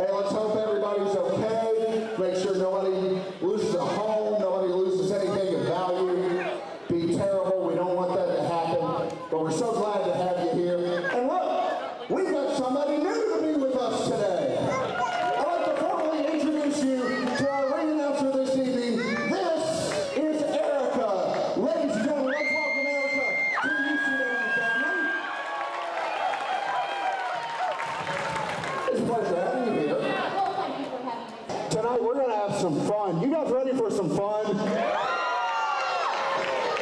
Hey, let's hope everybody's okay. Make sure nobody loses a home, nobody loses anything of value. Be terrible, we don't want that to happen. But we're so glad to have you here. And look, we've got somebody new to be with us today. I'd like to formally introduce you to our ring announcer this evening. This is Erica. Ladies and gentlemen, let's welcome Erica to the UCW family. It's a pleasure having you here. Well, thank you for having me. Tonight we're going to have some fun. You guys ready for some fun?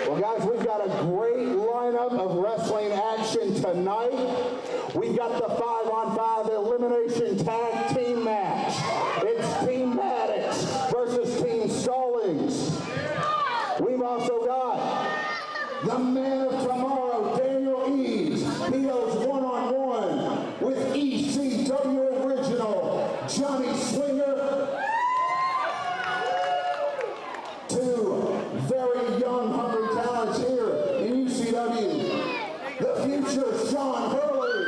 Well, guys, we've got a great lineup of wrestling action tonight. We've got the 5-on-5 elimination tag team match. It's Team Maddox versus Team Stallings. We've also got the man of tomorrow, Daniel Eads. He goes one-on-one with ECW original Johnny Swinger. Two very young, hungry talents here in UCW. The future Shawn Hurley.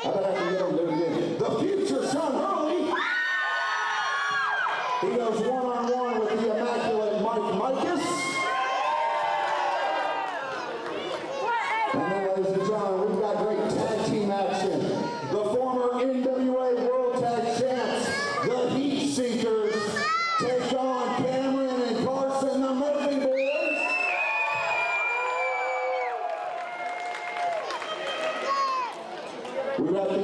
I bet I can get him to do it again. The future Shawn Hurley. He goes one-on-one with the immaculate Micas. And then, ladies and gentlemen, we've got great tag team action. The former NWA World Tag Champs, the Heatseekers, take on Cameron and Carson, the Murphy Boys. We got the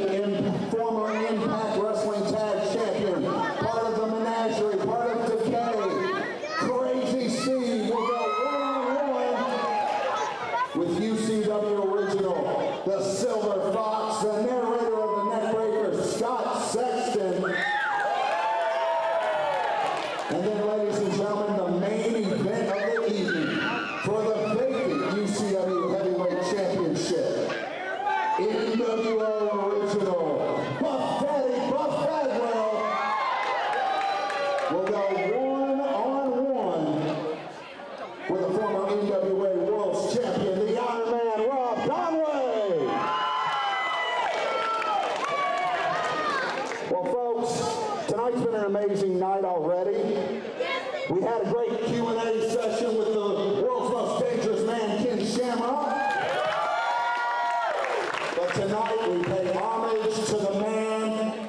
former Impact Wrestling Tag Champion, part of the Menagerie, part of Decay. Crazy Steve will go one-on-one with UCW original, the Silver Fox, the narrator of the Neckbreaker, Scott Sexton. And then, ladies and gentlemen, the main event of the evening for the vacant UCW Heavyweight Championship. NWO original, Buff Bagwell will go one-on-one with the former NWA World Champion, the Ironman, Conway. Well, folks, tonight's been an amazing night already. We had a great Q&A session with the world's most dangerous man, Ken Shamrock. But tonight we pay homage to the man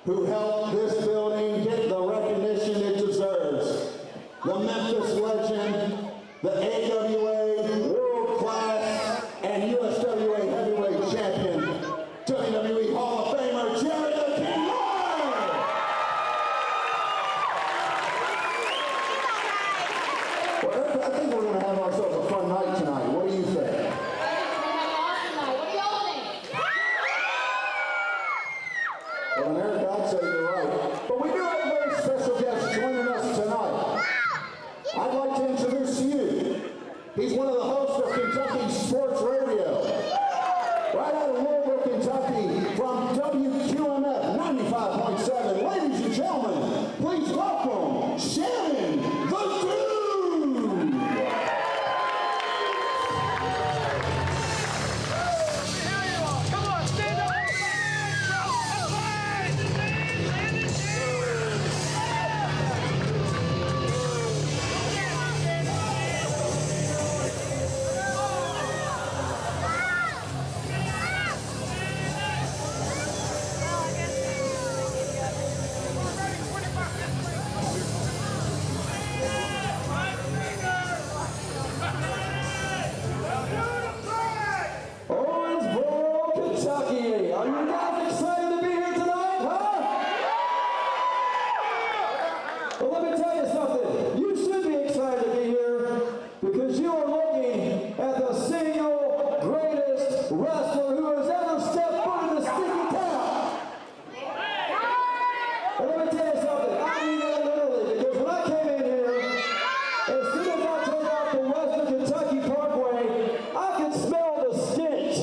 who helped this building get the recognition it deserves. The Memphis legend, the AWA World Class and USWA Heavyweight Champion, WWE Hall of Famer, Jerry the King Lawler. Well, I think we're going to have ourselves a fun night tonight. What do you think? Well, America, I'd say you're right. But we do have a very special guest joining us tonight. I'd like to introduce to you. He's one of the hosts of Kentucky Sports Radio. Right out of Louisville, Kentucky, from WQMF 95.7. Ladies and gentlemen, please welcome Shannon the Dude. Owensboro, Kentucky. Are you guys excited to be here tonight, huh? Well, let me tell you something. You should be excited to be here because you are looking at the single greatest wrestler who has ever stepped foot in the sticky town. And let me tell you something. I mean that literally because when I came in here, as soon as I took off the Western Kentucky Parkway, I could smell the stench.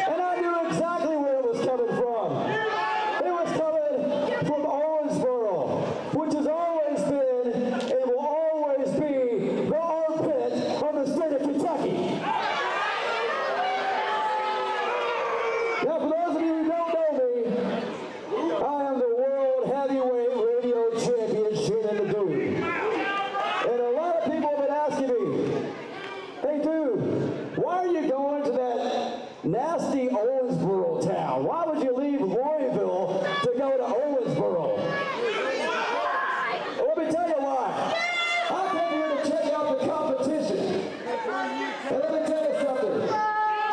And I knew exactly where it was coming from. Why would you leave Louisville to go to Owensboro? Well, let me tell you why. I came here to check out the competition. And let me tell you something.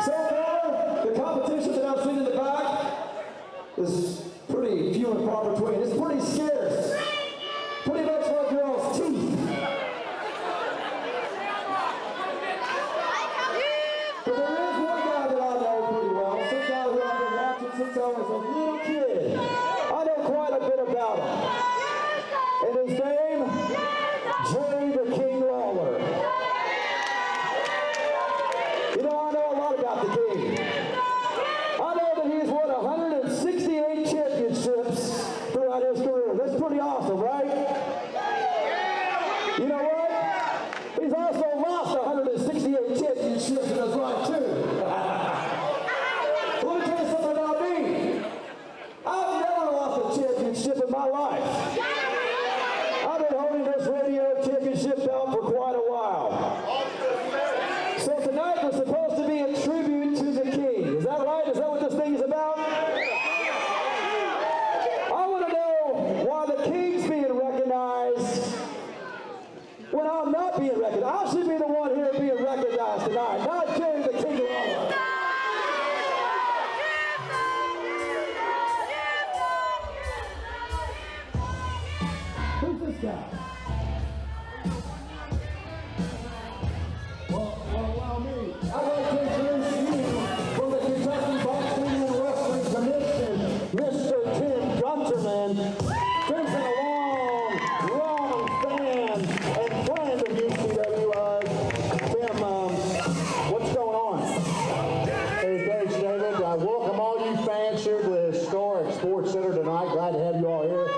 So far, the competition that I've seen in the back is pretty few and far between. It's pretty scarce. Pretty much like girls' teeth. But there is one guy that I know pretty well. Some guy who I've been watching since I was a little kid. I know quite a bit about him. And his name, Jerry the King Lawler. You know, I know a lot about the King. I know that he's won 168 championships throughout his career. That's pretty awesome, right? You know what? He's also lost 168 championships in his life, too. Let me tell you something about me. I've never lost a championship in my life. I've been holding this radio championship belt for quite a while. So tonight was supposed to be a tribute to the King. Is that right? Is that what this thing is about? I want to know why the King's being recognized when I'm not being recognized. I should be the one here being recognized tonight, not Jerry the King Lawler. Who's this guy? Well, allow me. I'd like to introduce you from the Kentucky Boxing and Wrestling Commission, Mr. Tim Gunterman. Tim's been a long fan and friend of UCW. Tim, what's going on? Hey, thanks, David. Welcome all you fans here to the historic Sports Center tonight. Glad to have you all here.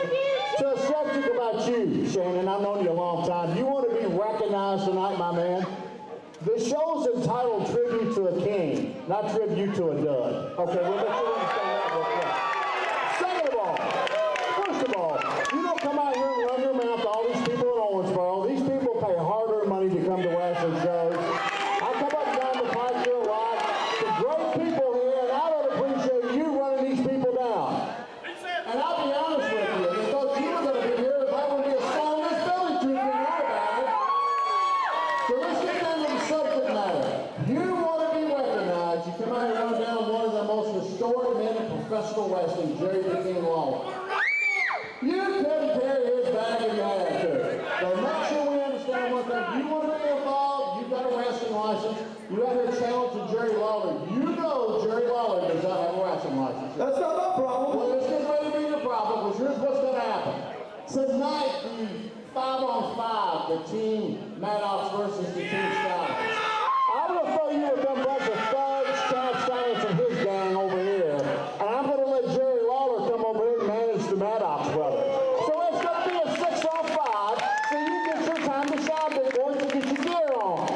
So a subject about you, Shannon. I've known you a long time. You want to be recognized tonight, my man? The show's entitled Tribute to a King, not Tribute to a Dud. Okay, we'll make sure we understand that real quick. Second of all, first of all, you don't come out here and run your mouth to all these people in Owensboro. These people pay hard-earned money to come to wrestling shows. I come up and down the pike here a lot. Some great people here, and I would appreciate you running these people down. And I'll be honest with you, if those you were going to be here, that would be a song this belly to you about it. So let's get down to the subject matter. You want to be recognized. You come out here and run down one of the most historic men in professional wrestling, Jerry the King Lawler. You couldn't carry his bag if you had to. So make sure we understand one thing. You want to be involved, you got a wrestling license, you got to challenge Jerry Lawler. You know Jerry Lawler does not have a wrestling license. That's not my problem. Well, it's getting ready to be your problem, because here's what's going to happen. Tonight, the 5-on-5, the team Maddox versus the team Stallings. I'm going to throw you with them bunch of thugs, Chad Stallings and his gang over here, and I'm going to let Jerry Lawler come over here and manage the Maddox brothers. So it's going to be a 6-on-5, so you get your time to shine, big boys, to get your gear on.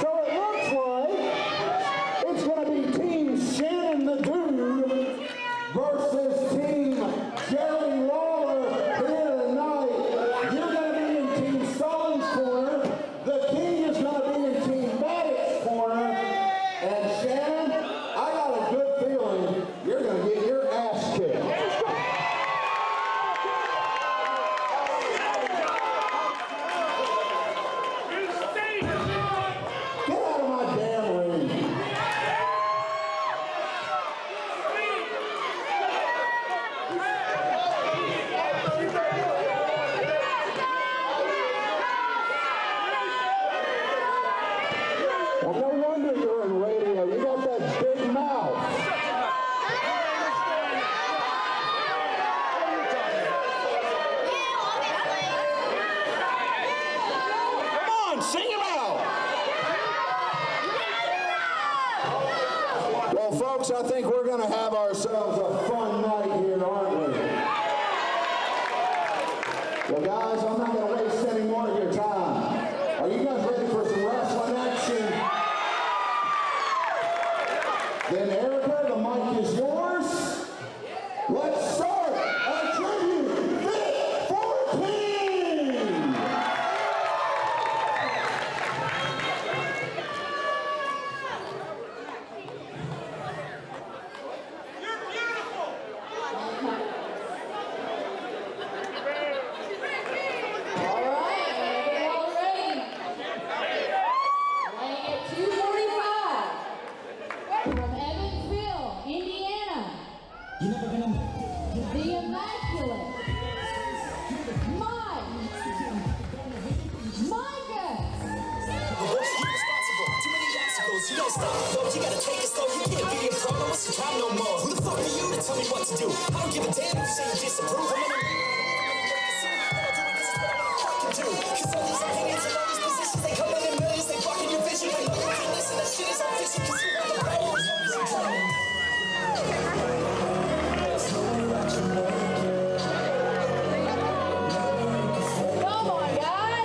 So it looks like it's going to be Team Shannon the Dude versus Team Jerry Lawler here tonight. You're going to be in Team Stallings' corner. The King is going to be in Team Maddox's corner. And Shannon, I got a good feeling you're going to get your ass kicked. Get out of my damn ring. Well, no wonder you're in radio. You got that big mouth. Come on, sing him out. Well, folks, I think we're going to have ourselves a fun night here, aren't we? Well, guys, I'm not going to waste any more of your time. Are you guys ready for some wrestling action? Then, Erica, the mic is yours. Let's start our tribute fit for King. From Evansville, Indiana, the Immaculate, Micas. You don't stop, though, you gotta take it slow. You can't be a problem, what's your time no more? Who the fuck are you to tell me what to do? I don't give a damn if you say you disapprove. I'm gonna do. Cause all these opinions and all these positions, they come in millions, they blocking your vision. But no one can listen, that shit is unfishy, cause you got the balls. Come on, guys.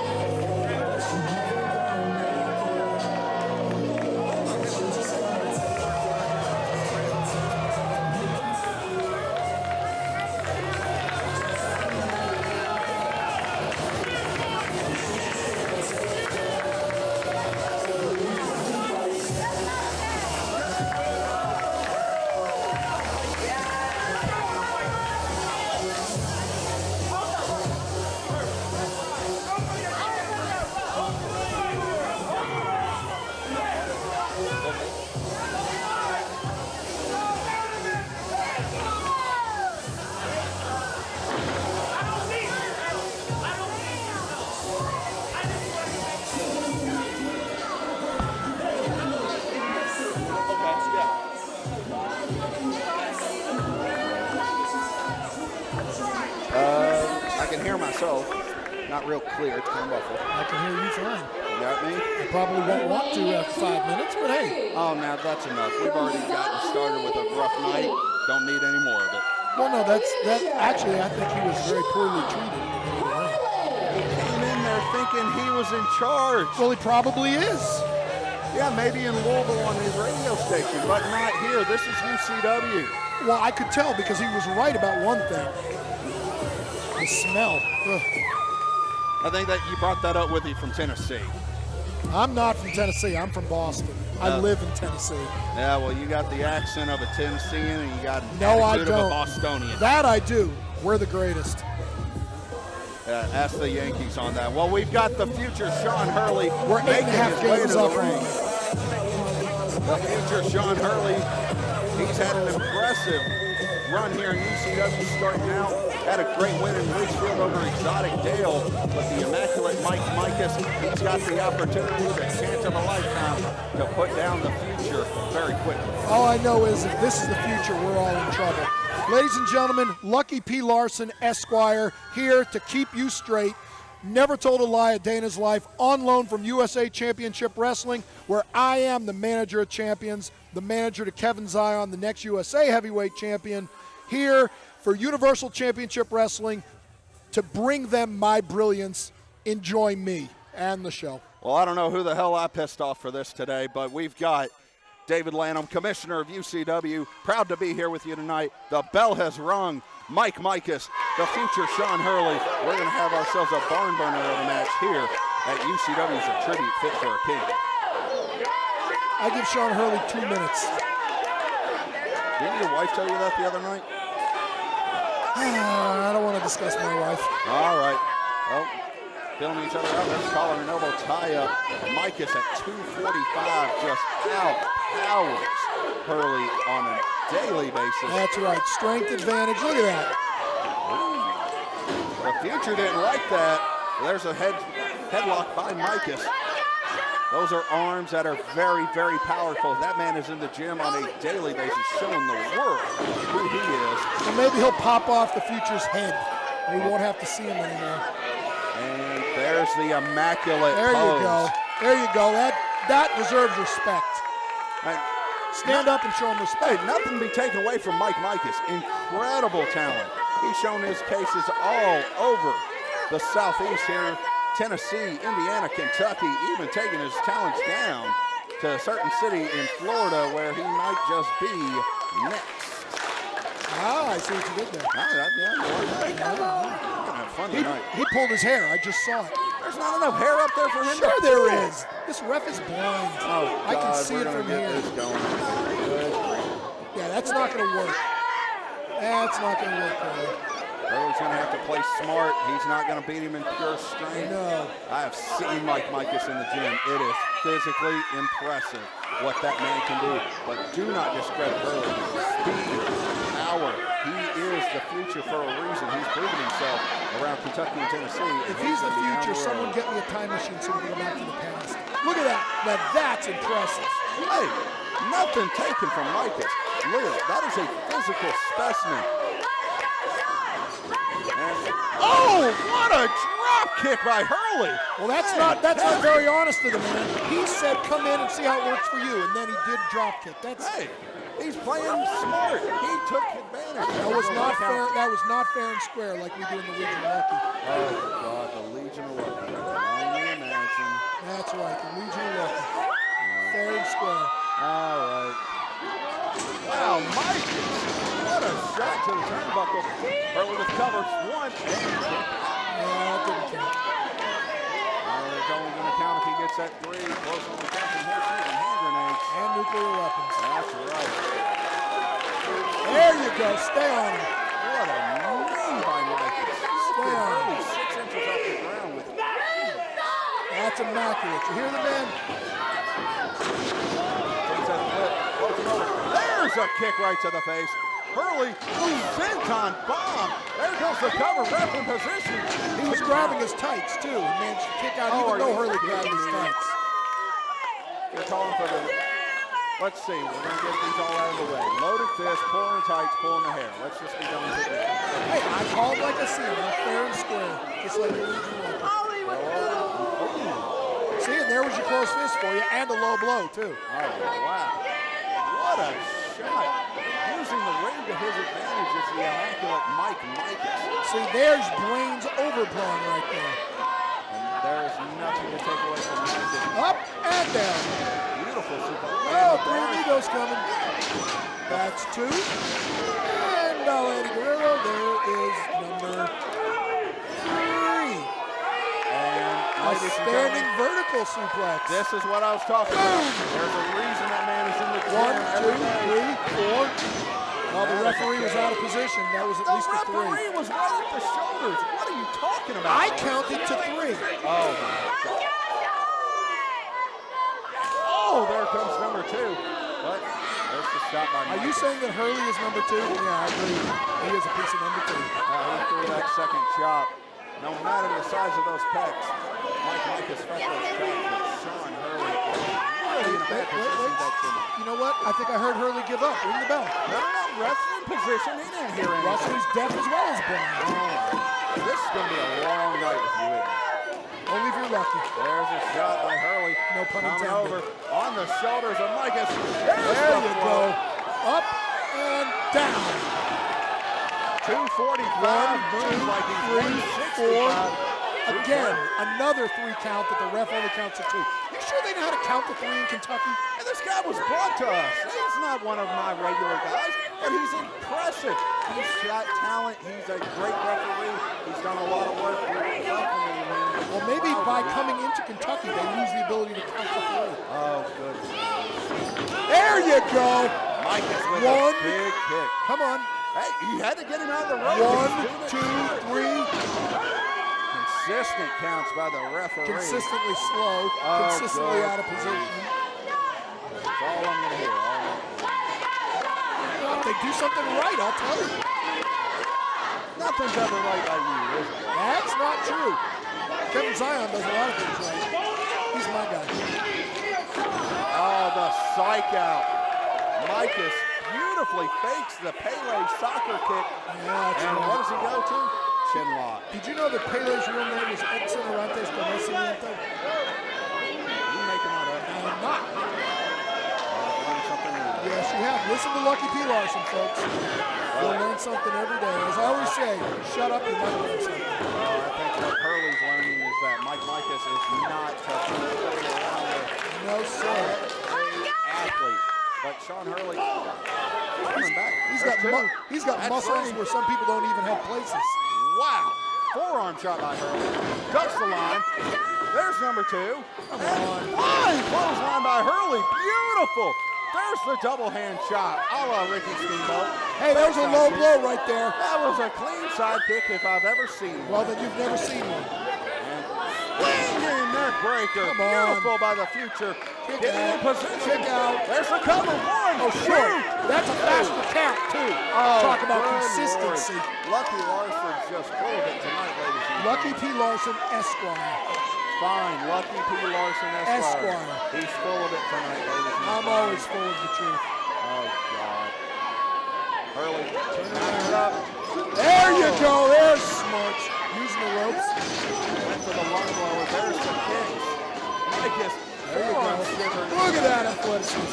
I can hear myself. Not real clear. It's kind of muffled. I can hear you fine. You got me? I probably won't want to after 5 minutes, but hey. Oh, now that's enough. We've already gotten started with a rough night. Don't need any more of it. Well, no, actually, I think he was very poorly treated. Came in there thinking he was in charge. Well, he probably is. Yeah, maybe in Louisville on his radio station, but not here. This is UCW. Well, I could tell because he was right about one thing. The smell. Ugh. I think that you brought that up with you from Tennessee. I'm not from Tennessee. I'm from Boston. I live in Tennessee. Yeah, well, you got the accent of a Tennessean and you got No, I attitude of a don't. Bostonian. That I do. We're the greatest. Ask the Yankees on that. Well, we've got the future Shawn Hurley. We're 8.5 games up on him. The future Shawn Hurley. He's had an impressive run here in UCW starting out. Had a great win in Ridgefield over Exotic Dale. But the immaculate Micas, he's got the opportunity, the chance of a lifetime to put down the future very quickly. All I know is if this is the future, we're all in trouble. Ladies and gentlemen, Lucky P. Larson, Esquire, here to keep you straight. Never told a lie a day in his life. On loan from USA Championship Wrestling, where I am the manager of champions, the manager to Kevin Zion, the next USA Heavyweight Champion. Here for Universal Championship Wrestling to bring them my brilliance. Enjoy me and the show. Well, I don't know who the hell I pissed off for this today, but we've got David Lanham, Commissioner of UCW, proud to be here with you tonight. The bell has rung. Micas, the future Shawn Hurley. We're going to have ourselves a barn burner of a match here at UCW's A Tribute Fit for a King. I give Shawn Hurley 2 minutes. Didn't your wife tell you that the other night? I don't want to discuss my wife. All right. Well, filling each other out. Let's collar and elbow tie up. Micas at 245 just outpowers Hurley on a daily basis. That's right. Strength advantage. Look at that. The future didn't like that. There's a headlock by Micas. Those are arms that are very, very powerful. That man is in the gym on a daily basis, showing the world who he is. And maybe he'll pop off the future's head. We won't have to see him anymore. And there's the immaculate There pose. you go. There you go. That deserves respect. And Stand up and show him respect. hey, nothing to be taken away from Micas. Incredible talent. He's shown his cases all over the Southeast here. Tennessee, Indiana, Kentucky, even taking his talents down to a certain city in Florida where he might just be next. Ah, I see what you did there. We're gonna have fun tonight. He pulled his hair. I just saw it. There's not enough hair up there for him. Sure there is. This ref is blind. Oh, I can God, see we're it gonna from get here. this going. Good. Yeah, that's not going to work. That's not going to work, Corey. Hurley's going to have to play smart. He's not going to beat him in pure strength. No. I have seen Micas in the gym. It is physically impressive what that man can do. But do not discredit Hurley. Speed, power. He is the future for a reason. He's proven himself around Kentucky and Tennessee. If he's the future, someone get me a time machine so we can go back to the past. Look at that. Now that's impressive. Hey, nothing taken from Micas. Look at that is a physical specimen. And, oh, what a drop kick by Hurley. Well, that's not very honest of the man. He said, come in and see how it works for you, and then he did drop kick. Hey, he's playing smart. He took advantage. That was not fair. That was not fair and square like we do in the Legion of Lucky. Oh God, the Legion of Lucky. Only imagine. That's right, the Legion of Lucky. Fair and square. All right. Wow, Micas. What a shot to the turnbuckle. Hurley with covers. One and two. Yeah, it didn't count. It's only going to count if he gets that three. Close on the count from here, shooting hand grenades. And nuclear weapons. That's right. There you go. Stay on him. What a knee by Micas. Stay on him. 6 inches off the ground with That's immaculate. You hear the man? There's a kick right to the face. Hurley, senton bomb. There goes the cover, ref in position. He was grabbing his tights, too. He managed to kick out even though Hurley grabbed his tights. You're calling for the... Let's see. We're going to get these all out of the way. Loaded fist, pulling tights, pulling the hair. Let's just be done with it. Hey, I called like I see him. Fair and square. Just like the Legion of Lucky. See, and there was your close fist for you, and a low blow, too. Oh, wow. What a shot. Using the ring to his advantage is the immaculate Micas. See, there's brains over brawn right there. And there is nothing to take away from Micas. Up and down. Beautiful super. Oh, three amigos coming. That's two. And Eddie Guerrero, there is number three. And a standing vertical suplex. This is what I was talking about. There's a reason that man is in the gym. 1, 2, 3, 4. Well, the referee was out of position. That was at least a three. The referee was right at the shoulders. What are you talking about? I counted to three. Oh, my God. Oh, there comes number two. But there's the shot by Are you saying that Hurley is number two? Yeah, I agree. He is a piece of number two. He threw that second chop. No matter the size of those pecs, Micas felt those chops, but Shawn Hurley really in a bad position. You know what? I think I heard Hurley give up. Ring the bell. No, wrestling position. He didn't hear anything. Russell's deaf as well as blind. This is going to be a long night with you. Only if you're lucky. There's a shot by Hurley. No pun Coming intended. over on the shoulders of Micas. There you go. Up and down. 245. 1, 2, 3, 4. Again, another three count that the ref only counts to two. You sure they know how to count to three in Kentucky? And this guy was brought to us. He's not one of my regular guys, but he's impressive. He's got talent. He's a great referee. He's done a lot of work. Well, maybe by coming into Kentucky, they lose the ability to count to three. Oh, good. There you go. Micas with a big kick. Come on. Hey, he had to get him out of the rope. 1, 2, 3. Consistent counts by the referee. Consistently slow. Consistently out of position. That's all I'm going to hear. Well, if they do something right, I'll tell you. Nothing's ever right by you, is it? That's not true. Kevin Zion does a lot of things right. He's my guy. Oh, the psych out. Micas beautifully fakes the Pele soccer kick. Yeah, and what does he go to? Chin lock. Did you know that Pele's real name is Edson Arantes de Nascimento? You making that up? I'm not. Learn something new. Yes, you have. Listen to Lucky P. Larson, folks. You'll learn something every day. As I always say, shut up and learn something. I think what Hurley's learning is that Micas is not touching everybody around there. No, sir. Athlete. But Shawn Hurley coming back. He's got muscles where some people don't even have places. Wow. Forearm shot by Hurley. Ducks the line. There's number two. Come on. Fine clothesline by Hurley. Beautiful. There's the double hand shot a la Ricky Steamboat. Hey, there's a low blow right there. That was a clean side kick if I've ever seen one. Well, then you've never seen one. And Swinging neck breaker. Come on. Beautiful by the future. Kick Getting in out. position. Kick out. There's the cover. One. Oh, short. That's a faster count, too. Talk about good consistency. Lord. Lucky Larson's just full of it tonight, ladies and Lucky gentlemen. P. Larson, Esquire. Fine. Lucky P. Larson, Esquire. He's full of it tonight, ladies and gentlemen. I'm always full of the truth. Oh, God. Hurley tuning it up. There you go. There's Smarts. Using the ropes. Went for the lung blower. There's the kicks. Micas. There you go. Look at that athleticism.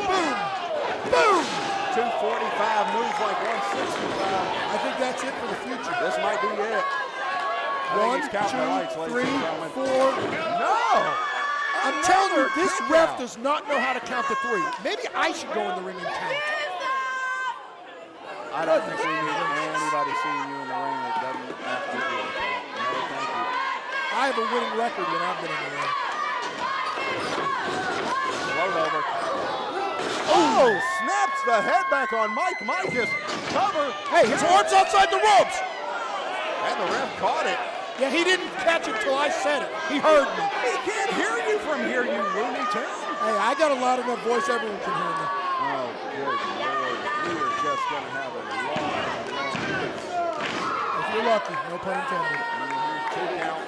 Boom. Boom. 245 moves like 165. I think that's it for the future. This might be it. One, he's counting the lights, two, ladies three, and gentlemen. 4. No! I'm telling you, this kick ref out. does not know how to count to 3. Maybe I should go in the ring and count. I don't think we need anybody seeing you in the ring that doesn't have to do with that. No, thank you. I have a winning record when I've been in the ring. Float over. Oh! Snaps the head back on Micas. Cover. Hey, his arm's outside the ropes. And the ref caught it. Yeah, he didn't catch it till I said it. He heard me. He can't hear you from here, you Looney Tune. Hey, I got a loud enough voice everyone can hear me. Oh, good Lord. We are just going to have a long If you're lucky, no pun intended. 2 count.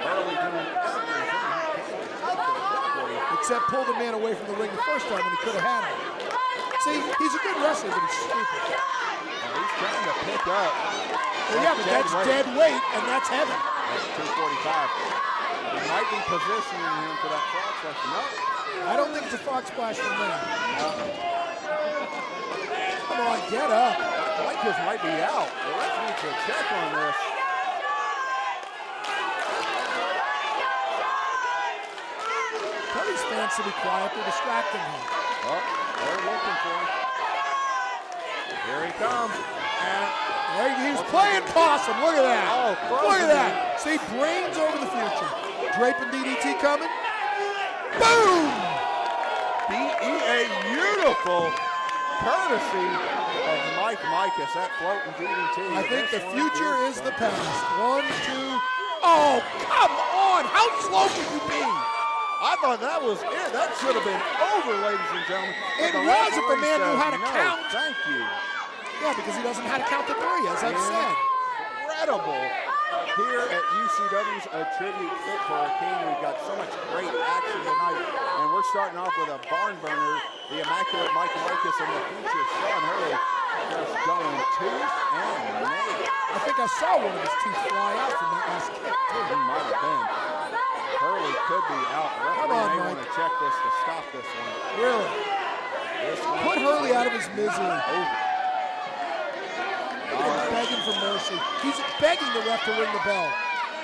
Hurley doing everything he can to take the victory. Except pull the man away from the ring the first time when he could have had him. See, he's a good wrestler, but he's stupid. He's trying to pick up. Well, yeah, but that's dead weight, and that's heavy. That's 245. He might be positioning him for that frog splash. No. I don't think it's a frog splash from there. Come on, get up. Micas might be out. The ref needs to check on this. Tell these fans to be quiet. They're distracting him. Oh, they're looking for him. Here he comes. And He's playing possum. Look at that. Oh, look at that. See, brains over the future. Draping DDT coming. Boom! BEA beautiful courtesy of Micas, that floating DDT. I think the future is the past. 1, 2. Oh, come on. How slow can you be? I thought that was it. That should have been over, ladies and gentlemen. It was if the man knew how to no, count. Thank you. Yeah, because he doesn't know how to count to 3, as I've said. Incredible. Here at UCW's A Tribute Fit for a King, we've got so much great action tonight. And we're starting off with a barn burner, the immaculate Micas and the future Shawn Hurley just going tooth and nail. I think I saw one of his teeth fly out from that last kick, too. He might have been. Hurley could be out. The referee Come on, may Mike. want to check this to stop this one. Really? This one Put Hurley out of his misery. over. He's begging for mercy. He's begging the ref to ring the bell.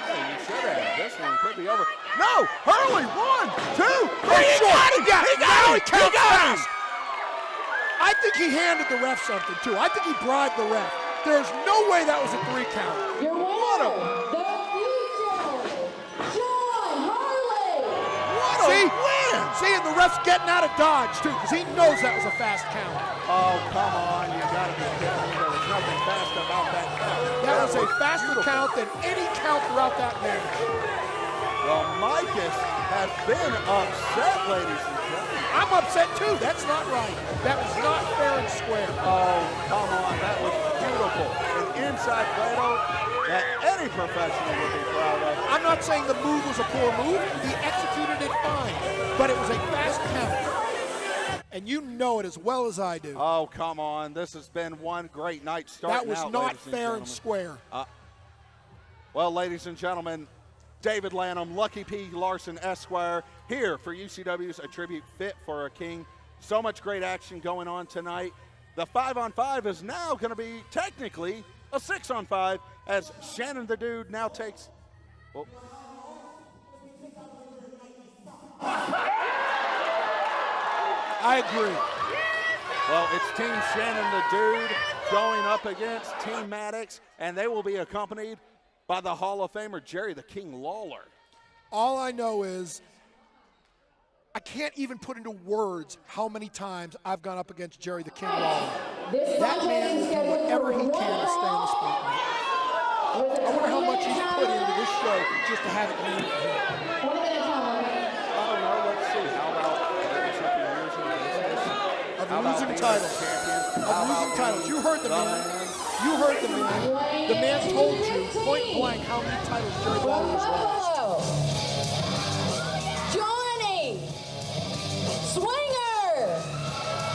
Hey, you should have. This one could be over. No! Hurley! 1, 2, 3! He got it! He got it! Count fast. I think he handed the ref something, too. I think he bribed the ref. There's no way that was a 3 count. Your winner, the future, Shawn Hurley. See? See, and the ref's getting out of dodge, too, because he knows that was a fast count. Oh, come on. You got to be kidding me. There was nothing fast about that count. That was a faster count than any count throughout that match. Well, Micas has been upset, ladies and gentlemen. I'm upset, too. That's not right. That was not fair and square. Oh, come on. That was beautiful. An inside Plato that any professional would be proud of. I'm not saying the move was a poor move. He executed it fine. But it was a fast count. And you know it as well as I do. Oh, come on. This has been one great night starting That was out, not ladies and fair and gentlemen. square. Well, ladies and gentlemen, David Lanham, Lucky P. Larson, Esquire, here for UCW's A Tribute Fit for a King. So much great action going on tonight. The 5-on-5 is now going to be technically a 6-on-5 as Shannon the Dude now takes... Oh. I agree. Well, it's Team Shannon the Dude going up against Team Maddox, and they will be accompanied by the Hall of Famer Jerry the King Lawler. All I know is I can't even put into words how many times I've gone up against Jerry the King Lawler. This That man will do scheduled whatever he for can to stay in the spotlight. I wonder how much he's put into this show just to have it made for him. 20-minute time limit. I don't know. Let's see. How about 30-something years in business? Of How about losing being a titles. champion? Of How losing about titles. being You heard the man. You heard the man. The man told you point blank how many titles Jerry Lawler has lost. Buffalo, Johnny Swinger.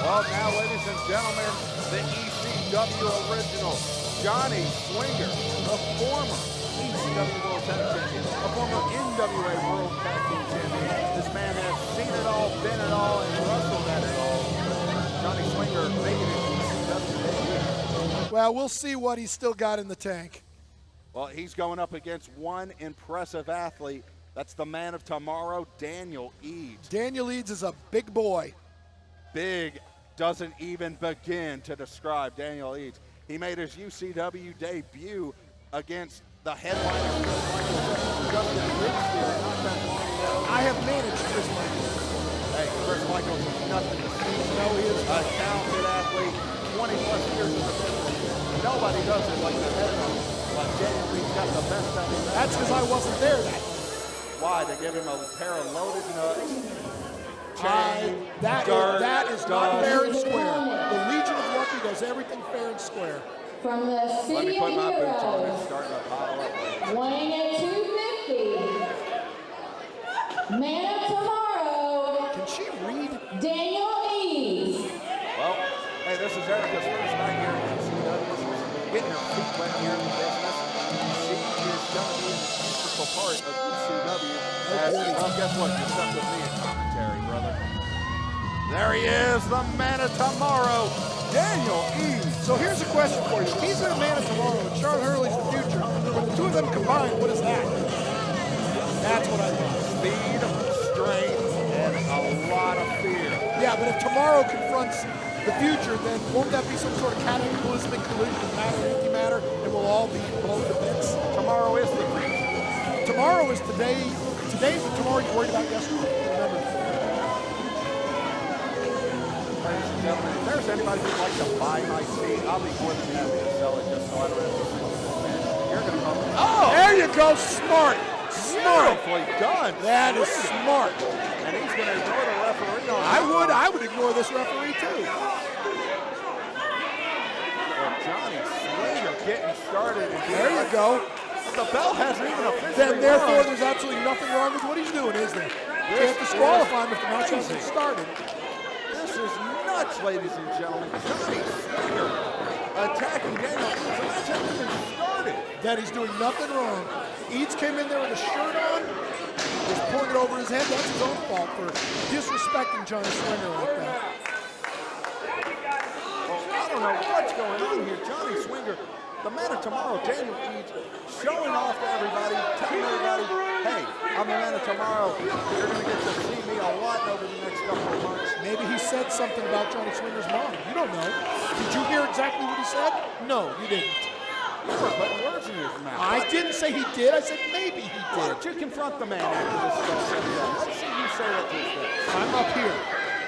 Well, now, ladies and gentlemen, the ECW original, Johnny Swinger, a former ECW World Tag Champion, a former NWA World Tag Team Champion. This man has seen it all, been it all, and wrestled at it all. Johnny Swinger making his ECW debut. Well, we'll see what he's still got in the tank. Well, he's going up against one impressive athlete. That's the man of tomorrow, Daniel Eads. Daniel Eads is a big boy. Big doesn't even begin to describe Daniel Eads. He made his UCW debut against the headliner, Justin Ridgefield, not that long ago. I have managed Chris Michaels. Hey, Chris Michaels is nothing to see. No, he is A talented athlete, 20-plus years in the business. Nobody does it like the headliner. But Daniel Eads got the best out of him. That's because I wasn't there that night. Why? They give him a pair of loaded nuts. That is not fair and square. The Legion of Lucky does everything fair and square. From the Let City me of put my boots on and Heroes, start to pile up. weighing at 250. Man of tomorrow, Can she read? Daniel Eads. Well, hey, this is Erica's first night here at UCW. She's getting her feet wet here in the business. She is going to be an integral part of UCW. Well, guess what? You're stuck with me in commentary, brother. There he is, the man of tomorrow, Daniel Eads. So here's a question for you. If he's in a Man of Tomorrow and Shawn Hurley's the future, when the two of them combined, what is that? That's what I thought. Speed, strength, and a lot of fear. Yeah, but if Tomorrow confronts the future, then won't that be some sort of cataclysmic collision of matter and antimatter, and we'll all be blown to bits? Tomorrow is the future. Tomorrow is today. Today's the tomorrow you're worried about yesterday. Remember that. Ladies and gentlemen, if there's anybody who'd like to buy my seat, I'll be more than happy to sell it just so I don't have to sell this man. You're going to come. Oh! There you go, smart. Smart. Beautifully done. That is smart. And he's going to ignore the referee on that. I would ignore this referee too. Well, Johnny Swinger getting started. There you go. The bell hasn't even officially Then therefore rung. there's absolutely nothing wrong with what he's doing, is there? You can't disqualify him if the match hasn't started. This is nuts, ladies and gentlemen. Johnny Swinger attacking Daniel Eads. The match hasn't even started. That he's doing nothing wrong. Eads came in there with a shirt on, was pulling it over his head. That's his own fault for disrespecting Johnny Swinger like that. Well, I don't know what's going on here. Johnny Swinger, the man of tomorrow, Daniel Eads, showing off to everybody, telling everybody, hey, I'm the man of tomorrow. You're going to get to see me a lot over the next couple of months. Maybe he said something about Johnny Swinger's mom. You don't know. Did you hear exactly what he said? No, you didn't. You were putting words in his mouth. I didn't say he did. I said maybe he Why did. don't you confront the man after this is all said and done? Let's see you say that to his face. I'm up here.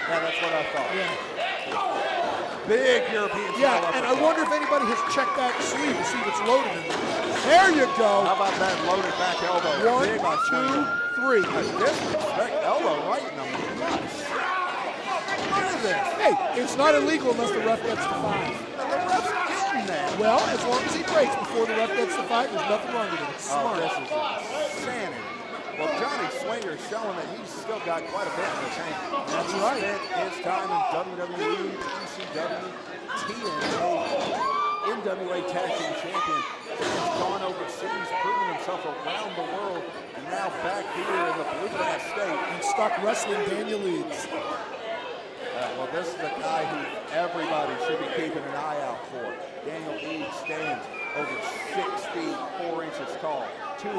Yeah, that's what I thought. Yeah. Big European style Yeah, and I uppercut. wonder if anybody has checked that sleeve to see if it's loaded in there. There you go. How about that loaded back elbow? One, Big on Swinger. 2, 3. A disrespect elbow right in the nuts. Look at this. Hey, it's not illegal unless the ref gets the 5. And the ref's getting that. Well, as long as he breaks before the ref gets the 5, there's nothing wrong with it. It's Oh, smart. this is insanity. Well, Johnny Swinger is showing that he's still got quite a bit in the tank. That's right. Spent his time in WWE, ECW, TNA, NWA Tag Team Champion. He's gone overseas, proven himself around the world, and now back here in the Bluegrass State. And stuck wrestling Daniel Eads. Well, this is the guy who everybody should be keeping an eye out for. Daniel Eads stands over 6 feet 4 inches tall, 250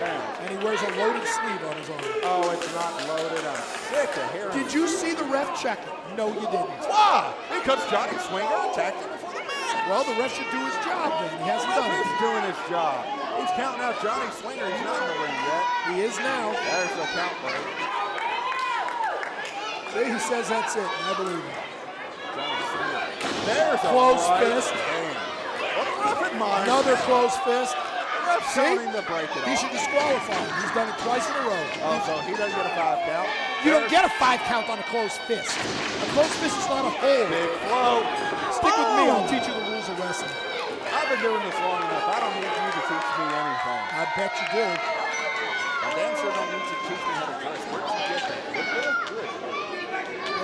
pounds. And he wears a loaded sleeve on his arm. Oh, it's not loaded. I'm sick of hearing Did you see the ref check it? No, you didn't. Why? Because Johnny Swinger attacked him before the match. Well, the ref should do his job then. He hasn't The done ref it. is doing his job. He's counting out Johnny Swinger. He's not in the ring yet. He is now. There's the count break. See, he says that's it, and I believe him. Johnny Swinger. There's a Close right fist. hand. What a ref admonished. Another close fist. Ref See? telling him to break it He off. should disqualify him. He's done it twice in a row. Oh, so he doesn't get a 5 count. You don't get a 5 count on a closed fist. A closed fist is not a hold. Big flow. Stick with me. I'll Boom. teach you the rules of wrestling. I've been doing this long enough. I don't need you to teach me anything. I bet you do. I damn sure don't need you to teach me how to dress. Where did you get that? Good.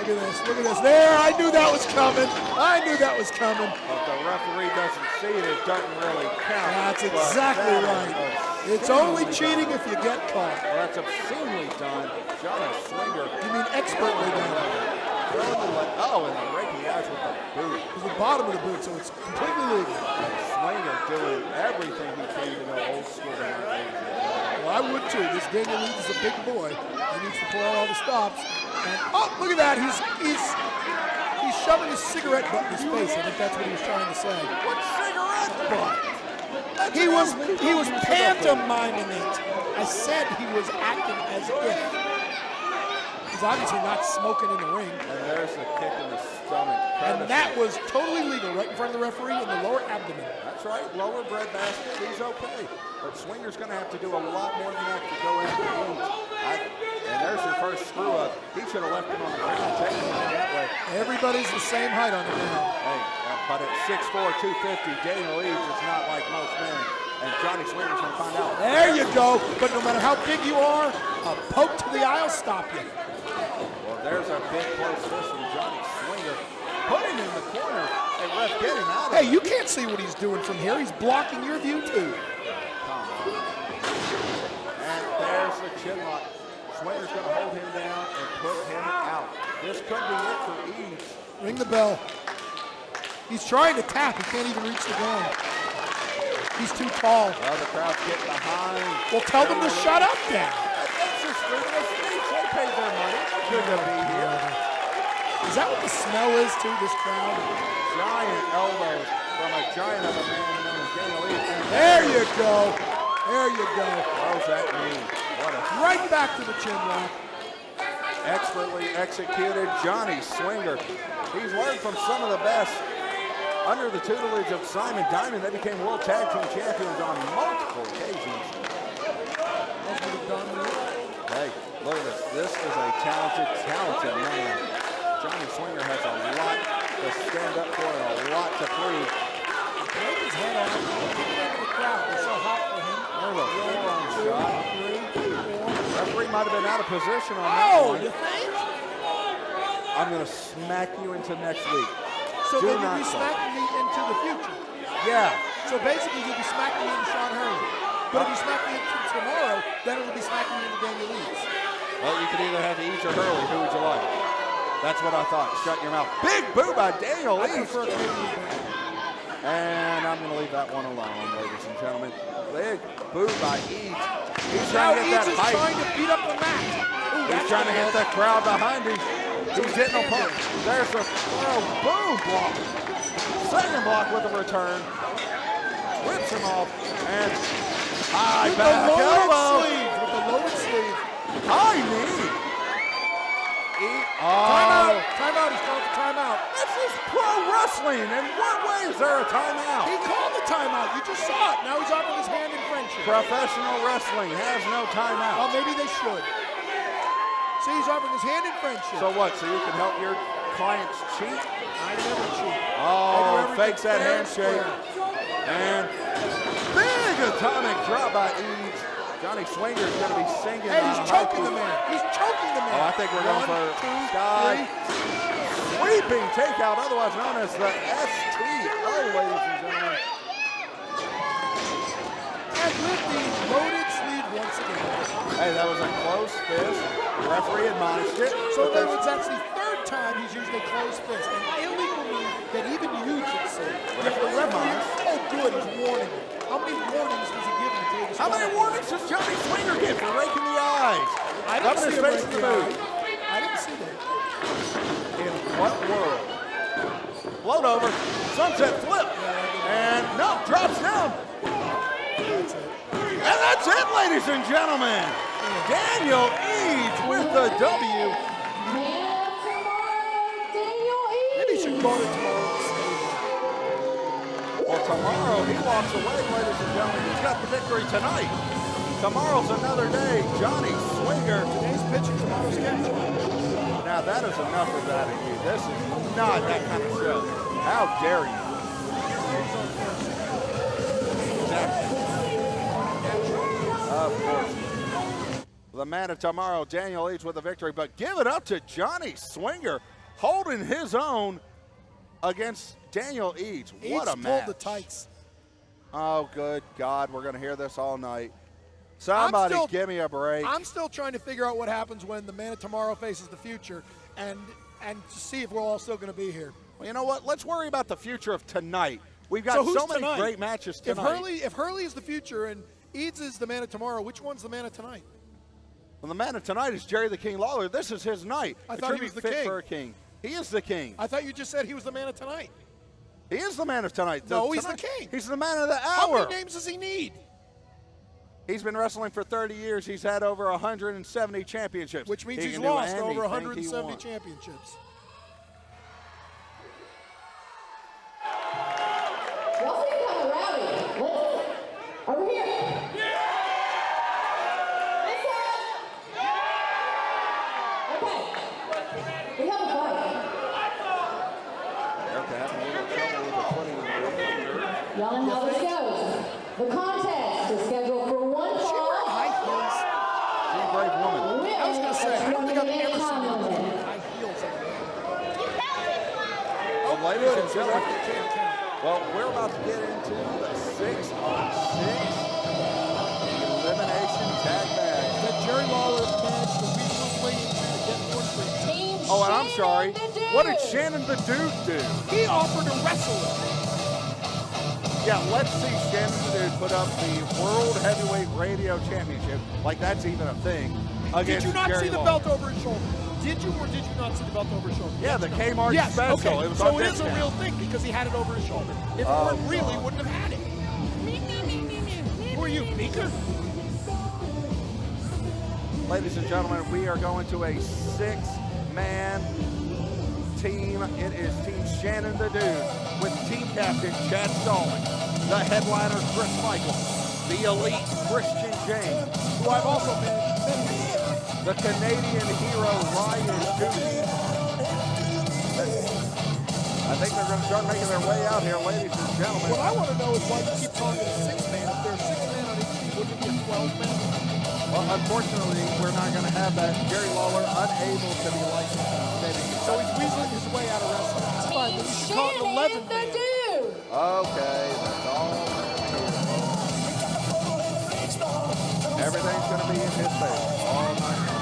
Look at this. Look at this. There. I knew that was coming. I knew that was coming. If the referee doesn't see it, it doesn't really count. That's But exactly that is right. obscenely It's only done. cheating if you get caught. Well, that's obscenely done. Johnny Swinger. You mean expertly done. Oh, and the raking eyes with the boot. It's the bottom of the boot, so it's completely legal. And Swinger doing everything he can to go old school tonight. Well, I would too. This Daniel Eads is a big boy. He needs to pull out all the stops. And oh, look at that! He's shoving his cigarette butt in his face. I think that's what he was trying to say. What cigarette butt? He was pantomiming it. I said he was acting as if. He's obviously not smoking in the ring. And there's a kick in the stomach. And that was totally legal, right in front of the referee in the lower abdomen. That's right, lower breadbasket, he's okay. But Swinger's gonna have to do a lot more than that to go after Eads. And there's your first screw up. He should have left him on the ground, taking him that way. Everybody's the same height on the ground. Hey, but at 6'4", 250, Daniel Eads is not like most men. And Johnny Swinger's gonna find out. There you go. But no matter how big you are, a poke to the eye will stop you. Well, there's a big close fist from Johnny Swinger. Put him in the corner. Hey, ref, get him out of Hey, it. you can't see what he's doing from here. He's blocking your view too. Come on. And there's the chin lock. Swinger's going to hold him down and put him out. This could be it for Eads. Ring the bell. He's trying to tap. He can't even reach the ground. He's too tall. Well, the crowd's getting behind. Well, tell them to shut up then. That's just freedom of speech. They paid their money. Good to be here. Is that what the smell is to this crowd? Giant elbows from a giant of a man known as Daniel Eads. And There you go. There you go. what does that mean? What a Right back to the chin lock. expertly executed Johnny Swinger. He's learned from some of the best. Under the tutelage of Simon Diamond, they became World Tag Team Champions on multiple occasions. Hey, look at this. This is a talented man. Johnny Swinger has a lot to stand up for and a lot to prove. Break his head off. The crowd. They're so hot for him. There's a forearm shot. 3, 4. Referee might have been out of position on that Oh, one. you think? I'm going to smack you into next week. So Do then you'll not be stop. smacking me into the future. Yeah. So basically you'll be smacking me into Shawn Hurley. But if you smack me into tomorrow, then it'll be smacking me into Daniel Eads. Well, you could either have the Eads or Hurley. Who would you like? That's what I thought. Shut your mouth. Big boo by Daniel I Eads. prefer Canadian brand. And I'm going to leave that one alone, ladies and gentlemen. Big boo by Eads. He's Now trying to get Eads is that trying hype. to beat up the mat. Ooh, He's trying to get the crowd behind him. He's hitting a pump. There's a boom block. Second block with a return. Whips him off. And high with back the loaded elbow. sleeve. With the loaded sleeve. High knee. Timeout. Timeout. He's called for timeout. This is pro wrestling. In what way is there a timeout? He called the timeout. You just saw it. Now he's offering his hand in friendship. Professional wrestling has no Oh, timeout. maybe they should. See, he's offering his hand in friendship. So what? So you can help your clients cheat? I never cheat. I do Oh, everything fakes that fair and handshake. square. And big atomic drop by Eads. Johnny Swinger's going to be singing. Hey, he's on choking high the man. He's choking the man. Oh, I think we're going for 1, 2, Sky. 3. Sweeping takeout, otherwise known as the STO, ladies and gentlemen. And with the loaded sleeve once again. Hey, that was a close fist. The referee admonished it. So that was actually third time he's used a closed fist. An illegal move that even you could see. If the referee, oh good, he's warning him. How many warnings was he given to this? How many warnings does Johnny Swinger get for raking the eyes? I didn't Rubbing see his him face rake in the the boot. eye. I didn't see that. In what world? Float over, sunset flip, and no, drops down. That's it. And that's it, ladies and gentlemen. Daniel Eads with the W. Man of tomorrow, Daniel Eads. Maybe he should go to tomorrow. Well, tomorrow, he walks away, ladies and gentlemen. He's got the victory tonight. Tomorrow's another day. Johnny Swinger. Today's pitching, tomorrow's catching. Now that is enough of that of you. This is not that kind of show. How dare you? Exactly. Of course. The man of tomorrow, Daniel Eads with the victory, but give it up to Johnny Swinger holding his own against Daniel Eads. What a match. Pulled the tights. Oh, good God. We're going to hear this all night. Somebody give me a break. I'm still trying to figure out what happens when the man of tomorrow faces the future and to see if we're all still going to be here. Well, you know what? Let's worry about the future of tonight. We've got so many great matches tonight. If Hurley is the future and Eads is the man of tomorrow, which one's the man of tonight? Well, the man of tonight is Jerry the King Lawler. This is his night. I thought he was the king. For a king. He is the king. I thought you just said he was the man of tonight. He is the man of tonight. No, he's the king. He's the man of the hour. How many names does he need? He's been wrestling for 30 years. He's had over 170 championships. Which means he's lost over 170 championships. Y'all seem kind of rowdy. Let's, over here. This side. Okay. We have a fight. Okay, having a little trouble with the footing of the ring. Y'all know how this goes. The contest is scheduled for one fall. She's a brave woman. I was going to say, I don't think I've ever seen time him limit. with high heels on. Oh, ladies and gentlemen, well, we're about to get into the 6-on-6 elimination tag match. That Jerry Lawler match that we were waiting to get more screens. Oh, and I'm sorry. What did Shannon the Dude do? He offered to wrestle him. Yeah, let's see Shannon the Dude put up the World Heavyweight Radio Championship, like that's even a thing, against Did you not Jerry see the Lawler. belt over his shoulder? Did you or did you not see the belt over his shoulder? Yeah, the Kmart yes, special. Okay. It was so on it is a discount. real thing because he had it over his shoulder. If it weren't real, he wouldn't have had it. Who are you, Beaker? Ladies and gentlemen, we are going to a 6-man team. It is Team Shannon the Dude with team captain Chad Stallings, the headliner Chris Michaels, the elite Christian James, Who I've also managed many years. the Canadian hero Ryan Duty. I think they're going to start making their way out here, ladies and gentlemen. What I want to know is why you keep calling it a 6-man. If there's 6-man on each team, wouldn't it be a 12-man? Well, unfortunately, we're not going to have that. Jerry Lawler unable to be licensed in the state of So he's weaseling his way out of wrestling. That's fine, but you should call it an 11-man. Okay, that's all. Everything's going to be in his favor all night.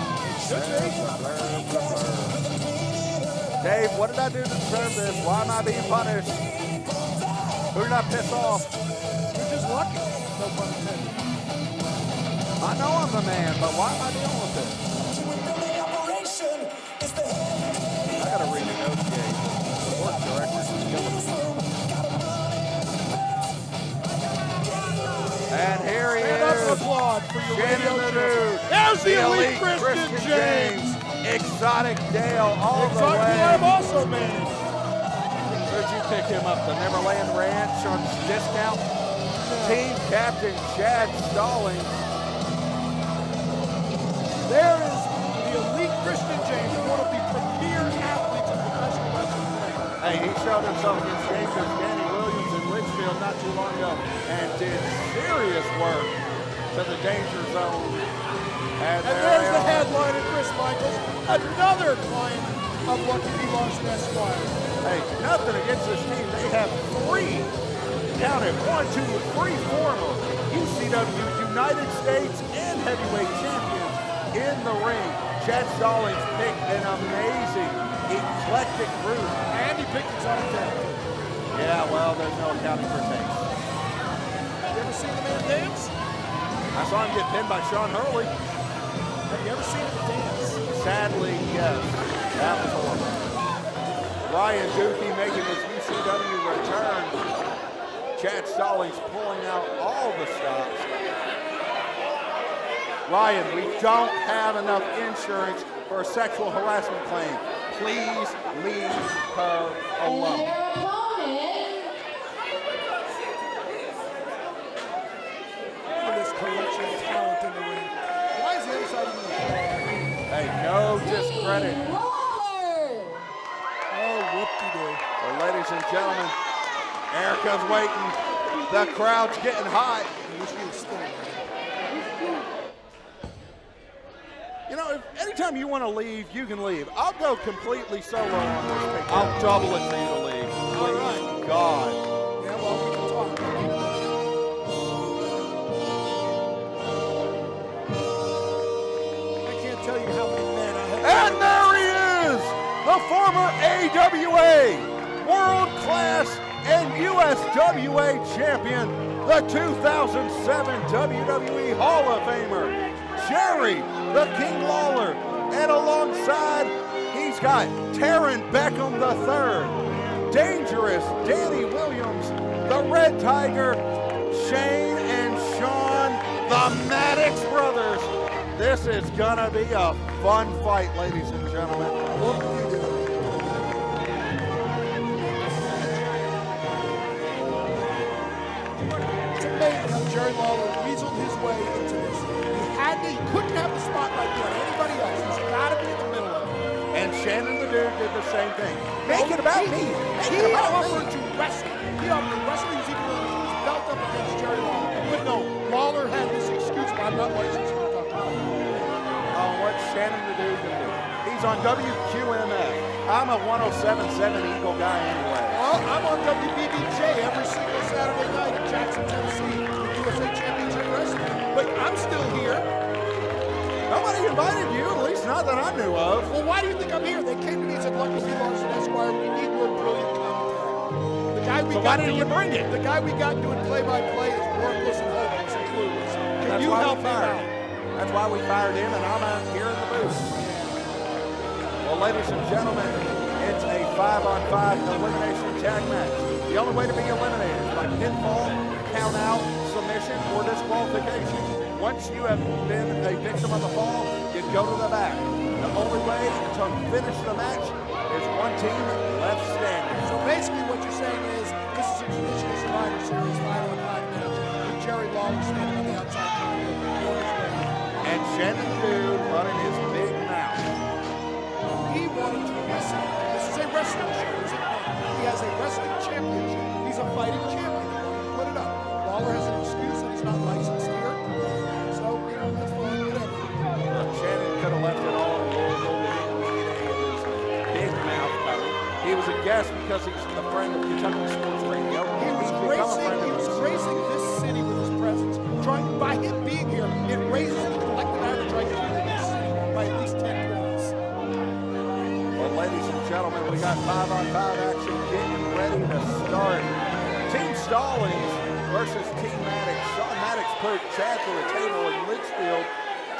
Dave, what did I do to deserve this? Why am I being punished? Who did I piss off? You're just lucky. No pun intended. I know I'm the man, but why am I dealing with this? I got to renegotiate. The board of directors is killing me. And here he Stand up and is. applaud for your Shannon the radio Dude. There's the elite Christian James. Exotic Dale all the Exotic way. I've also managed. Where'd you pick him up? The Neverland Ranch on discount? Team captain Chad Stallings. There is the elite Christian James, one of the premier athletes of professional wrestling today. Hey, he showed himself against James Danny Williams in Litchfield not too long ago and did serious work to the danger zone. And there's the headliner, Chris Michaels, another client of Lucky P. Larson Esquire. Hey, nothing against this team. They have 3, count it, 1, 2, 3 former UCW United States and heavyweight champions in the ring. Chad Stallings picked an amazing, eclectic group. And he picked exotic Dale. Yeah, well, there's no accounting for taste. You ever seen the man dance? I saw him get pinned by Shawn Hurley. Have you ever seen him dance? Sadly, yes. That was horrible. Ryan Dookie making his UCW return. Chad Stallings pulling out all the stops. Ryan, we don't have enough insurance for a sexual harassment claim. Please leave her And alone. their opponent ladies and gentlemen, Erica's waiting. The crowd's getting hot. You know, if anytime you want to leave, you can leave. I'll go completely solo on this picture. I'll double it for you to leave. All right. God. Yeah, well, we can talk. I can't tell you how many men I have. And there he is, the former AWA World Class and USWA champion, the 2007 WWE Hall of Famer, Jerry the King Lawler. And alongside, he's got Taryn Beckham III, Dangerous Danny Williams, the Red Tiger, Shane and Shawn, the Maddox brothers. This is gonna be a fun fight, ladies and gentlemen. It's amazing how Jerry Lawler weaseled his way into this. He couldn't have the spotlight on anybody else. He's got to be in the middle of it. And Shannon the Dude did the same thing. Make it about me. He offered to wrestle. He offered to wrestle. He was even willing to put his belt up against Jerry Lawler. But no, Lawler had this excuse, I'm not licensed for the What Shannon the Dude can do. He's on WQMF. I'm a 107.7 Eagle guy anyway. Well, I'm on WBBJ every single Saturday night in Jackson, Tennessee, with USA Championship Wrestling. But I'm still here. Nobody invited you, at least not that I knew of. Well, why do you think I'm here? They came to me and said, Lucky P. Larson, Esquire, we need your brilliant commentary. The guy we So got why didn't you bring it? The guy we got doing play-by-play is worthless and hopeless and clueless. Can you help him out? That's why we fired him, and I'm out here in the booth. Well, ladies and gentlemen, it's a 5-on-5 elimination tag match. The only way to be eliminated is by pinfall, count out, submission, or disqualification. Once you have been a victim of the fall, you go to the back. The only way to finish the match is one team left standing. So basically what you're saying is this is a traditional Survivor Series 5-on-5 match with Jerry Lawler standing on the outside. And Shannon Dude running his big mouth. He wanted to wrestle. This is a wrestling show, is it not? He has a wrestling championship. He's a fighting champion. He wanted to put it up. Lawler has an excuse that he's not licensed here. So, you know, that's fine, whatever. Shannon could have left it all in Louisville. We didn't need any of his big mouth coming. He was a guest because he's a friend of Kentucky Sports Radio. He was gracing this city with his presence. By him being here, it raises the collective average IQ in this city by at least 10 points. Well, ladies and gentlemen, we got 5-on-5 action getting ready to start. Team Stallings versus Team Maddox. Shawn Maddox put Chad through a table in Litchfield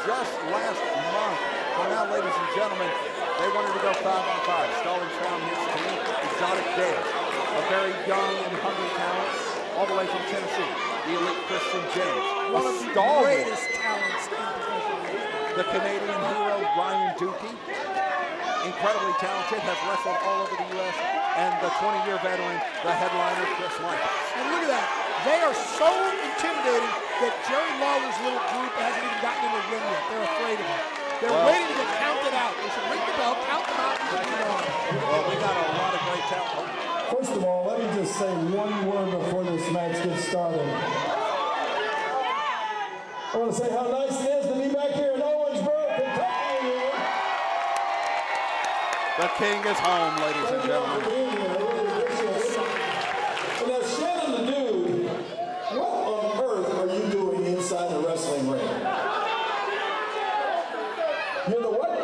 just last month. Well, now, ladies and gentlemen, they wanted to go 5-on-5. Stallings found his team, Exotic Dale, a very young and hungry talent, all the way from Tennessee. The elite Christian James, One of the greatest talents in professional wrestling. The Canadian hero Ryan Dukey, incredibly talented, has wrestled all over the U.S. And the 20-year veteran, the headliner Chris Micas. And look at that. They are so intimidating that Jerry Lawler's little group hasn't even gotten in the ring yet. They're afraid of him. They're waiting to get counted out. They should ring the bell, count them out, and move on. Well, we got a lot of great talent. First of all, let me just say one word before this match gets started. I want to say how nice it is to be back here in Owensboro, Kentucky. The king is home, ladies and gentlemen. Now, Shannon the Dude, what on earth are you doing inside the wrestling ring? You're the what? The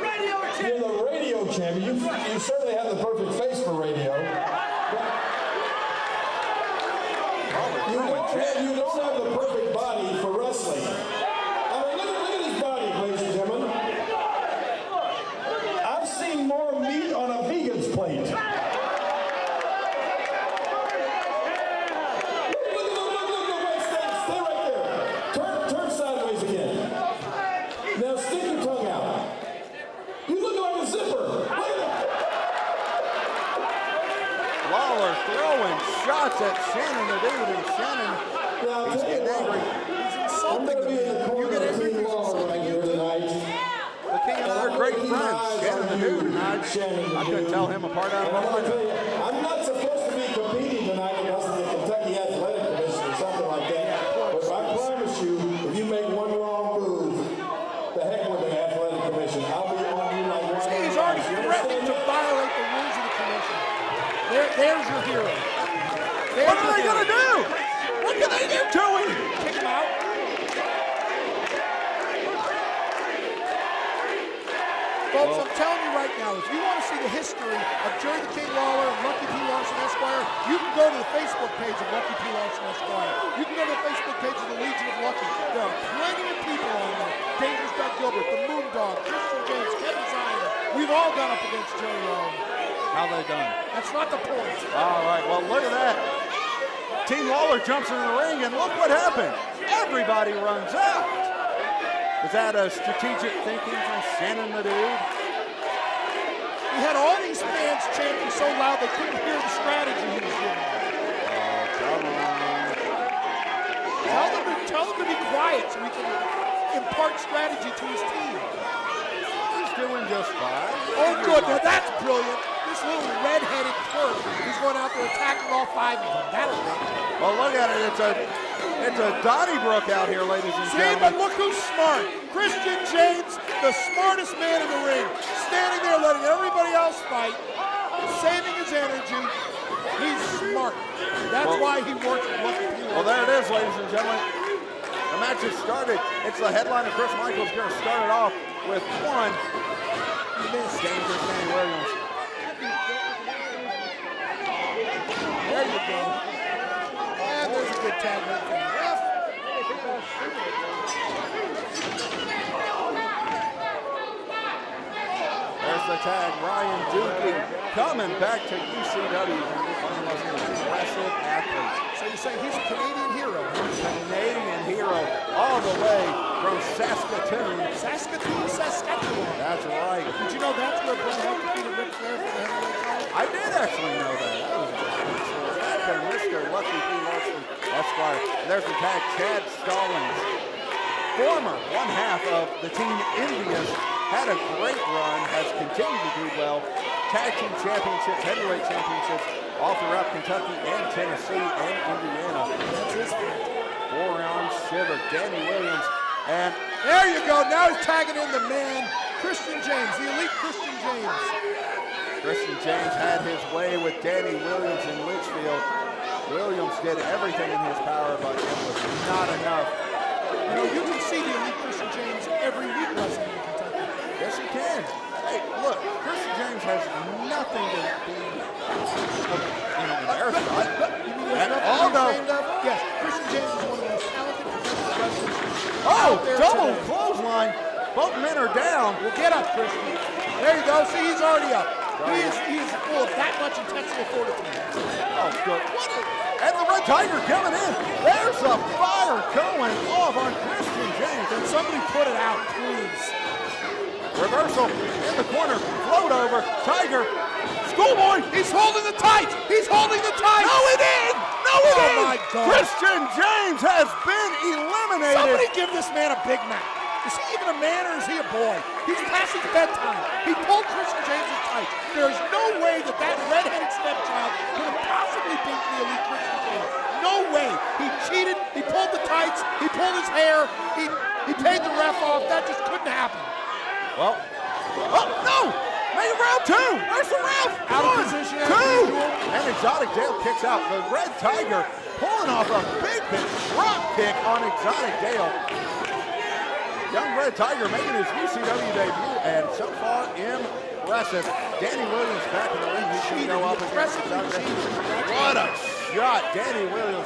radio champion. You're the radio champion. You certainly have the perfect face for radio. You don't have the perfect body for wrestling. I mean, look at his body, ladies and gentlemen. I've seen more meat on a vegan's plate. Look, wait, stay right there. Turn sideways again. Now stick your tongue out. You look like a zipper. Look at that. Lawler throwing shots at Shannon the Dude, and Shannon, he's getting angry. He's insulting me. You get angry for insulting you tonight. The king and I are great friends. Shannon the Dude and I couldn't tell him apart out of my window. I'm not There's your hero. What are they going to do? What can they do to him? Kick him out. Folks, I'm telling you right now, if you want to see the history of Jerry the King Lawler and Lucky P. Larson Esquire, you can go to the Facebook page of Lucky P. Larson Esquire. You can go to the Facebook page of the Legion of Lucky. There are plenty of people on there. Dangerous Doug Gilbert, the Moondog, Christian James, Kevin Zion. We've all gone up against Jerry Lawler. How they done? That's not the point. All right, well, look at that. Team Lawler jumps in the ring, and look what happened. Everybody runs out. Is that a strategic thinking from Shannon the Dude? He had all these fans chanting so loud they couldn't hear the strategy he was giving. Oh, come on. Tell them to be quiet so we can impart strategy to his team. He's doing just fine. Oh, good. Now that's brilliant. This little red-headed twerp who's going out there attacking all 5 of them. That'll work. Well, look at it. It's a Donnybrook out here, ladies and See, gentlemen. but look who's smart. Christian James, the smartest man in the ring, standing there letting everybody else fight, saving his energy. He's smart. That's why he works with Lucky P. Well, there it is, ladies and gentlemen. The match has started. It's the headliner, Chris Michaels, going to start it off with one. Dangerous Danny Williams. There you go. And there's a good tag right from the ref. There's the tag. Ryan Dookie coming back to UCW. One of the most impressive athletes. So you say he's a Canadian hero. Canadian hero all the way from Saskatoon. Saskatoon. That's right. Did you know that's where Bret Hart defeated Ric Flair for the heavyweight title? I did actually know that. That was that's a Mr. Lucky P. Larson Esquire. There's the tag, Chad Stallings. Former one half of the Team Indians, had a great run, has continued to do well. Tag team championships, heavyweight championships, all throughout Kentucky and Tennessee and Indiana. That's his fault. Forearm shiver, Danny Williams. And there you go. Now he's tagging in the man, Christian James, the elite Christian James. Christian James had his way with Danny Williams in Litchfield. Williams did everything in his power, but it was not enough. You know, you can see the elite Christian James every week wrestling in Kentucky. Yes, you can. Hey, look, Christian James has nothing to be, embarrassed by. And although, yes, Christian James is one of the most talented professional wrestlers. Oh, double clothesline. Both men are down. Well, get up, Christian. There you go. See, he's already up. He is full of that much intestinal fortitude. Oh, good. And the Red Tiger coming in. There's a fire going off on Christian James. Can somebody put it out, please? Reversal in the corner. Float over. Tiger. Schoolboy. He's holding the tights. He's holding the tights. No, he did. No, he did. Oh, my God. Christian James has been eliminated. Somebody give this man a Big Mac. Is he even a man or is he a boy? He's past his bedtime. He pulled Christian James' tights. There's no way that red-headed stepchild could have possibly beaten the elite Christian James. No way. He cheated. He pulled the tights. He pulled his hair. He paid the ref off. That just couldn't happen. Well, oh, no. Make it round 2. Where's the ref? Out of position. 2. And Exotic Dale kicks out. The Red Tiger pulling off a big drop kick on Exotic Dale. Young Red Tiger making his UCW debut, and so far impressive. Danny Williams back in the ring. He should go up against Exotic Dale. What a shot. Danny Williams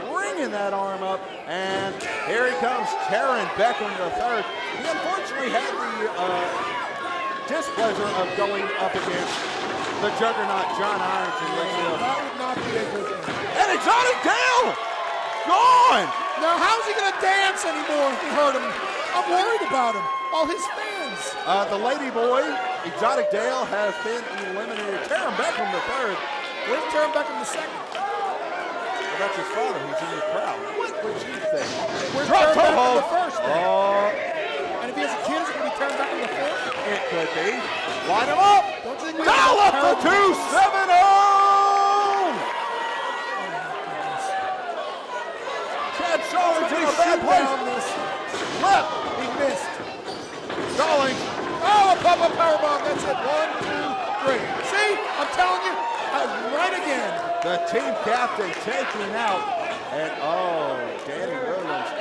ringing that arm up, and here he comes, Taryn Beckham III. He unfortunately had the displeasure of going up against the juggernaut John Ironton. That would not be a good thing. And Exotic Dale gone. Now, how's he going to dance anymore if he hurt him? I'm worried about him. All his fans. The Lady Boy, Exotic Dale, has been eliminated. Taryn Beckham III. Where's Taryn Beckham II? Well, that's his father. He's in the crowd. What would you think? Where's Taryn Beckham the first? Oh. And if he has a kid, is it going to be Taryn Beckham the fourth? It could be. Line him up. Don't you think Dial up for 270. Chad Stallings in a bad place. Left. He missed. Stallings. Oh, a pop-up powerbomb. That's it. 1, 2, 3. See? I'm telling you. I right again. The team captain taking out, and Danny Williams.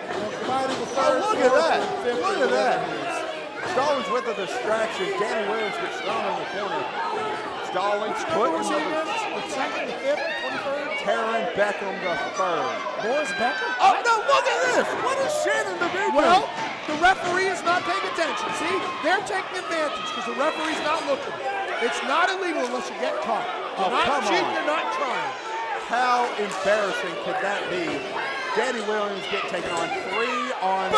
Look at that. Look at that. Stallings with the distraction. Danny Williams gets thrown in the corner. Stallings putting the second, the fifth, the 23rd. Taryn Beckham the third. Boyz Beckham? Oh, no, look at this. What is Shannon to do? Well, the referee is not paying attention. See, they're taking advantage because the referee's not looking. It's not illegal unless you get caught. You're not cheating, you're not trying. How embarrassing could that be? Danny Williams get taken on 3-on-1.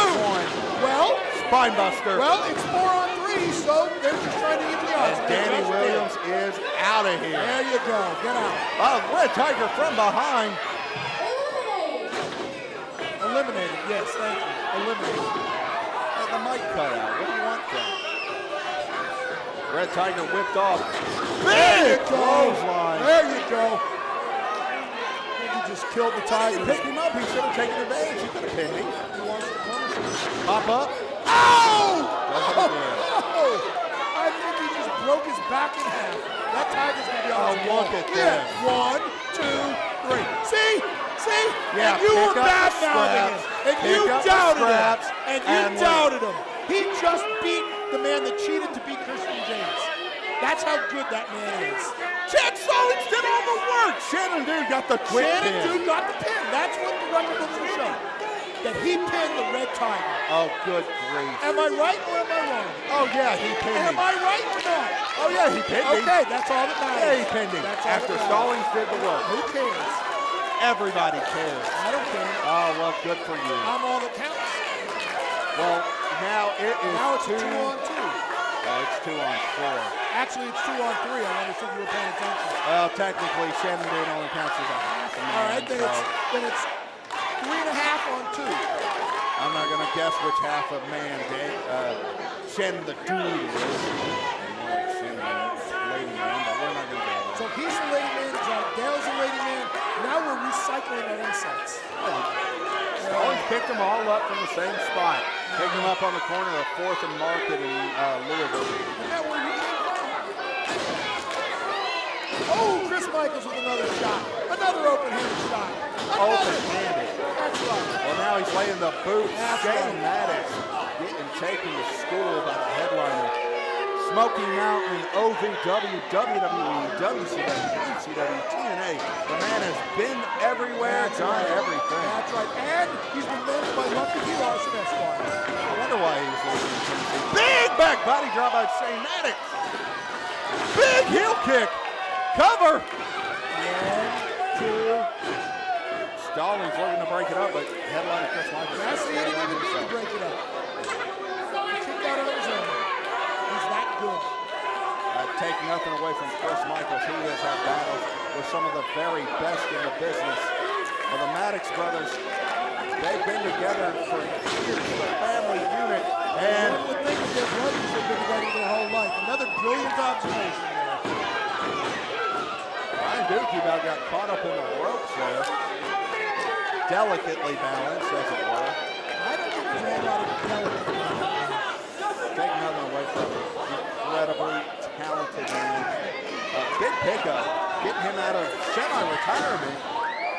Well, spine buster. Well, it's 4-on-3, so they're just trying to even the odds. And Danny Williams is out of here. There you go. Get out. Red Tiger from behind. Eliminated. Yes, thank you. Eliminated. The mic cut out. What do you want from? Red Tiger whipped off. Big clothesline. There you go. He just killed the Tiger. He picked him up. He should have taken advantage. He could have pinned him. He wants to punish him. Pop up. Oh! Oh! I think he just broke his back in half. That Tiger's going to be on his wall. Look at that. 1, 2, 3. See? See? Yeah, and you were bad mouthing him. And you doubted him. And you doubted him. He just beat the man that cheated to beat Christian James. That's how good that man is. Chad Stallings did all the work. Shannon Dude got the quick pin. Shannon Dude got the pin. That's what the record books will show. That he pinned the Red Tiger. Oh, good grief. Am I right or am I wrong? Oh, yeah, he pinned him. Am I right or not? Oh, yeah, he pinned him. Okay, that's all that matters. Yeah, he pinned him. After Stallings did the work. Who cares? Everybody cares. I don't care. Oh, well, good for you. I'm all that counts. Well, now it is Now it's 2 on 2. Oh, it's 2-on-4. Actually, it's 2-on-3. I wonder if you were paying attention. Well, technically, Shannon Dude only counts as a half a man. All right, then it's 3.5 on 2. I'm not going to guess which half of man Shannon the Dude is. Shannon the lady man, but we're not going to go there. So he's the lady man, Dale's the lady man. Now we're recycling our insights. Stallings picked them all up from the same spot. Picked them up on the corner of 4th and Market in Louisville. Isn't that where you came from? Oh, Chris Micas with another shot. Another open-handed shot. Open-handed. That's right. Well, now he's laying the boots. That's Shane right. Maddox getting taken to school by the headliner. Smoky Mountain, OVW, WWE, WCW, UCW, TNA. The man has been everywhere, done everything. That's right. And he's been managed by Lucky P. Larson Esquire. I wonder why he was losing in Tennessee. Big back body drop by Shane Maddox. Big heel kick. Cover. 1, 2. Stallings looking to break it up, but headliner Chris Michaels. That's the end. He didn't need to break it up. He kicked out on his own. He's that good. Take nothing away from Chris Michaels. He has had battles with some of the very best in the business. Well, the Maddox brothers, they've been together for years, the family unit. And one would think that their brothers have been together their whole life. Another brilliant observation there. Ryan Dukey about got caught up in the ropes there. Delicately balanced, as it were. I don't think there's a lot of delicate. Take nothing away from incredibly talented man. Big pickup, getting him out of semi-retirement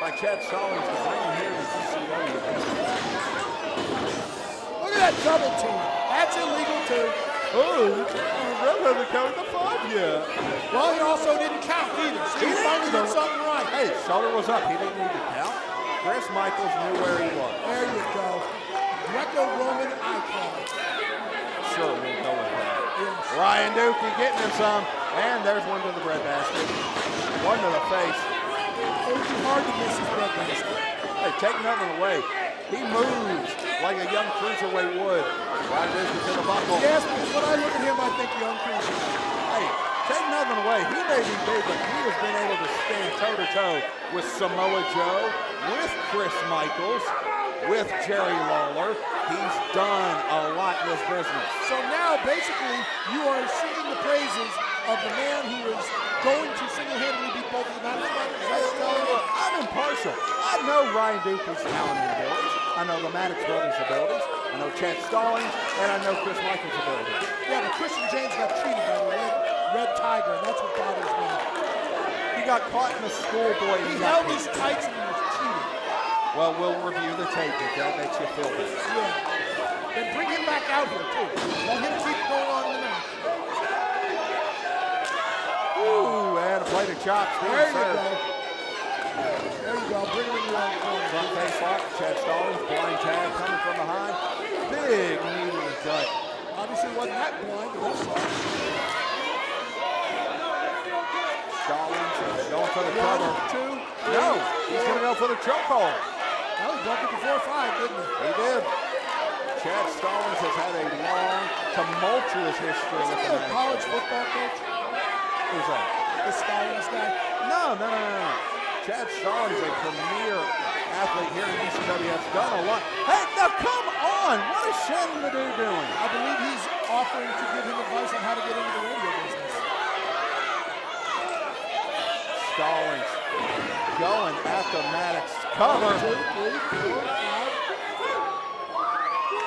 by Chad Stallings to bring him here to UCW. Look at that double team. That's illegal too. Oh, Red hasn't counted the 5 yet. Well, he also didn't count either. So he finally did something right. Hey, shoulder was up. He didn't need to count. Chris Michaels knew where he was. There you go. Greco-Roman icon. Sure, we'll go with that. Yes. Ryan Dukey getting him some. And there's one to the breadbasket. One to the face. It would be hard to miss his breadbasket. Hey, take nothing away. He moves like a young cruiserweight would. Ryan Dukey to the buckle. Yes, because when I look at him, I think young cruiserweight. Hey, take nothing away. He may be big, but he has been able to stand toe-to-toe with Samoa Joe, with Chris Michaels, with Jerry Lawler. He's done a lot in this business. So now, basically, you are singing the praises of the man who is going to single-handedly beat both of the Maddox brothers. Is that what you're telling me? I'm impartial. I know Ryan Dukey's talent and abilities. I know the Maddox brothers' abilities. I know Chad Stallings, and I know Chris Michaels' abilities. Yeah, but Christian James got cheated by the way. red tiger, and that's what bothers me. He got caught in the schoolboy. He held his tights and he was cheating. Well, we'll review the tape if that makes you feel better. Yeah. Then bring him back out here, too. Let him keep going on in the match. Ooh, and a plate of chops. There you go. There you go. Bring him in your own corner. Front face lock. Chad Stallings, blind tag coming from behind. Big knee to the gut. Obviously wasn't that blind, but that's all. Stallings going for the cover. 1, 2. No, he's going to go for the chokehold. Well, he broke it before 5, didn't he? He did. Chad Stallings has had a long, tumultuous history. Isn't he a college football coach? Who's that? The Stallings guy? No. Chad Stallings, a premier athlete here in UCW, has done a lot. Hey, now come on! What is Shannon the dude doing? I believe he's offering to give him advice on how to get into the radio business. Stallings going after Maddox. Cover. 1, 2, 3, 4, 5.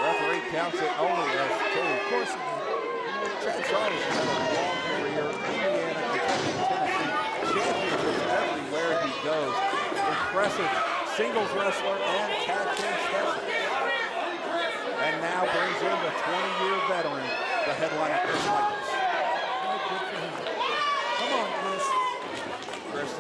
Referee counts it only as 2. Of course he did. Chad Stallings has had a long career. Indiana, Kentucky, Tennessee. Championships everywhere he goes. Impressive singles wrestler and tag team specialist. And now brings in the 20-year veteran, the headliner, Chris Micas. Good for him. Come on, Chris. Chris,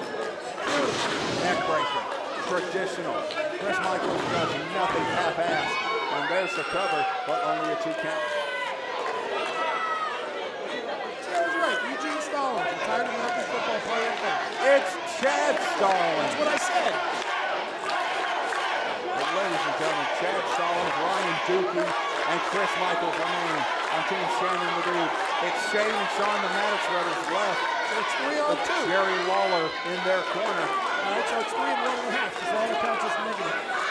neck breaker, traditional. Chris Micas does nothing half-assed. And there's the cover, but only a 2 count. Sounds right. Eugene Stallings, retired American football player and coach. It's Chad Stallings. That's what I said. But ladies and gentlemen, Chad Stallings, Ryan Dukey, and Chris Michaels remain on Team Shannon the Dude. It's Shane and Shawn, the Maddox brothers, left. So it's 3 on 2. Jerry Lawler in their corner. All right, so it's 3 and 1.5. Because Lawler counts as negative.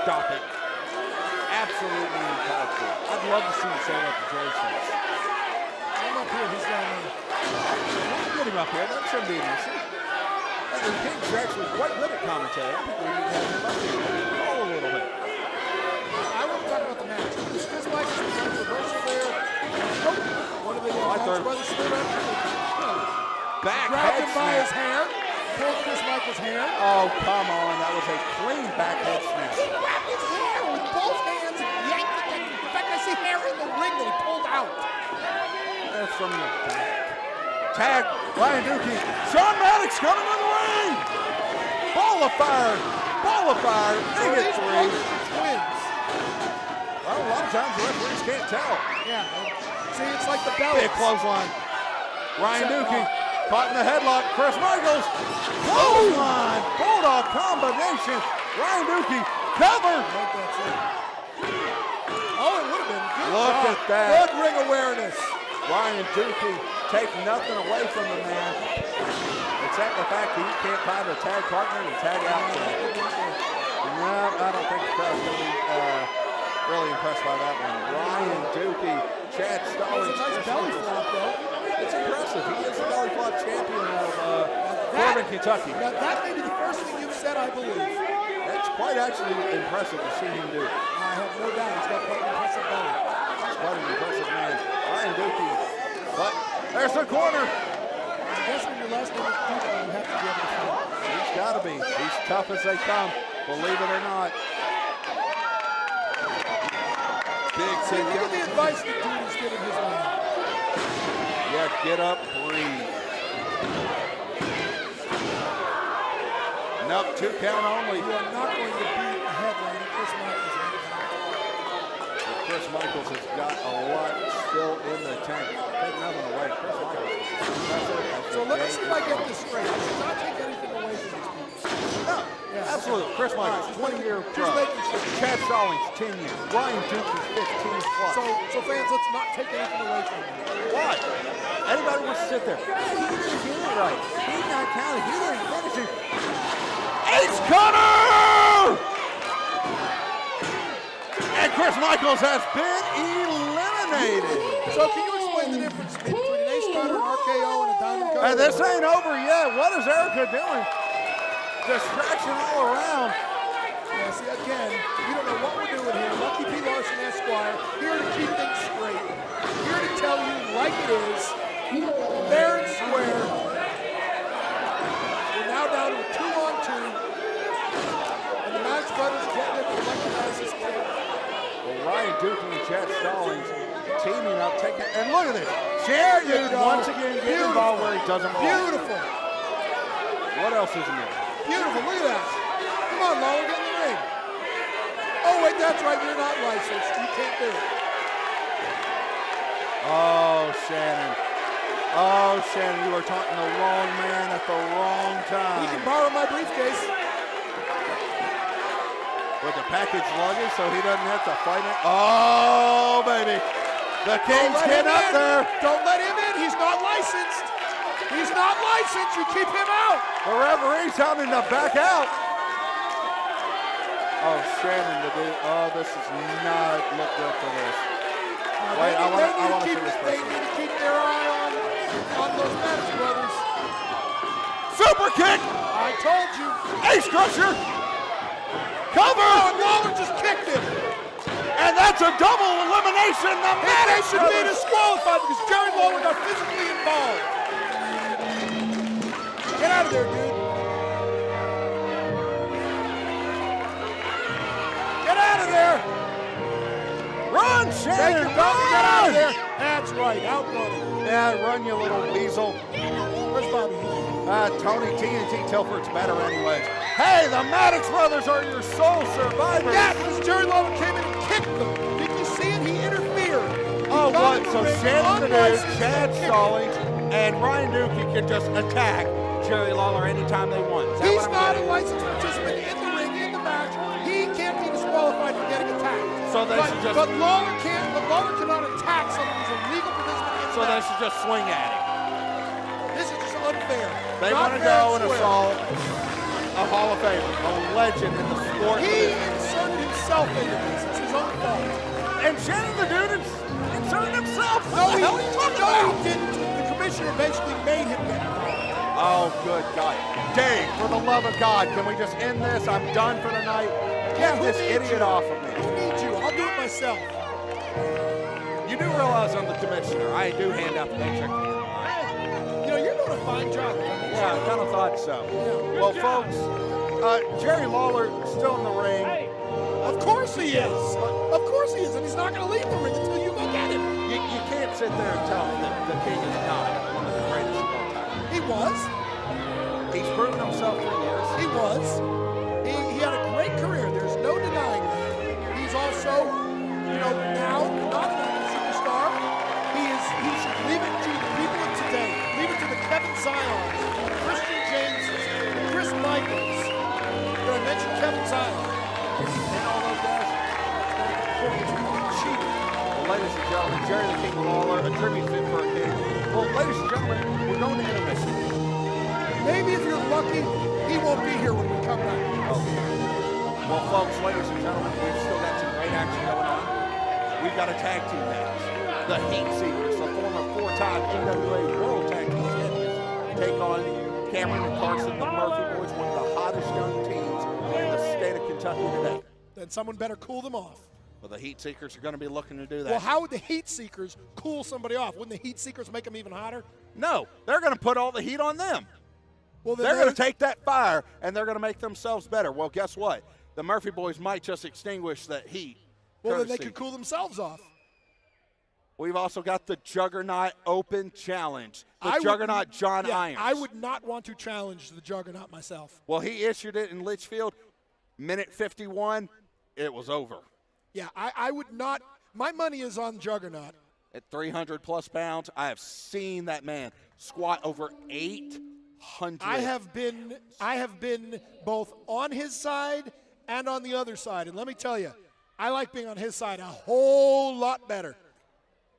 Stop it. Absolutely impossible. I'd love to see him say what the Jerry says. I'm up here, he's down there. Get him up here. That shouldn't be an issue. And the King's actually quite good at commentary. I think we need to have him up here. Call a little bit. I want to talk about the match. Chris Micas was on reversal there. One of the Maddox brothers stood up. Back Grabbed head him by snap. his hair. Pulled Chris Micas' hair. Oh, come on. That was a clean back head snap. He grabbed his hair with both hands and yanked it. In fact, I see hair in the ring that he pulled out. That's from the tag. Ryan Dukey. Shawn Maddox coming to the ring. Ball of fire. Ball of fire. They get 3. Twins. Well, a lot of times the referees can't tell. Yeah. See, it's like the belly. Big clothesline. Ryan Dukey caught in the headlock. Chris Michaels. Clothesline. Bulldog combination. Ryan Dukey. Cover. I think that's it. Oh, it would have been good. Look job. at that. Good ring awareness. Ryan Dukey take nothing away from the man, except the fact that he can't find a tag partner to tag out to. No, I don't think the crowd's going to be really impressed by that one. Ryan Dukey, Chad Stallings. It's a nice belly flop, though. It's impressive. He is the belly flop champion of Corbin, Kentucky. Now, that may be the first thing you've said, I believe. That's quite actually impressive to see him do. I have no doubt he's got quite an impressive belly. He's quite an impressive man. Ryan Dukey. But there's the corner. I guess when your last name is Dukey, you have to be able to fight. He's got to be. He's tough as they come, believe it or not. Big See, look at the advice that dude is giving his man. Yeah, get up, breathe. Nope, 2 count only. You are not going to beat a headliner, Chris Michaels. Chris Michaels has got a lot still in the tank. Take nothing away. Chris Michaels is impressive. So let me see if I get this straight. I should not take anything away from these people. No, absolutely. Chris Michaels, 20-year pro. Just making sure. Chad Stallings, 10 years. Ryan Dukey, 15 plus. So fans, let's not take anything away from him. Why? Anybody wants to sit there? He didn't get it right. He's not counting. He didn't finish it. Ace Cutter! And Chris Michaels has been eliminated. So can you explain the difference between an ace cutter, an RKO, and a diamond cutter? And this ain't over yet. What is Erica doing? Distraction all around. Yeah, Yeah, see, again, we don't know what we're doing here. Lucky P. Larson, Esquire, here to keep things straight. Here to tell you like it is, fair and square. We're now down to a 2-on-2. And the Maddox brothers getting it for Lucky Madison's kick. Well, Ryan Duke and Chad Stallings teaming up, taking, and look at this. Share you once again getting the ball where he doesn't belong. Beautiful. What else is in there? Beautiful, look at that. Come on, Lawler, get in the ring. Oh, wait, that's right, you're not licensed. You can't do it. Oh, Shannon. Oh, Shannon, you were talking the wrong man at the wrong time. You can borrow my briefcase. With the package luggage so he doesn't have to fight it. Oh, baby. The King's getting up there. Don't let him in. He's not licensed. He's not licensed. You keep him out. The referee's telling him to back out. Oh, Shannon, this is not look good for this. Wait, I want to see this They need to keep their eye on those Maddox brothers. Super kick. I told you. Ace crusher. Cover. Oh, and Lawler just kicked him. And that's a double elimination. The Maddox should be brothers. disqualified because Jerry Lawler got physically involved. Get out of there, dude. Get out of there. Run, Take Shannon. your belt and get out of there. That's right, outrunning. Yeah, run, you little weasel. Where's Bobby? Tony TNT Telford's better anyways. Hey, the Maddox brothers are your sole survivors. Yeah, because Jerry Lawler came in and kicked them. Did you see it? He interfered. Oh, what? So Ring, Shannon it is, unlicensed Chad kick. Stallings, and Ryan Dukey can just attack Jerry Lawler anytime they want. Is that He's what I'm not a getting? licensed participant in the ring, in the match. He can't be disqualified for getting attacked. So they should just- But Lawler can't. But Lawler cannot attack someone who's a legal participant in the So they match. should just swing at him. This is just unfair. They Not want to fair go and square. assault a Hall of Famer, a legend in the sport. He inserted himself into this. It's his own fault. And Shannon the dude inserted himself. No, What the hell are you talking about? he didn't. The commissioner basically made him get involved. Oh, good God. Dave, for the love of God, can we just end this? I'm done for the night. Yeah, Get who this needs idiot you? off of me. Who needs you? I'll do it myself. You do realize I'm the commissioner. I do hand out the paycheck at the end of the night. You know, you're doing a fine job. Yeah, I kind of thought so. Well, folks, Jerry Lawler still in the ring. Of course he is. Of course he is, and he's not going to leave the ring until you go get him. You can't sit there and tell me that the King is not one of the greatest of all time. He was. He's proven himself for years. He was. He had a great career. There's no denying that. He's also, now not a superstar. He should leave it to the people of today. Leave it to the Kevin Zions, Christian Jameses, Chris Micas. Did I mention Kevin Zion? And all those guys. Cheap. Well, ladies and gentlemen, Jerry the King Lawler, a tribute fit for a king. Well, ladies and gentlemen, we're going to intermission. Maybe if you're lucky, he won't be here when we come back. Well, folks, ladies and gentlemen, we've still got some great action going on. We've got a tag team match. The Heatseekers, the former four-time NWA World Tag Team Champions, take on Cameron and Carson, the Murphy Boys, one of the hottest young teams in the state of Kentucky today. Then someone better cool them off. Well, the Heatseekers are going to be looking to do that. Well, how would the Heatseekers cool somebody off? Wouldn't the Heatseekers make them even hotter? No, they're going to put all the heat on them. Well, then They're going to take that fire, and they're going to make themselves better. Well, guess what? The Murphy Boys might just extinguish that heat. Well, then they courtesy. could cool themselves off. We've also got the Juggernaut Open Challenge. Juggernaut John Irons. I would not want to challenge the Juggernaut myself. Well, he issued it in Litchfield. Minute 51, it was over. Yeah, I would not. My money is on Juggernaut. At 300-plus pounds, I have seen that man squat over 800. I have been both on his side and on the other side. And let me tell you, I like being on his side a whole lot better.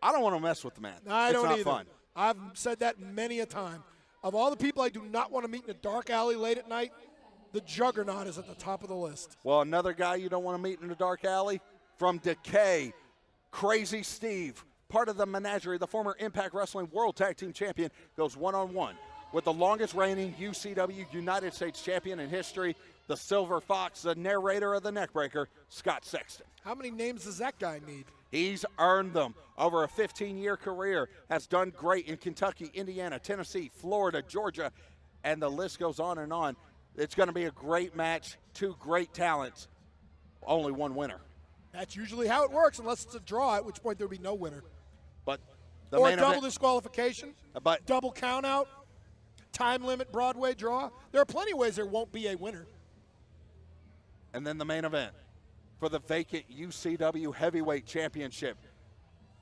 I don't want to mess with the man. I don't it's not either. fun. I've said that many a time. Of all the people I do not want to meet in a dark alley late at night, the Juggernaut is at the top of the list. Well, another guy you don't want to meet in a dark alley, from Decay, Crazy Steve, part of the menagerie, the former Impact Wrestling World Tag Team Champion, goes one-on-one with the longest reigning UCW United States Champion in history, the Silver Fox, the narrator of the Neckbreaker, Scott Sexton. How many names does that guy need? He's earned them over a 15-year career, has done great in Kentucky, Indiana, Tennessee, Florida, Georgia, and the list goes on and on. It's going to be a great match, two great talents, only one winner. That's usually how it works, unless it's a draw, at which point there would be no winner. But the Or main double event, disqualification, but double count out, time limit Broadway draw. There are plenty of ways there won't be a winner. and then the main event for the vacant UCW Heavyweight Championship.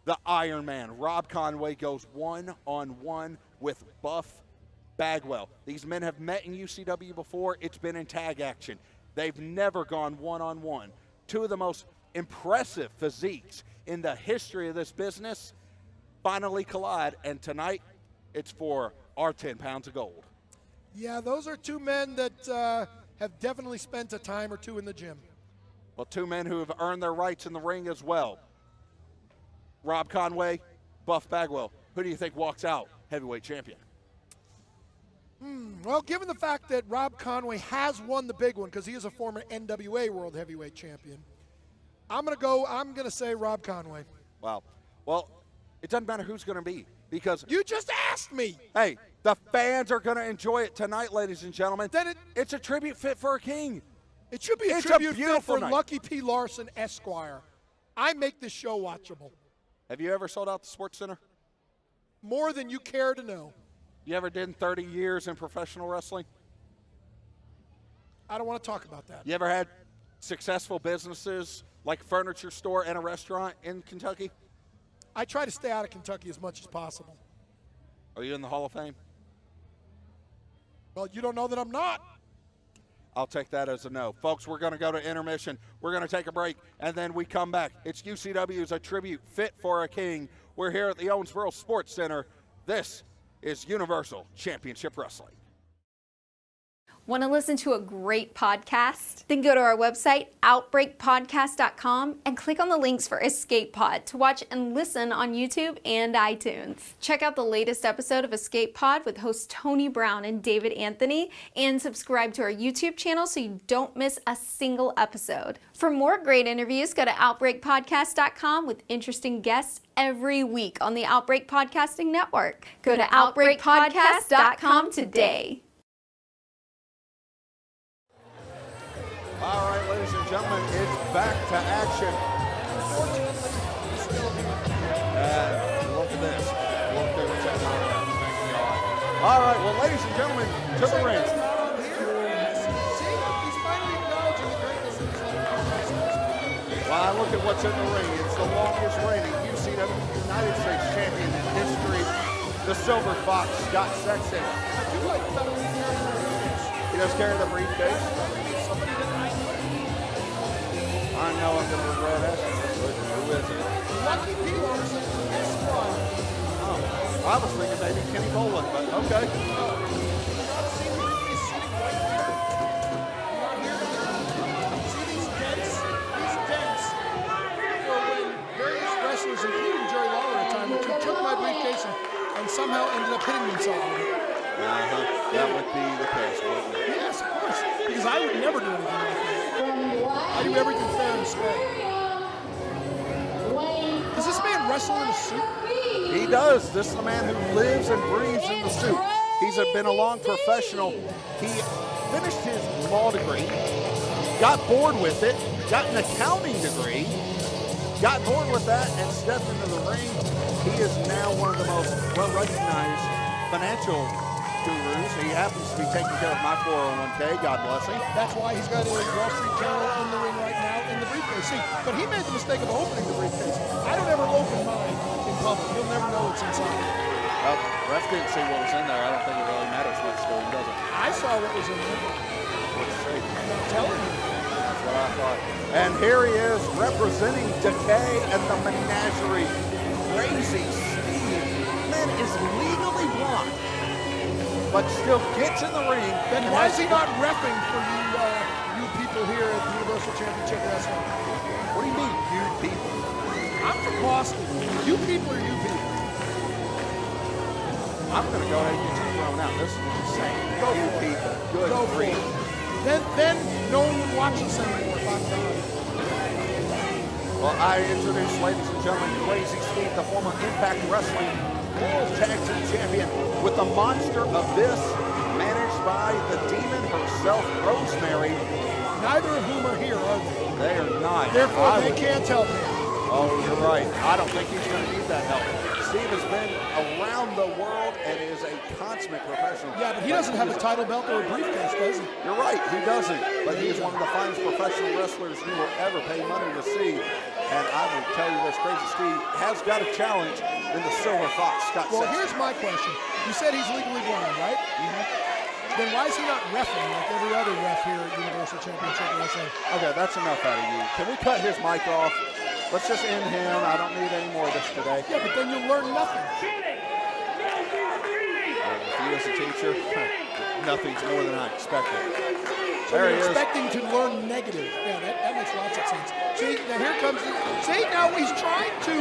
The Ironman, Rob Conway, goes one-on-one with Buff Bagwell. These men have met in UCW before. It's been in tag action. They've never gone one-on-one. Two of the most impressive physiques in the history of this business finally collide, and tonight it's for our 10 pounds of gold. Yeah, those are two men that have definitely spent a time or two in the gym. Well, two men who have earned their rights in the ring as well. Rob Conway, Buff Bagwell. Who do you think walks out heavyweight champion? Well, given the fact that Rob Conway has won the big one because he is a former NWA World Heavyweight Champion, I'm going to say Rob Conway. Wow. Well, it doesn't matter who's going to be because You just asked me. hey, the fans are going to enjoy it tonight, ladies and gentlemen. Then it's a tribute fit for a king. It should be a It's a tribute fit beautiful for night. Lucky P. Larson, Esquire. I make this show watchable. Have you ever sold out the Sports Center? More than you care to know. You ever did 30 years in professional wrestling? I don't want to talk about that. You ever had successful businesses like a furniture store and a restaurant in Kentucky? I try to stay out of Kentucky as much as possible. Are you in the Hall of Fame? Well, you don't know that I'm not. I'll take that as a no. Folks, we're going to go to intermission. We're going to take a break, and then we come back. It's UCW's A Tribute Fit for a King. We're here at the Owensboro Sportscenter. This is Universal Championship Wrestling. Want to listen to a great podcast? Then go to our website, outbreakpodcast.com, and click on the links for Escape Pod to watch and listen on YouTube and iTunes. Check out the latest episode of Escape Pod with hosts Tony Brown and David Anthony, and subscribe to our YouTube channel so you don't miss a single episode. For more great interviews, go to outbreakpodcast.com with interesting guests every week on the Outbreak Podcasting Network. Go to outbreakpodcast.com today. All right, ladies and gentlemen, it's back to action. Look at this. Look at what's happening. Thank God. All right, well, ladies and gentlemen, to the ring. Well, I look at what's in the ring. It's the longest reigning UCW United States champion in history, the Silver Fox, Scott Sexton. He does carry the briefcase. I know I'm going to regret asking this, but who is it? Lucky P. Larson, Esquire. Oh, I was thinking maybe Kenny Bolin, but okay. Wrestlers, including Jerry Lawler at times, who took my briefcase and somehow ended up hitting themselves with it. That would be the case, wouldn't it? Yes, of course, because I would never do anything like that. I do everything fair and square. Does this man wrestle in a suit? He does. This is the man who lives and breathes in the suit. He's been a long professional. He finished his law degree, got bored with it, got an accounting degree, got bored with that, and stepped into the ring. He is now one of the most well-recognized financial gurus. He happens to be taking care of my 401k, God bless him. That's why he's got a Wall Street Journal in the ring right now in the briefcase. See, but he made the mistake of opening the briefcase. I don't ever open mine in public. You'll never know what's inside. Well, ref didn't see what was in there. I don't think it really matters what's doing, does it? I saw what was in there. Let's see. I'm telling you. That's what I thought. And here he is representing Decay and the Menagerie. Crazy Steve. Man is legally blind, but still gets in the ring. Then why is he not reffing for you people here at the Universal Championship Wrestling? What do you mean, you people? I'm from Boston. You people are you people. I'm going to go ahead and get you thrown out. This is insane. Go you for it. people. Good Go for grief. it. then no one would watch this anymore if I'm gone. Well, I introduce, ladies and gentlemen, Crazy Steve, the former Impact Wrestling World Tag Team Champion, with the monster Abyss, managed by the demon herself, Rosemary. Neither of whom are here, are they? They are not. Therefore, they can't help him. Oh, you're right. I don't think he's going to need that help. Steve has been around the world and is a consummate professional. Yeah, but he doesn't have a title belt or a briefcase, does he? You're right, he doesn't. But he is one of the finest professional wrestlers you will ever pay money to see. And I will tell you this, Crazy Steve has got a challenge in the Silver Fox, Scott Well, Sexton. here's my question. You said he's legally blind, right? Then why is he not reffing like every other ref here at Universal Championship Wrestling? Okay, that's enough out of you. Can we cut his mic off? Let's just end him. I don't need any more of this today. Yeah, but then you'll learn nothing. If he is a teacher, nothing's more than I expected. So There you're he is. expecting to learn negative. Yeah, that makes lots of sense. See, now here comes the, see, now he's trying to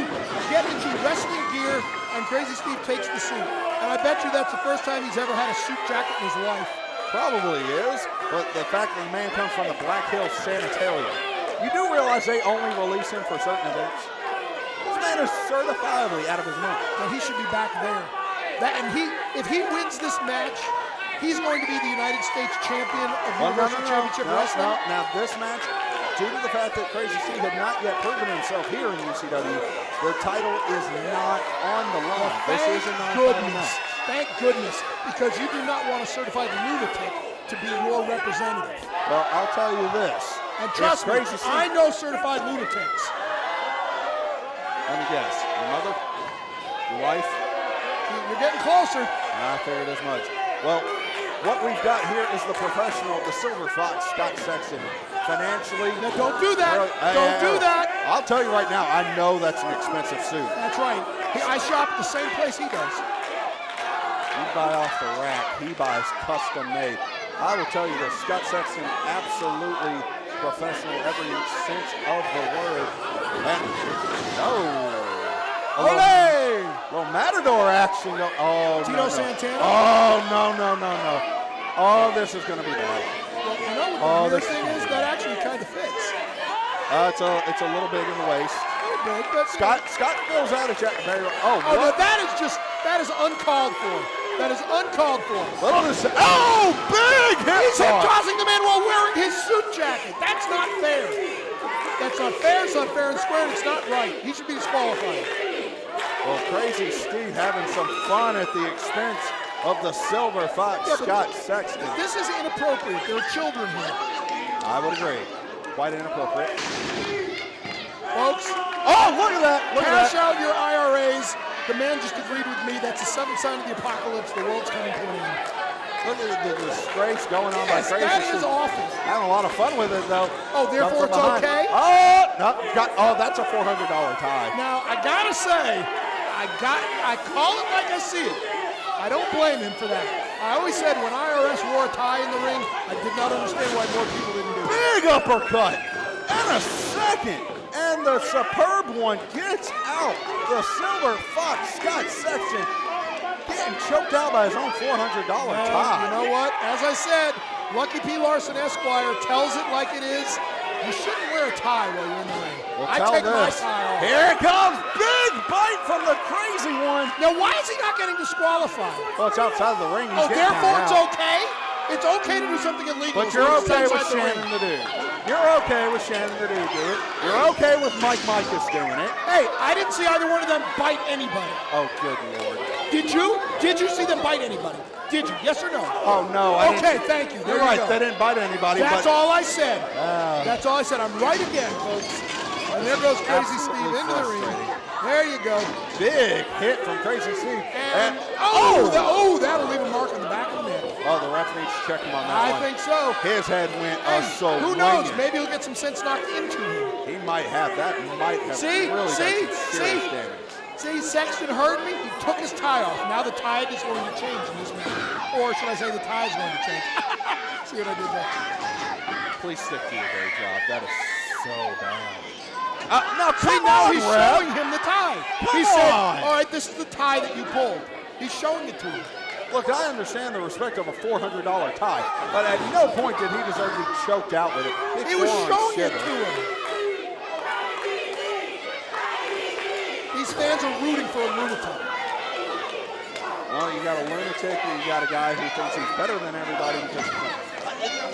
get into wrestling gear, and Crazy Steve takes the suit. And I bet you that's the first time he's ever had a suit jacket in his life. Probably is, but the fact that the man comes from the Black Hills Sanitarium. You do realize they only release him for certain events? This man is certifiably out of his mind. Well, he should be back there. And if he wins this match, he's going to be the United States champion of Universal Championship Wrestling. Now this match, due to the fact that Crazy Steve had not yet proven himself here in UCW, the title is not on the line. This is a non-title match. Thank goodness, because you do not want a certified lunatic to be your representative. Well, I'll tell you this. And trust me, I know certified lunatics. Let me guess. Your mother? Your wife? You're getting closer. I figured as much. Well, what we've got here is the professional, the Silver Fox, Scott Sexton. Financially. Now don't do that. Don't do that. I'll tell you right now, I know that's an expensive suit. That's right. I shop at the same place he does. You buy off the rack. He buys custom made. I will tell you this, Scott Sexton, absolutely professional every sense of the word. And little Matador action. Oh, Tito Santana? Oh, no. Oh, this is going to be bad. Well, you know what the weird thing is? That actually kind of fits. It's a little big in the waist. Big, but Scott fills out a check. No, that is uncalled for. That is uncalled for. Big hit! He's tossing the man while wearing his suit jacket. That's not fair. That's not fair. It's not fair and square. It's not right. He should be disqualified. Well, Crazy Steve having some fun at the expense of the Silver Fox, Scott Sexton. This is inappropriate. There are children here. I would agree. Quite inappropriate. Folks. Oh, look at that. Cash out your IRAs. The man just agreed with me. That's the seventh sign of the apocalypse. The world's coming to an end. Look at the disgrace going on by Crazy That Steve. is awful. Having a lot of fun with it, though. Oh, therefore it's okay? That's a $400 tie. Now, I gotta say, I call it like I see it. I don't blame him for that. I always said when IRS wore a tie in the ring, I did not understand why more people didn't do it. Big uppercut. And a second. And the superb one gets out. The Silver Fox, Scott Sexton, getting choked out by his own $400 tie. You know what? As I said, Lucky P. Larson Esquire tells it like it is. You shouldn't wear a tie while you're in the ring. Well, I tell take my this. tie off. Here it comes. Big bite from the Crazy one. Now, why is he not getting disqualified? Well, it's outside of the ring. Oh, therefore it's okay? It's okay to do something illegal. But you're okay with Shannon the Dude. You're okay with Shannon the Dude do it. You're okay with Micas doing it. Hey, I didn't see either one of them bite anybody. Oh, good Lord. Did you? Did you see them bite anybody? Did you? Yes or no? Oh, no. I Okay, thank you. There You're you right. go. They didn't bite anybody. That's but all I said. That's all I said. I'm right again, folks. And there goes Crazy Steve into the ring. There you go. Big hit from Crazy Steve. And that'll leave a mark on the back of the neck. Oh, the ref needs to check him on that one. I think so. His head went so who knows? Maybe he'll get some sense knocked into him. He might have. That might have really done some serious damage. See, Sexton heard me. He took his tie off. Now the tide is going to change in this match. Or should I say the tie is going to change? See what I did there? Please stick to your day job. That is so bad. Now he's showing him the tie. He said, on. all right, this is the tie that you pulled. He's showing it to him. Look, I understand the respect of a $400 tie, but at no point did he deserve to be choked out with it. He was showing it to him. These fans are rooting for a lunatic. Well, you got a lunatic or you got a guy who thinks he's better than everybody because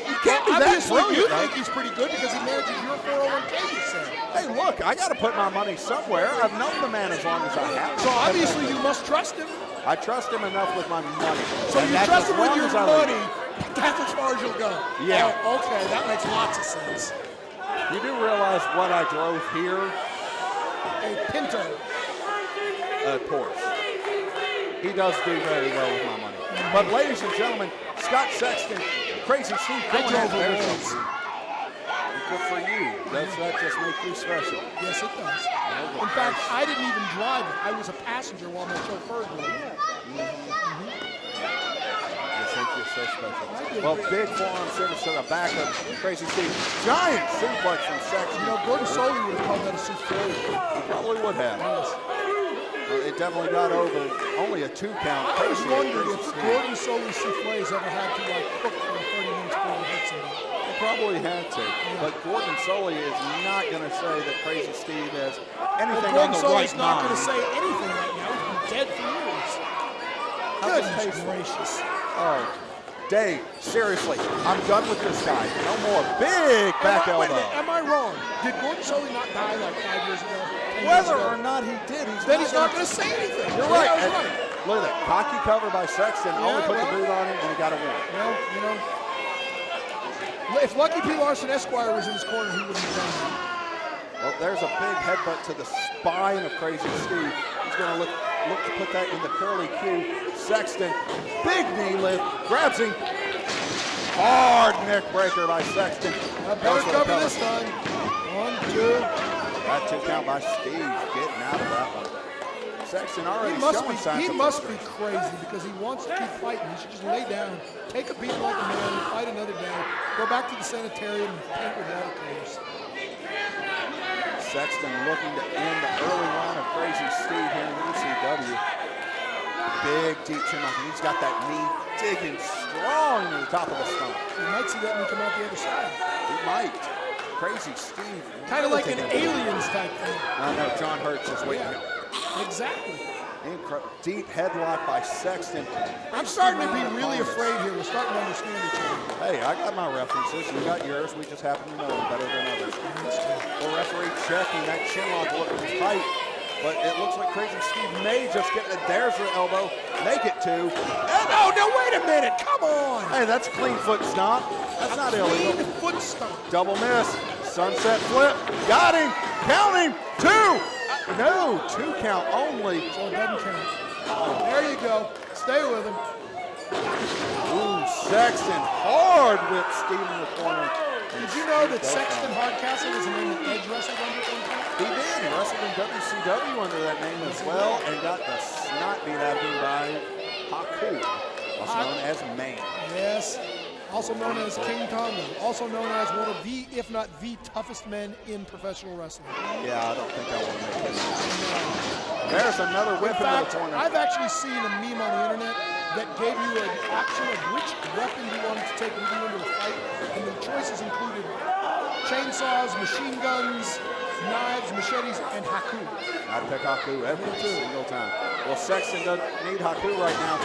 you can't be that Obviously, brilliant, you right? think he's pretty good because he manages your 401k, you said. Hey, look, I got to put my money somewhere. I've known the man as long as I have. So obviously you must trust him. I trust him enough with my money. So And you that's trust as him with long your as I leave. money, that's as far as you'll go. Yeah. Oh, okay, that makes lots of sense. You do realize what I drove here? A Pinto. Porsche. He does do very well with my money. But ladies and gentlemen, Scott Sexton, Crazy Steve, going drove at a theirs. Good for you. Does that just make you special? Yes, it does. In fact, I didn't even drive it. I was a passenger while my chauffeur drove it. You think you're so special. Well, big forearm service to the back of Crazy Steve. Giant suplex from Sexton. You know, Gordon Soley would have called that a souffle. He probably would have. It definitely got over only a 2 count. I was wondering if Gordon Soley souffles ever had to like cook for 30 minutes before he hit somebody. He probably had to. But Gordon Soley is not going to say that Crazy Steve has anything on the right Gordon Soley's not mind. going to say anything right now. He's been dead for years. Goodness gracious. Oh, Dave, seriously, I'm done with this guy. No more big back Wait a elbow. minute, am I wrong? Did Gordon Soley not die like 5 years ago? 10 Whether years ago? or not he did, Then he's not going to say anything. You're right. And look at that. Cocky cover by Sexton. Only put the boot on him and he got a win. Well, you know, if Lucky P. Larson Esquire was in his corner, he wouldn't have done that. Well, there's a big headbutt to the spine of Crazy Steve. He's going to look to put that in the curly Q. Sexton, big knee lift, grabs him. Hard neck breaker by Sexton. Better cover this time. 1, 2. That 2 count by Steve, getting out of that one. Sexton already showing signs He of must be frustration. crazy because he wants to keep fighting. He should just lay down, take a beat like a man, fight another day, go back to the sanitarium and paint with watercolors. Sexton looking to end the early run of Crazy Steve here in UCW. Big deep chin lock. He's got that knee digging strong to the top of the stomach. You might see that when you come out the other side. He might. Crazy Steve. Kind of like an Aliens type thing. No, John Hurt's just waiting. Exactly. Deep headlock by Sexton. I'm starting to be really afraid here. We're starting to understand each other. Hey, I got my references. You got yours. We just happen to know them better than others. The referee checking that chin lock looking tight, but it looks like Crazy Steve may just get it. There's the elbow. Make it 2. And Oh, no, wait a minute. Come on. hey, that's a clean foot stomp. That's not illegal. Clean foot stomp. Double miss. Sunset flip. Got him. Count him. 2. No, 2 count only. So it doesn't count. There you go. Stay with him. Ooh, Sexton. Hard whip Steve in the corner. Did you know that Sexton Hardcastle was the name that Edge wrestled under at one time? He did. He wrestled in WCW under that name as well and got the snot beat out of him by Haku, also known as Maine. Yes. Also known as King Tonga. Also known as one of the, if not the toughest men in professional wrestling. Yeah, I don't think I want to make it. There's another whip In into fact, the corner. I've actually seen a meme on the internet that gave you an option of which weapon you wanted to take with you into a fight, and the choices included chainsaws, machine guns, knives, machetes, and Haku. I'd pick Haku every single time. Well, Sexton doesn't need Haku right now,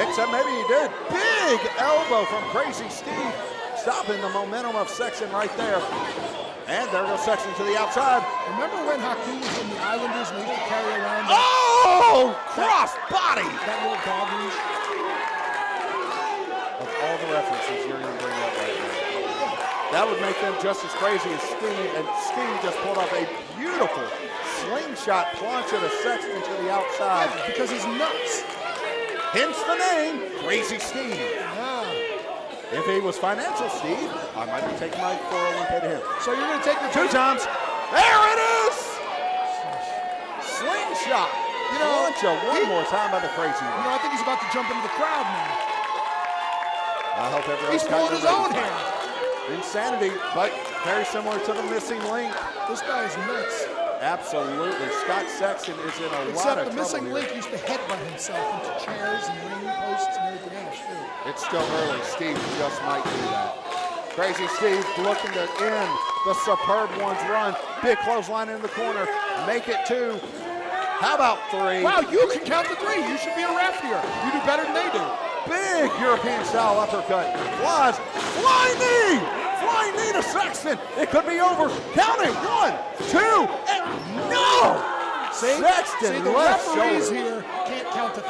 except maybe he did. Big elbow from Crazy Steve, stopping the momentum of Sexton right there. And there goes Sexton to the outside. Remember when Haku was in the Islanders and they used to carry around Oh, cross body. that little dog leash? Of all the references you're going to bring up right now, that would make them just as crazy as Steve. And Steve just pulled off a beautiful slingshot plancha to Sexton to the outside. Because he's nuts. Hence the name, Crazy Steve. Yeah. If he was Financial Steve, I might be taking my 401k to him. So you're going to take your 2 times. There it is! Slingshot. You know, Plancha one more time by the Crazy You one. know, I think he's about to jump into the crowd now. I hope everyone's He's pulling his own hair. Insanity, but very similar to the missing link. This guy is nuts. Absolutely. Scott Sexton is in a lot of Except trouble the missing here. link used to headbutt himself into chairs and ring posts and everything else, too. It's still early. Steve just might do that. Crazy Steve looking to end the Superb One's run. Big clothesline in the corner. Make it 2. How about 3? Wow, you can count to 3. You should be a ref here. You do better than they do. Big European style uppercut. Flies. Flying knee. Flying knee to Sexton. It could be over. Count it. 1, 2, and no! Sexton the left referees shoulder. here can't count to 3.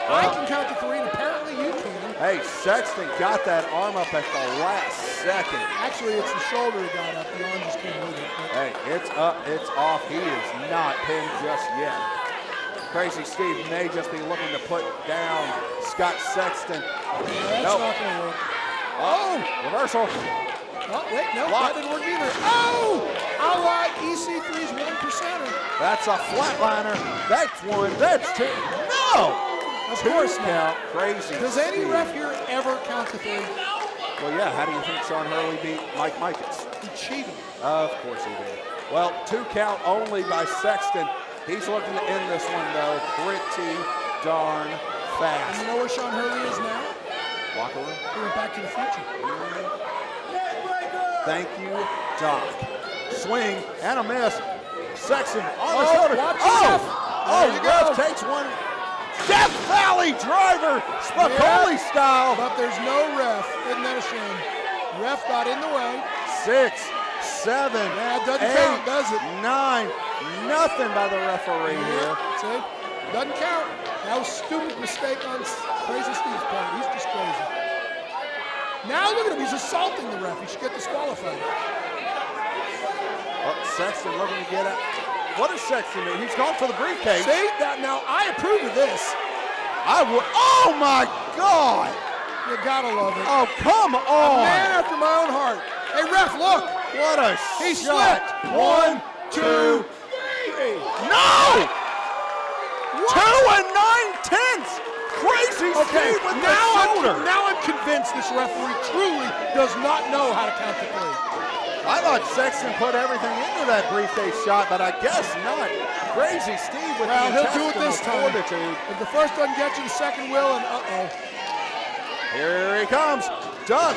I can count to 3, and apparently you can. Hey, Sexton got that arm up at the last second. Actually, it's the shoulder that got up. The arm just came with it. But Hey, it's up, it's off. He is not pinned just yet. Crazy Steve may just be looking to put down Scott Sexton. that's Nope. not going to work. Oh, reversal. Oh, wait, no, Block. that didn't work either. Oh! I'll like EC3's 1%er. That's a flatliner. That's 1, that's 2. No! Of 2 course not. count. Crazy Does any Steve. ref here ever count to 3? Well, yeah, how do you think Shawn Hurley beat Mike Micas? He cheated. Of course he did. Well, 2 count only by Sexton. He's looking to end this one, though, pretty darn And fast. you know where Shawn Hurley is now? Locker room. He went back to the future. Thank you, Doc. Swing and a miss. Sexton on the shoulder. watch the Oh! ref. Oh, There you ref go. takes one. Death Valley driver, Spicoli style. But there's no ref. Isn't that a shame? Ref got in the way. 6, 7, Yeah, it doesn't 8, count, does it? 9. Nothing by the referee here. See? Doesn't count. That was a stupid mistake on Crazy Steve's part. He's just crazy. Now look at him. He's assaulting the ref. He should get disqualified. Oh, Sexton looking to get it. What is Sexton do? He's going for the briefcase. See? Now, I approve of this. I would. Oh my God! You gotta love it. Oh, come A on! man after my own heart. Hey, ref, look. What a He shot! slipped. 1, 2, 3. No! 2 9/10. Crazy Steve with the shoulder. Now I'm convinced this referee truly does not know how to count to 3. I thought Sexton put everything into that briefcase shot, but I guess not. Crazy Steve with Well, the he'll do it this intestinal time. fortitude. If the first doesn't get you, the second will, and uh-oh. Here he comes. Doug.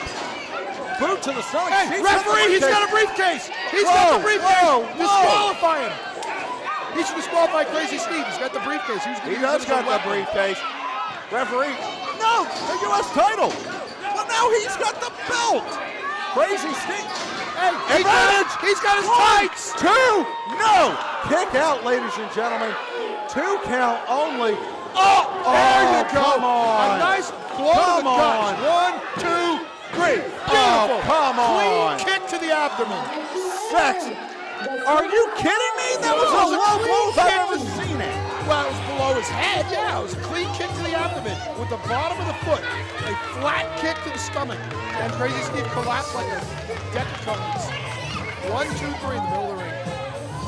Boot to the stomach. Hey, referee, he's got a briefcase. He's got the briefcase. Whoa. Disqualify him. He should disqualify Crazy Steve. He's got the briefcase. He does got the briefcase. Referee, no, the U.S. title. Well, now he's got the belt. Crazy Steve. Hey, he's got his 1, tights. 2, no. Kick out, ladies and gentlemen. 2 count only. Oh, There you go. Come on. A nice blow to the guts. 1, 2, 3. Beautiful. Oh, come on. Clean kick to the abdomen. Sexton. Are you kidding me? That was a low blow if I've ever seen it. Well, it was below his head. Yeah, it was a clean kick to the abdomen with the bottom of the foot. A flat kick to the stomach. And Crazy Steve collapsed like a deck of cards. 1, 2, 3 in the middle of the ring.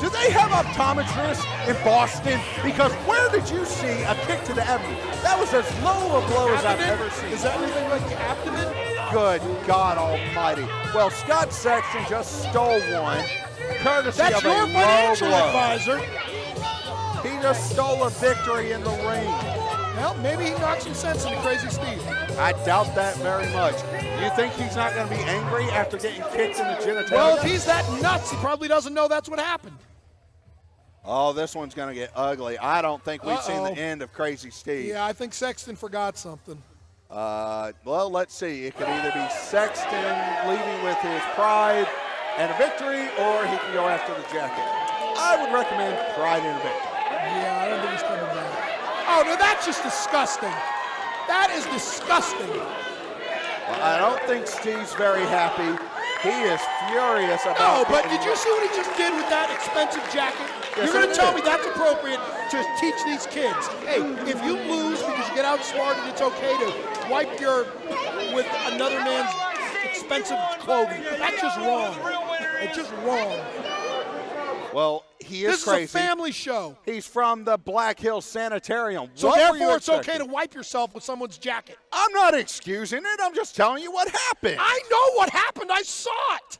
Do they have optometrists in Boston? Because where did you see a kick to the abdomen? That was as low a blow as I've ever seen. Is that anything like the abdomen? Good God Almighty. Well, Scott Sexton just stole one, courtesy That's of your a low financial blow. advisor. He just stole a victory in the ring. Well, maybe he knocked some sense into Crazy Steve. I doubt that very much. You think he's not going to be angry after getting kicked in the genitalia? Well, if he's that nuts, he probably doesn't know that's what happened. Oh, this one's going to get ugly. I don't think we've seen the end of Crazy Steve. Yeah, I think Sexton forgot something. Well, let's see. It could either be Sexton leaving with his pride and a victory, or he can go after the jacket. I would recommend pride and a victory. Yeah, I don't think he's coming back. Oh, no, that's just disgusting. That is disgusting. Well, I don't think Steve's very happy. He is furious about No, but getting- did you see what he just did with that expensive jacket? Yes, You're going I to tell did. me that's appropriate to teach these kids. Hey, if you lose because you get outsmarted, it's okay to wipe your with another man's expensive clothing. That's just wrong. It's just wrong. Well, he is This crazy. is a family show. He's from the Black Hills Sanitarium. So What were you therefore, it's okay expecting? to wipe yourself with someone's jacket. I'm not excusing it. I'm just telling you what happened. I know what happened. I saw it.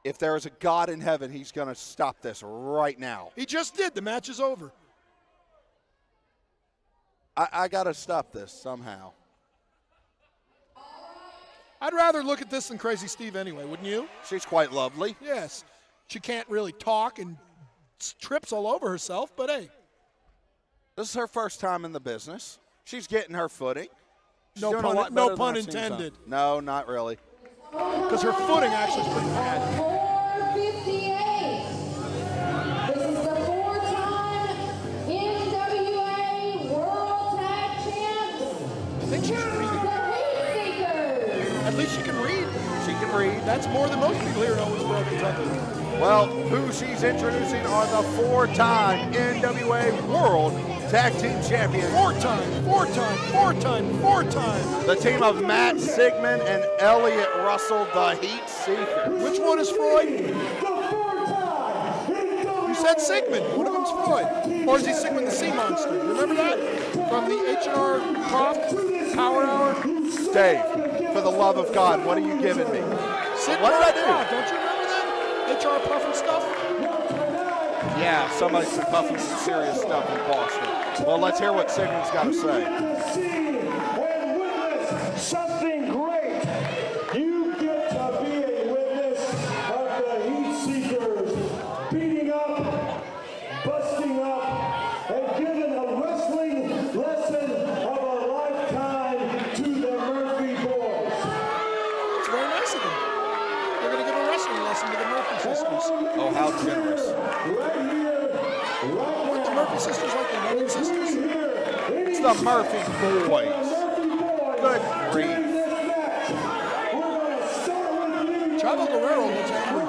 if there is a God in heaven, he's going to stop this right now. He just did. The match is over. I got to stop this somehow. I'd rather look at this than Crazy Steve anyway, wouldn't you? She's quite lovely. Yes. She can't really talk and trips all over herself, but hey. This is her first time in the business. She's getting her footing. She's No doing a pun, lot no better than pun I've seen some. intended. No, not really. Because her footing actually is pretty bad. 458. This is the 4-time NWA World Tag Champs, I think she's reading. the Heatseekers. At least she can read. She can read. That's more than most people here in Owensboro, Kentucky. Well, who she's introducing are the 4-time NWA World Tag Team Champions. 4-time. The team of Matt Sigmund and Elliott Russell, the Heatseekers. Which one is Freud? You said Sigmund. One of them's Freud. Or is he Sigmund the Sea Monster? Remember that? From the H&R Prof Power Hour? Dave, for the love of God, what are you giving me? Sigmund What did I do? Don't you remember that? H.R. Puff and stuff? Yeah, somebody's been puffing some serious stuff in Boston. Well, let's hear what Sigmund's got to say. And witness something great. You get to be a witness of the Heatseekers beating up, busting up, and giving a wrestling lesson of a lifetime to the Murphy boys. It's very nice of them. They're going to give a wrestling lesson to the Murphy sisters. Oh, how generous. Right here, right The now. Murphy sisters like the Lennon sisters? It's the Murphy boys. Good grief. Chavo Guerrero looks angry.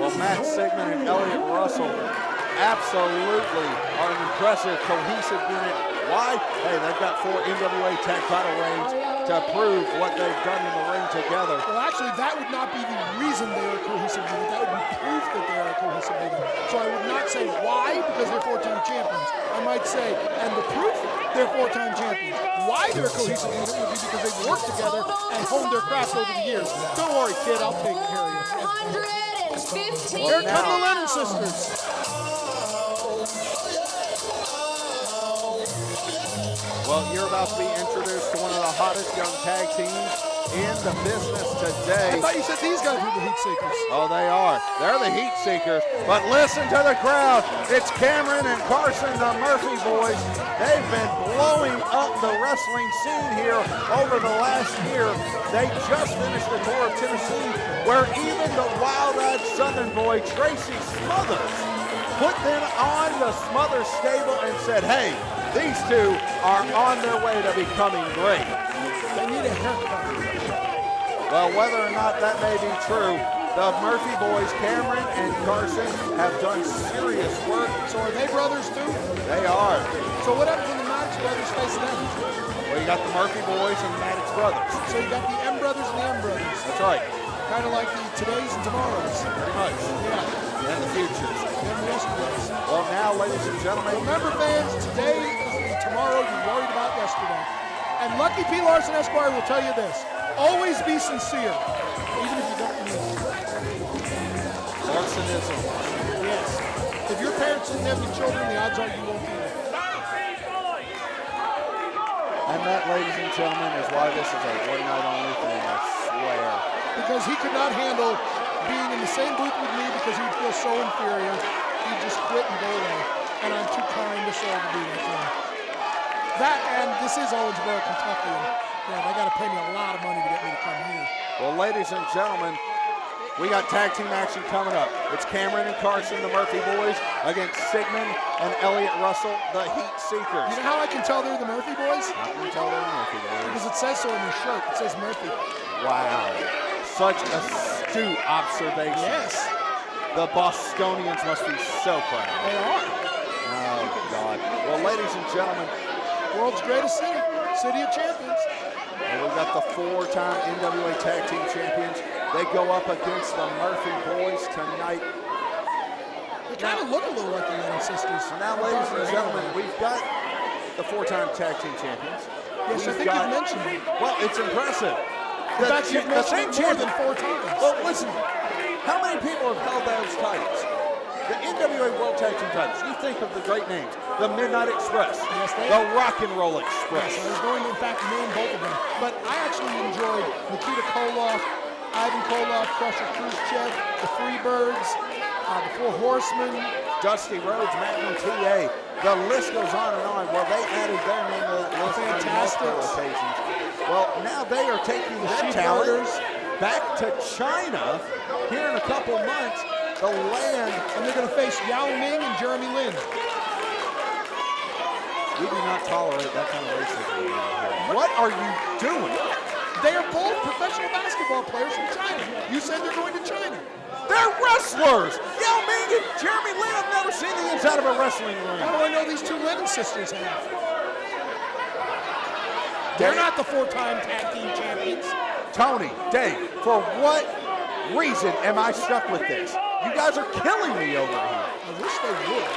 Well, Matt Sigmund and Elliott Russell absolutely are an impressive, cohesive unit. Why? Hey, they've got 4 NWA tag title reigns to prove what they've done in the ring together. Well, actually, that would not be the reason they're a cohesive unit. That would be proof that they are a cohesive unit. So I would not say why, because they're 4-time champions. I might say, and the proof, they're 4-time champions. Why they're a cohesive unit would be because they've worked together and honed their craft over the years. Don't worry, kid, I'll take care of you. 115. Here come the Lennon sisters. Well, you're about to be introduced to one of the hottest young tag teams in the business today. I thought you said these guys were the Heatseekers. Oh, they are. They're the Heatseekers. But listen to the crowd. It's Cameron and Carson, the Murphy boys. They've been blowing up the wrestling scene here over the last year. They just finished a tour of Tennessee where even the wild-eyed Southern boy, Tracy Smothers, put them on the Smothers stable and said, hey, these two are on their way to becoming great. They need a haircut. Well, whether or not that may be true, the Murphy boys, Cameron and Carson, have done serious work. So are they brothers too? They are. So what happens when the Maddox brothers face them? Well, you got the Murphy boys and Maddox brothers. So you got the M brothers and the M brothers. That's right. Kind of like the todays and tomorrows. Pretty much. Yeah. And the futures. And the yesterdays. Well, now, ladies and gentlemen, Remember, fans, today is the tomorrow you worried about yesterday. And Lucky P. Larson Esquire will tell you this. Always be sincere, even if you don't mean it. Larsonism. Yes. If your parents didn't have any children, the odds are you won't be there. And that, ladies and gentlemen, is why this is a one-night-only thing, I swear. Because he could not handle being in the same booth with me because he would feel so inferior. He'd just quit and go away. And I'm too kind a soul to do that to him. That, and this is Owensboro, Kentucky. And, they got to pay me a lot of money to get me to come here. Well, ladies and gentlemen, we got tag team action coming up. It's Cameron and Carson, the Murphy boys, against Sigmund and Elliott Russell, the Heatseekers. You know how I can tell they're the Murphy boys? How can you tell they're Murphy boys? Because it says so on their shirt. It says Murphy. Wow. Such astute observation. Yes. The Bostonians must be so proud. They are. Oh, God. Well, ladies and gentlemen, World's greatest city. City of champions. we've got the 4-time NWA Tag Team Champions. They go up against the Murphy boys tonight. They kind of look a little like the Lennon sisters. So now, ladies and gentlemen, we've got the 4-time Tag Team Champions. Yes, I think you've mentioned it. Well, it's impressive. In fact, you've mentioned more than 4 times. Well, listen, how many people have held those titles? The NWA World Tag Team titles. You think of the great names. The Midnight Express. Yes, the Rock and Roll Express. Yes, I was going to, in fact, name both of them. But I actually enjoyed Nikita Koloff, Ivan Koloff, Crusher Khrushchev, the Freebirds, the Four Horsemen. Dusty Rhodes, Magnum TA. The list goes on and on. Well, they added their name to the list on multiple occasions. Well, now they are taking their talent back to China here in a couple months. The land, and they're going to face Yao Ming and Jeremy Lin. We do not tolerate that kind of racism around here. What are you doing? They are both professional basketball players from China. You said they're going to China. They're wrestlers! Yao Ming and Jeremy Lin, I've never seen the inside of a wrestling ring. How do I know these two Lennon sisters have? They're not the 4-time tag team champions. Tony, Dave, for what reason am I stuck with this? You guys are killing me over here. I wish they would.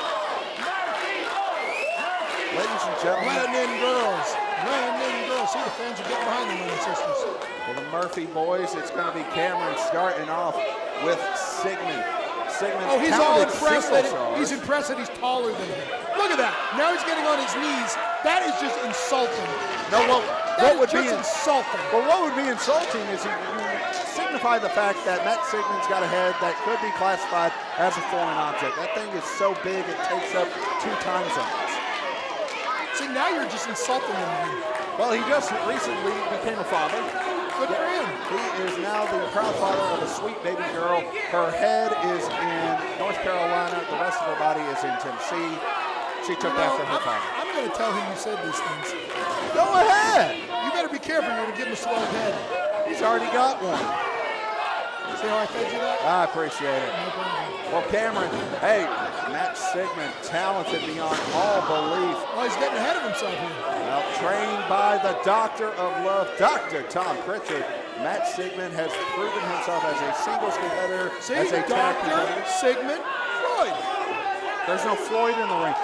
Ladies and gentlemen. Lennon girls. Lennon girls. See, the fans are getting behind the Lennon sisters. For the Murphy boys, it's going to be Cameron starting off with Sigmund. Oh, he's all impressed that he's impressed that he's taller than him. Look at that. Now he's getting on his knees. That is just insulting. No, what would be insulting? Well, what would be insulting is you signify the fact that Matt Sigmund's got a head that could be classified as a foreign object. That thing is so big it takes up 2 time zones. See, now you're just insulting him. Well, he just recently became a father. Good for him. He is now the proud father of a sweet baby girl. Her head is in North Carolina. The rest of her body is in Tennessee. She took after her father. I'm going to tell him you said these things. Go ahead. You better be careful. You're going to give him a swelled head. He's already got one. See how I fed you that? I appreciate it. No problem. Well, Cameron, hey, Matt Sigmund, talented beyond all belief. Oh, he's getting ahead of himself here. Well, trained by the Doctor of Love, Dr. Tom Pritchard. Matt Sigmund has proven himself as a singles competitor, as a tag competitor. Sigmund Floyd. There's no Floyd in the ring.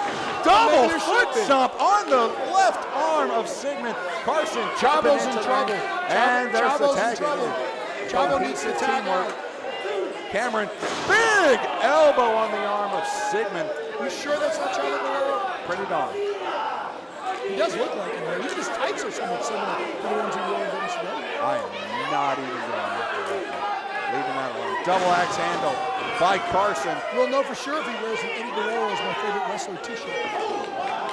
Double foot stomp on the left arm of Sigmund. Carson Chavo's into in trouble. And there's the tag. Chavo needs to tag out. Cameron, big elbow on the arm of Sigmund. You sure that's not Chavo Guerrero? Pretty darn. He does look like him, though. Even his tights are somewhat similar to the ones he wore in WCW. I am not even going after that. Leaving that alone. Double axe handle by Carson. We'll know for sure if he wears an Eddie Guerrero as my favorite wrestler t-shirt.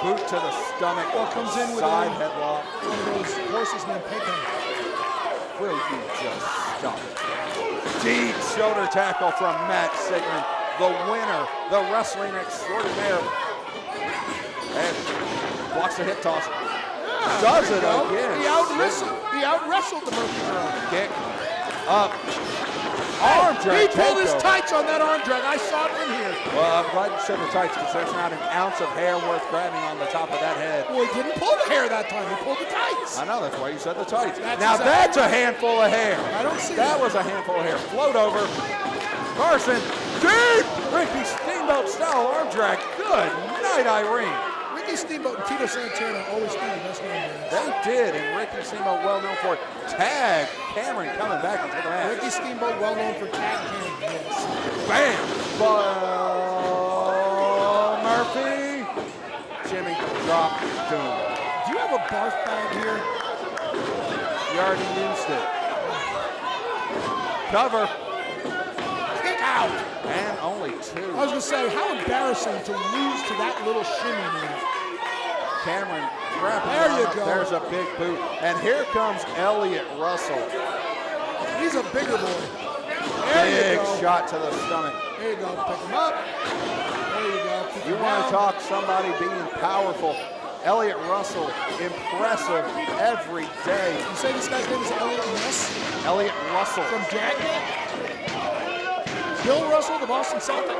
Boot to the stomach. Or comes in with side headlock. One of those horses named Pepe. Will you just stop it? Deep shoulder tackle from Matt Sigmund, the winner, the wrestling extraordinaire. And blocks the hip toss. Yeah, does it again. He out-wrestled the Murphy girl. Kick up. Arm drag. He pulled his tights on that arm drag. I saw it from here. Well, I'm glad you said the tights because there's not an ounce of hair worth grabbing on the top of that head. Well, he didn't pull the hair that time. He pulled the tights. I know, that's why you said the tights. That's a handful of hair. I don't see that. That was a handful of hair. Float over. Carson, deep Ricky Steamboat style arm drag. Good night, Irene. Ricky Steamboat and Tito Santana always be the best name brands. They did, and Ricky Steamboat well known for it. Tag. Cameron coming back into the match. Ricky Steamboat well known for tag team, yes. Bam! Murphy. Jimmy drop doom. Do you have a barf bag here? You already used it. Cover. Kick out. And only 2. I was going to say, how embarrassing to lose to that little shimmy move. Cameron wrapping there you go. There's a big boot. And here comes Elliott Russell. He's a bigger boy. Big shot to the stomach. There you go. Pick him up. There you go. You want to talk somebody being powerful. Elliott Russell, impressive every day. You say this guy's name is Elliott Ness? Elliott Russell. From Dragnet? Bill Russell, the Boston Celtic?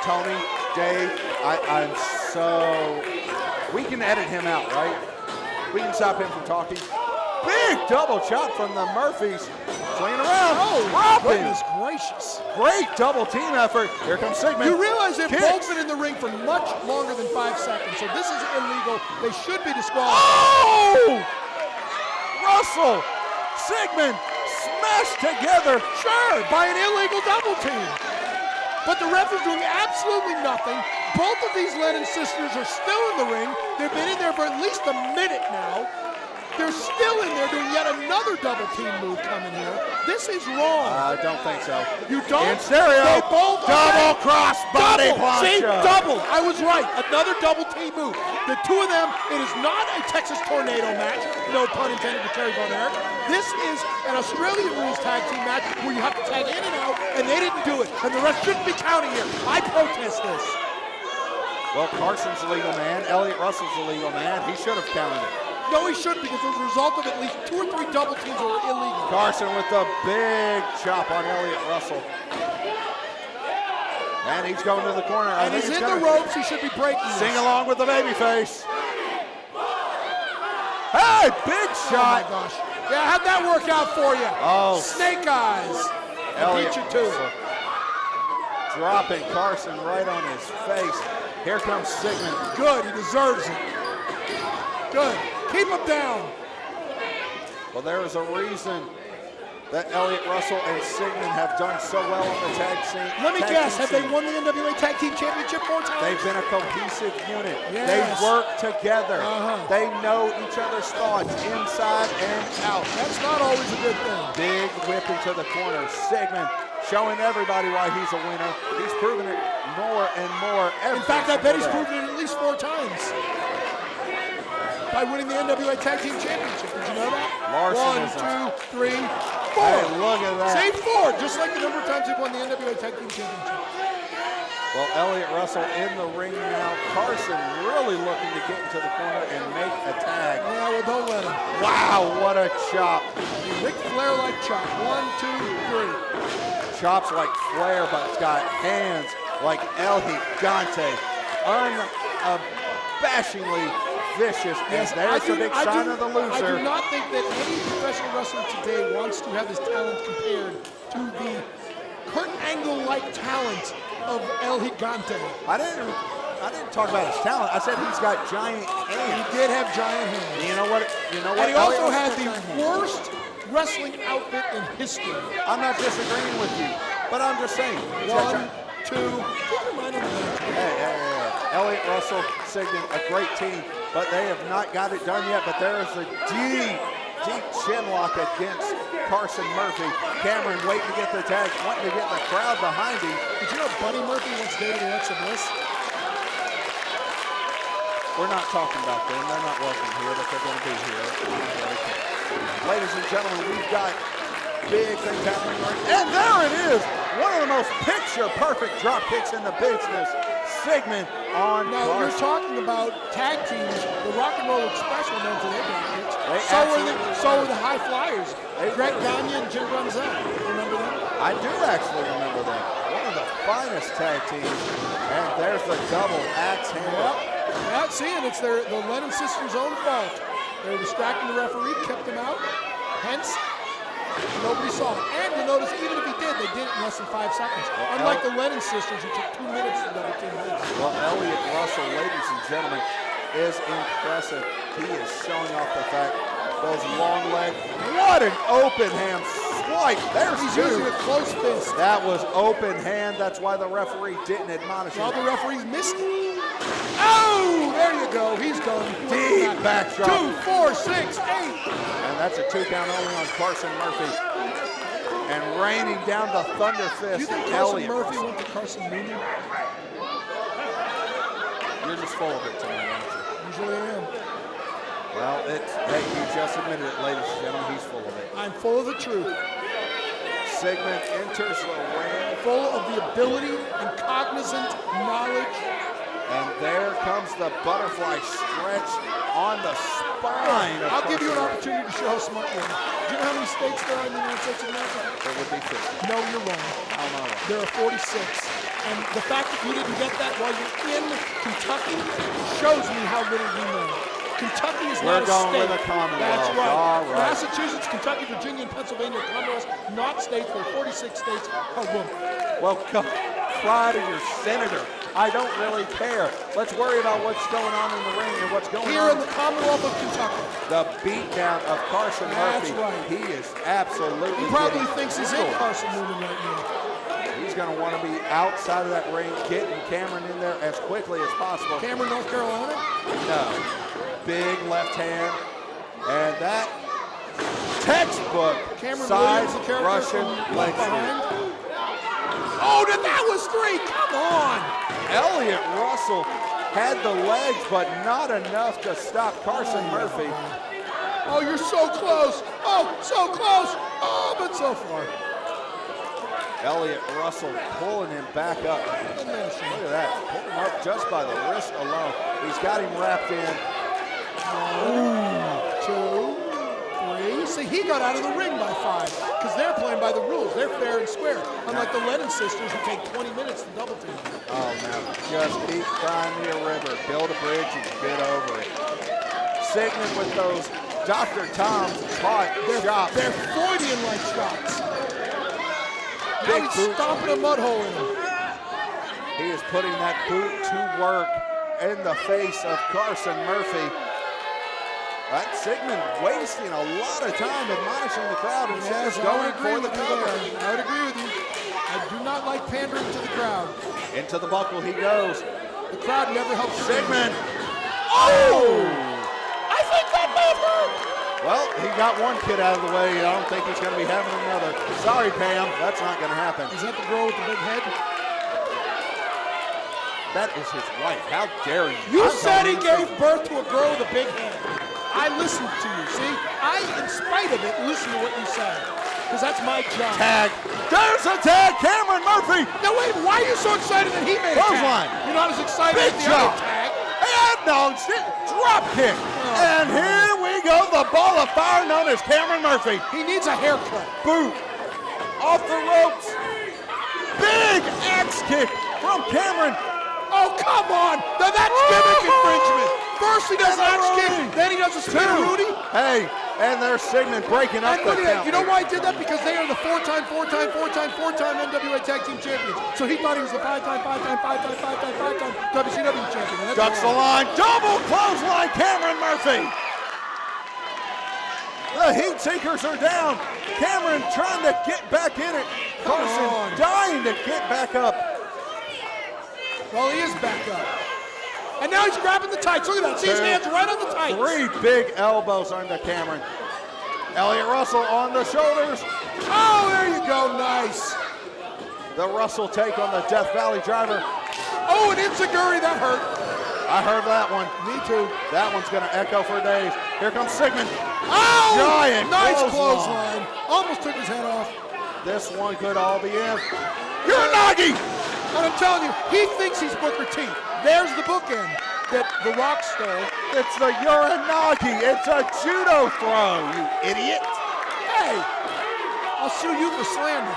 Tony, Dave, I'm so... We can edit him out, right? We can stop him from talking. Big double chop from the Murphys. Swinging around. Oh, goodness gracious. Great double team effort. Here comes Sigmund. You realize they've both been in the ring for much longer than 5 seconds, so this is illegal. They should be disqualified. Oh! Russell, Sigmund smashed together. Sure, by an illegal double team. But the ref is doing absolutely nothing. Both of these Lennon sisters are still in the ring. They've been in there for at least a minute now. They're still in there doing yet another double team move coming here. This is wrong. I don't think so. You don't? In stereo. They both double cross body double. See, plancha. double. I was right. Another double team move. The two of them, it is not a Texas Tornado match. No pun intended to Terry Von Erich. This is an Australian rules tag team match where you have to tag in and out, and they didn't do it. And the rest shouldn't be counting here. I protest this. Well, Carson's the legal man. Elliot Russell's the legal man. He should have counted it. No, he shouldn't, because it was a result of at least 2 or 3 double teams that were illegal. Carson with the big chop on Elliot Russell. And he's going to the corner. And he's in the ropes. He should be breaking Sing this. along with the babyface. Hey, big shot. Oh, my gosh. Yeah, how'd that work out for you? Oh. Snake eyes. Elliot Beat you to it. dropping Carson right on his face. Here comes Sigmund. Good, he deserves it. Good. Keep him down. Well, there is a reason that Elliot Russell and Sigmund have done so well on the tag scene. Let me guess, have they won the NWA Tag Team Championship 4 times? They've been a cohesive unit. Yes. They work together. They know each other's thoughts inside and out. That's not always a good thing. Big whip into the corner. Sigmund showing everybody why he's a winner. He's proven it more and more. In fact, I bet he's proven it at least 4 times. By winning the NWA Tag Team Championship. Did you know that? Larson 1, 2, 3, 4. Hey, look at that. Say 4, just like the number of times they've won the NWA Tag Team Championship. Well, Elliot Russell in the ring now. Carson really looking to get into the corner and make a tag. Yeah, well, don't let him. Wow, what a chop. Ric Flair-like chop. 1, 2, 3. Chops like Flair, but it's got hands like El Gigante. Unabashingly vicious. Yes, and there's the big sign of the loser. I do not think that any professional wrestler today wants to have his talent compared to the Kurt Angle-like talent of El Gigante. I didn't talk about his talent. I said he's got giant hands. He did have giant hands. You know what? And he also had the worst wrestling outfit in history. I'm not disagreeing with you, but I'm just saying. 1, 2. Keep your mind on the Hey. Elliot Russell, Sigmund, a great team, but they have not got it done yet. But there is a deep chin lock against Carson Murphy. Cameron waiting to get the tag, wanting to get the crowd behind him. Did you know Buddy Murphy once dated Alexa Bliss? We're not talking about them. They're not working here, but they're going to be here. Ladies and gentlemen, we've got big things happening right now. And there it is. One of the most picture-perfect drop kicks in the business. Sigmund on Now, Carson. you're talking about tag teams. The Rock and Roll Express were known for their drop kicks. So were the High Flyers. Greg Gagne and Jim Brunzell. Remember them? I do actually remember them. One of the finest tag teams. And there's the double axe handle. Yeah, see, and it's the Lennon sisters' own fault. They were distracting the referee, kept him out. Hence, nobody saw it. And you notice, even if he did, they did it in less than 5 seconds. Unlike the Lennon sisters, who took 2 minutes to double team. Well, Elliot Russell, ladies and gentlemen, is impressive. He is showing off the fact those long legs. What an open hand swipe. There's He's 2. using a close fist. That was open hand. That's why the referee didn't admonish him. Well, the referees missed it. Oh, there you go. He's done. Deep backdrop. 2, 4, 6, 8. And that's a 2 count only on Carson Murphy. And raining down the thunder fist. Do you think Carson Murphy went to Carson Mooney? You're just full of it tonight, aren't you? Usually I am. Well, hey, you just admitted it, ladies and gentlemen. He's full of it. I'm full of the truth. Sigmund enters the ring. Full of the ability and cognizant knowledge. And there comes the butterfly stretch on the spine. I'll give you an opportunity to show how smart you are. Do you know how many states there are in the United States of America? There would be 50. No, you're wrong. How am I wrong? There are 46. And the fact that you didn't get that while you're in Kentucky shows me how little you know. Kentucky is not a state. We're going with a Commonwealth. That's right. All right. Massachusetts, Kentucky, Virginia, and Pennsylvania are Commonwealths, not states. There are 46 states. Oh, boom. Well, cry to your senator. I don't really care. Let's worry about what's going on in the ring and what's going Here on in the Commonwealth of Kentucky. The beatdown of Carson That's Murphy. right. He is absolutely He probably getting thinks he's in killed. Carson Newman right now. He's going to want to be outside of that ring, getting Cameron in there as quickly as possible. Cameron, North Carolina? No. Big left hand. And that textbook Cameron side Williams, the character Russian from leg Left Behind. sweep. Oh, that was 3. Come on. Elliott Russell had the legs, but not enough to stop Carson Murphy. Oh, you're so close. Oh, so close. Oh, but so far. Elliott Russell pulling him back up. Look at that. Pulling him up just by the wrist alone. He's got him wrapped in. 1, 2, 3. See, he got out of the ring by 5 because they're playing by the rules. They're fair and square. Unlike the Lennon sisters who take 20 minutes to double team. Oh, man. Just keep crying me a river. Build a bridge and get over it. Sigmund with those Dr. Tom's hot shots. They're Freudian-like shots. Now Big he's boot. stomping a mud hole in him. He is putting that boot to work in the face of Carson Murphy. That Sigmund wasting a lot of time admonishing the crowd and just going for the cover. I would agree with you. I do not like pandering to the crowd. Into the buckle he goes. The crowd never helps Sigmund. Oh! I think that might hurt. Well, he got one kid out of the way. I don't think he's going to be having another. Sorry, Pam. That's not going to happen. Is that the girl with the big head? That is his wife. How dare you? You said he gave birth to a girl with a big head. I listened to you, see? I, in spite of it, listen to what you said. Because that's my job. Tag. There's a tag. Cameron Murphy. No, wait, why are you so excited that he made a tag? Clothesline. You're not as excited Big as the jump. other tag. And no, drop kick. And here we go. The ball of fire known as Cameron Murphy. He needs a haircut. Boot. Off the ropes. Big axe kick from Cameron. Oh, come on. Now that's gimmick infringement. First he does an axe kick, then he does a spin Rudy. Hey, and there's Sigmund breaking up And the look at that. count. You know why he did that? Because they are the four-time NWA Tag Team Champions. So he thought he was the five-time WCW champion. And that's Ducks the wrong. line. Double clothesline, Cameron Murphy. The Heatseekers are down. Cameron trying to get back in it. Carson dying to get back up. Well, he is back up. And now he's grabbing the tights. Look at that. See his hands right on the tights. 3 big elbows under Cameron. Elliott Russell on the shoulders. Oh, there you go. Nice. The Russell take on the Death Valley driver. Oh, an enziguri. That hurt. I heard that one. Me too. That one's going to echo for days. Here comes Sigmund. Oh, Giant nice clothesline. clothesline. Almost took his head off. This one could all be in. Uranagi! And I'm telling you, he thinks he's Booker T. There's the bookend that The Rock stole. It's the Uranagi. It's a judo throw, you idiot. Hey, I'll sue you for slander.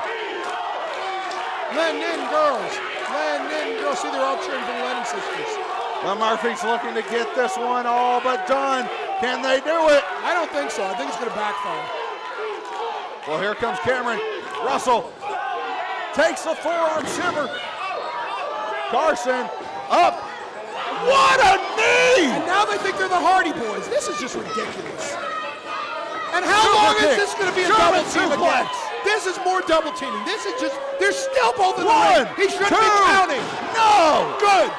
Lennon girls. See, they're all cheering for the Lennon sisters. The Murphy's looking to get this one all but done. Can they do it? I don't think so. I think it's going to backfire. Well, here comes Cameron. Russell takes the forearm shiver. Carson up. What a knee! And now they think they're the Hardy Boys. This is just ridiculous. And how Super long kick. is this going to be a German double team suplex. again? This is more double teaming. This is just, they're still both in the 1, ring. He shouldn't 2. be counting. No! Good.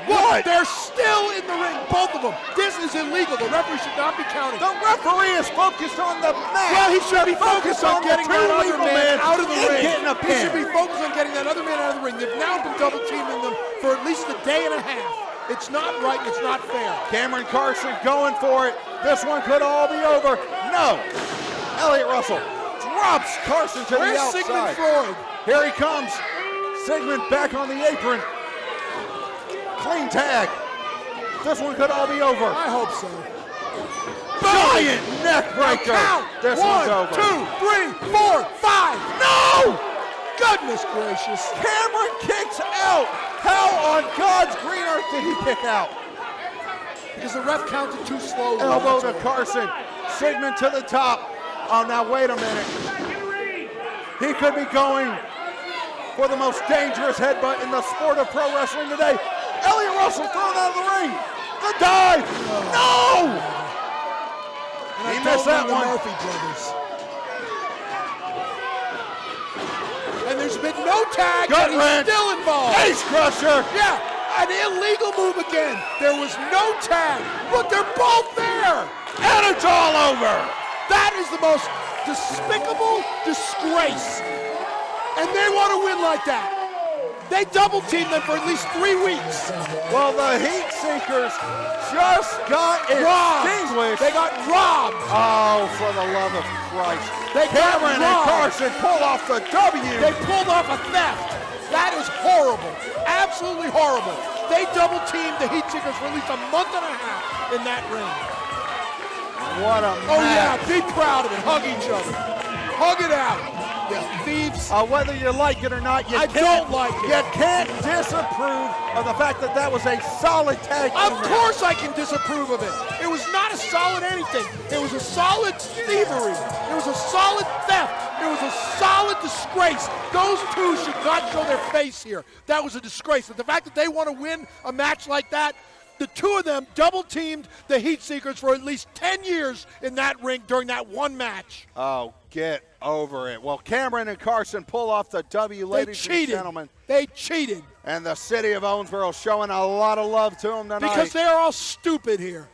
What? They're still in the ring, both of them. This is illegal. The referee should not be counting. The referee is focused on the match. Well, he should be focused on getting the that two other legal man men out of the and ring. getting a He should pin. be focused on getting that other man out of the ring. They've now been double teaming them for at least a day and a half. It's not right. It's not fair. Cameron Carson going for it. This one could all be over. No. Elliott Russell drops Carson to Where's the outside. Sigmund Freud? Here he comes. Sigmund back on the apron. Clean tag. This one could all be over. I hope so. Giant neck breaker. Count. This 1, one's over. 2, 3, 4, 5. No! Goodness gracious. Cameron kicks out. How on God's green earth did he kick out? Because the ref counted too slowly. Elbow to Carson. Sigmund to the top. Oh, now wait a minute. He could be going for the most dangerous headbutt in the sport of pro wrestling today. Elliott Russell thrown out of the ring. The dive. No! And He missed that the one. Murphy brothers. And there's been no tag, Gut but he's wrench. still involved. Ace crusher. Yeah, an illegal move again. There was no tag. Look, they're both there. And it's all over. That is the most despicable disgrace. And they want to win like that. They double-teamed them for at least 3 weeks. Well, the Heatseekers just got extinguished. They got robbed. Oh, for the love of Christ. Cameron and robbed. Carson pulled off the W. They pulled off a theft. That is horrible. Absolutely horrible. They double-teamed the Heatseekers for at least a month and a half in that ring. What a Oh, match. yeah, be proud of it. Hug each other. Hug it out. Yeah, thieves. Whether you like it or not, I don't like it. You can't disapprove of the fact that that was a solid tag team Of match. course I can disapprove of it. It was not a solid anything. It was a solid thievery. It was a solid theft. It was a solid disgrace. Those two should not show their face here. That was a disgrace. But the fact that they want to win a match like that, the two of them double-teamed the Heatseekers for at least 10 years in that ring during that one match. Oh, get over it. Well, Cameron and Carson pull off the W, ladies and gentlemen. They cheated. And the city of Owensboro showing a lot of love to them tonight. Because they're all stupid here.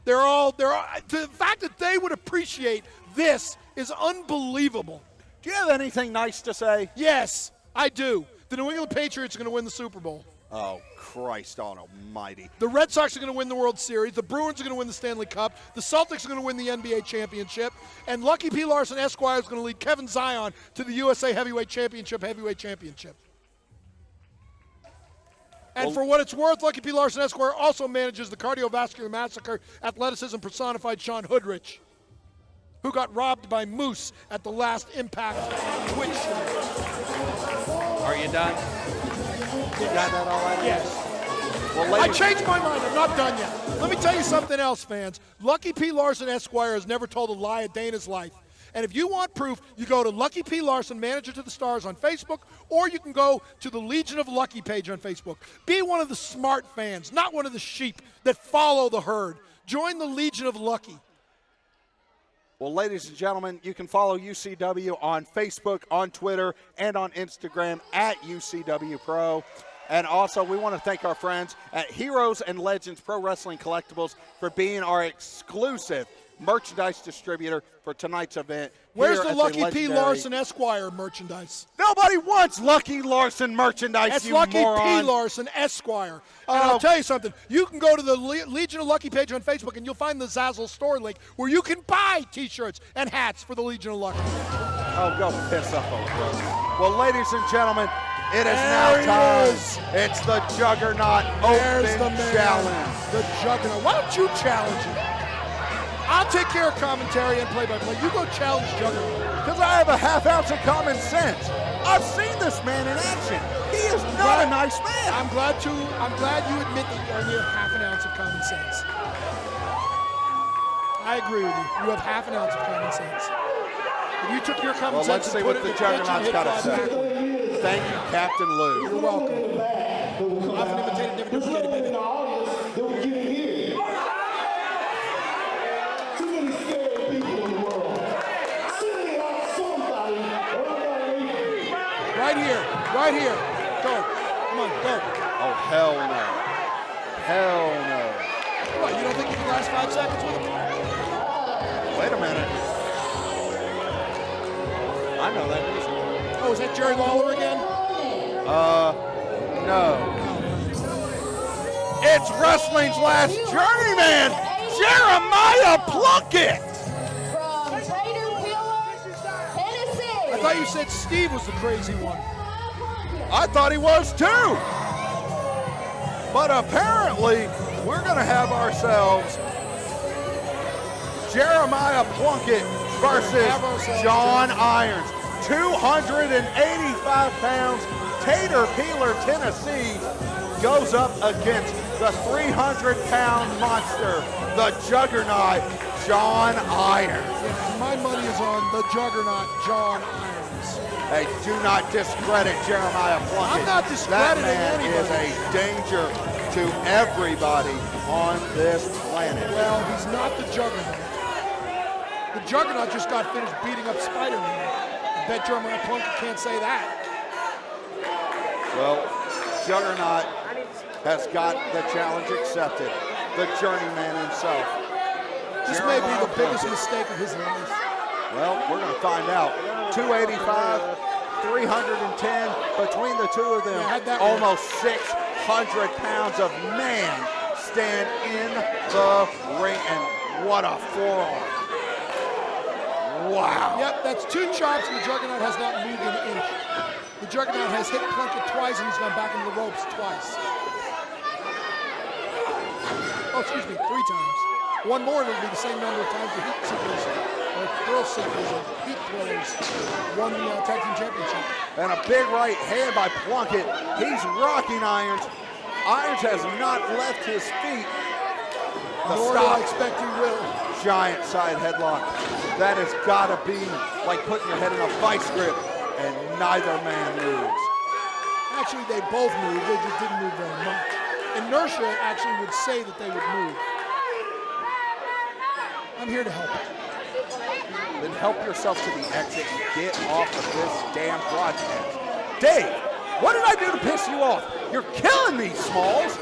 The fact that they would appreciate this is unbelievable. Do you have anything nice to say? Yes, I do. The New England Patriots are going to win the Super Bowl. Oh, Christ on almighty. The Red Sox are going to win the World Series. The Bruins are going to win the Stanley Cup. The Celtics are going to win the NBA championship. And Lucky P. Larson Esquire is going to lead Kevin Zion to the USA Heavyweight Championship. And for what it's worth, Lucky P. Larson Esquire also manages the Cardiovascular Massacre athleticism personified Shawn Hoodrich, who got robbed by Moose at the last Impact Twitch show. Are you done? You got that all right? Yes. Well, I ladies, changed my mind. I'm not done yet. Let me tell you something else, fans. Lucky P. Larson Esquire has never told a lie a day in his life. And if you want proof, you go to Lucky P. Larson, Manager to the Stars on Facebook, or you can go to the Legion of Lucky page on Facebook. Be one of the smart fans, not one of the sheep that follow the herd. Join the Legion of Lucky. well, ladies and gentlemen, you can follow UCW on Facebook, on Twitter, and on Instagram at ucwpro. And also, we want to thank our friends at Heroes and Legends Pro Wrestling Collectibles for being our exclusive merchandise distributor for tonight's event. Where's here the at Lucky P. legendary- Larson Esquire merchandise? Nobody wants Lucky Larson merchandise, That's you Lucky moron. P. Larson Esquire. And I'll tell you something. You can go to the Legion of Lucky page on Facebook, and you'll find the Zazzle store link where you can buy T-shirts and hats for the Legion of Lucky. Oh, go piss up over it. Well, ladies and gentlemen, it is There he now time. is. It's the Juggernaut There's Open the man, Challenge. the Juggernaut. Why don't you challenge him? I'll take care of commentary and play-by-play. You go challenge Juggernaut. Because I have a half ounce of common sense. I've seen this man in action. He is not a nice man. I'm glad you admit that you only have half an ounce of common sense. I agree with you. You have half an ounce of common sense. If you took your common Well, sense let's see and what put the it in pitch and Juggernaut's hit got to five say. backwards. Thank you, Captain Lou. You're welcome. Often imitated, never duplicated, baby. Right here. Go. Come on, go. Oh, hell no. Hell no. What, you don't think you can last 5 seconds with him? Wait a minute. I know that music. Oh, is that Jerry Lawler again? No. It's wrestling's last journeyman, Jeremiah Plunkett. From Taterville, Tennessee. I thought you said Steve was the crazy one. I thought he was too. But apparently, we're going to have ourselves Jeremiah Plunkett versus John Irons. 285 pounds, Tater Peeler, Tennessee, goes up against the 300-pound monster, the Juggernaut, John Irons. Yeah, my money is on the Juggernaut, John Irons. Hey, do not discredit Jeremiah Plunkett. I'm not discrediting That man anybody. is a danger to everybody on this planet. Well, he's not the Juggernaut. The Juggernaut just got finished beating up Spider-Man. I bet Jeremiah Plunkett can't say that. Well, Juggernaut has got the challenge accepted. The journeyman himself. This may be the biggest Plunkett. mistake of his life. Well, we're going to find out. 285, 310 between the two of them. Yeah, almost 600 pounds of man stand in the ring, and what a forearm. Wow. Yep, that's 2 chops, and the Juggernaut has not moved an inch. The Juggernaut has hit Plunkett twice, and he's gone back into the ropes twice. Oh, excuse me, 3 times. One more, and it'll be the same number of times the Heatseekers, or Thrill Seekers, or Heat Thrillers won the Tag Team Championship. And a big right hand by Plunkett. He's rocking Irons. Irons has not left his feet. Nor do I expect he will. Giant side headlock. That has got to be like putting your head in a vice grip, and neither man moves. Actually, they both moved. They just didn't move very much. Inertia actually would say that they would move. I'm here to help. Then help yourself to the exit and get off of this damn broadcast. Dave, what did I do to piss you off? You're killing me, Smalls.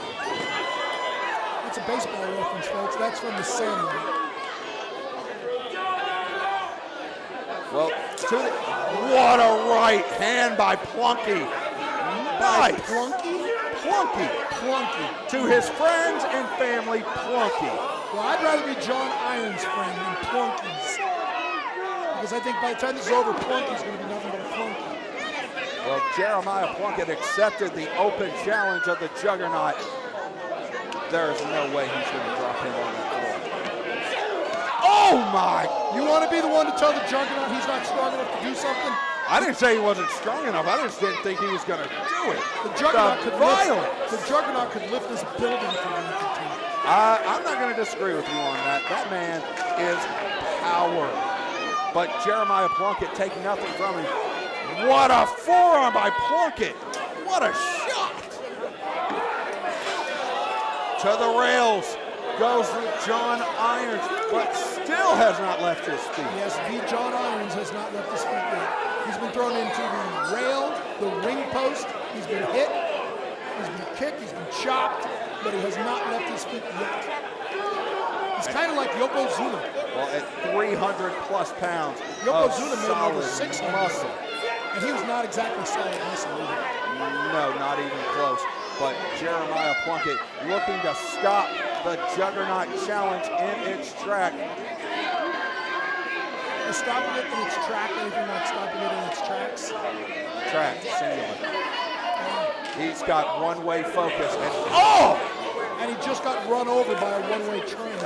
That's a baseball reference, folks. That's from the Sandlot. Well, what a right hand by Plunky. Nice. Plunky? Plunky. To his friends and family, Plunky. Well, I'd rather be John Irons' friend than Plunky's. Because I think by the time this is over, Plunky's going to be nothing but a Plunky. Well, Jeremiah Plunkett accepted the open challenge of the Juggernaut. There's no way he's going to drop him on the floor. Oh my! You want to be the one to tell the Juggernaut he's not strong enough to do something? I didn't say he wasn't strong enough. I just didn't think he was going to do it. The Juggernaut could lift this building if he wanted to. I'm not going to disagree with you on that. That man is power. But Jeremiah Plunkett taking nothing from him. What a forearm by Plunkett. What a shot. To the rails goes John Irons, but still has not left his feet. Yes, the John Irons has not left his feet yet. He's been thrown into the rail, the ring post. He's been hit. He's been kicked. He's been chopped. But he has not left his feet yet. He's kind of like Yokozuna. Well, at 300 plus pounds Yokozuna made over solid 600 muscle. And he was not exactly solid muscle either. No, not even close. But Jeremiah Plunkett looking to stop the Juggernaut challenge in its track. Is stopping it in its track anything like stopping it in its tracks? Track, singular. He's got one-way focus, and oh! And he just got run over by a one-way train.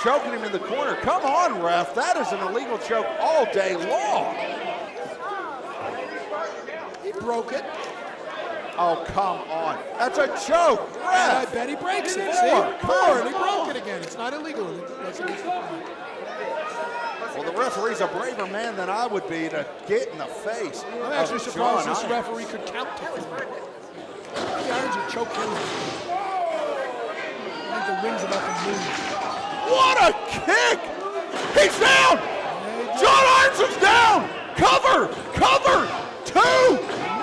Choking him in the corner. Come on, ref. That is an illegal choke all day long. He broke it. Oh, come on. That's a choke, ref. And I bet he breaks it. See? And he broke it again. It's not illegal. That's against the fine. Well, the referee's a braver man than I would be to get in the face. I'm actually surprised this referee could count to 4. The Irons would choke him. I think the ring's about to move. What a kick! He's down! John Irons is down! Cover! Cover! 2!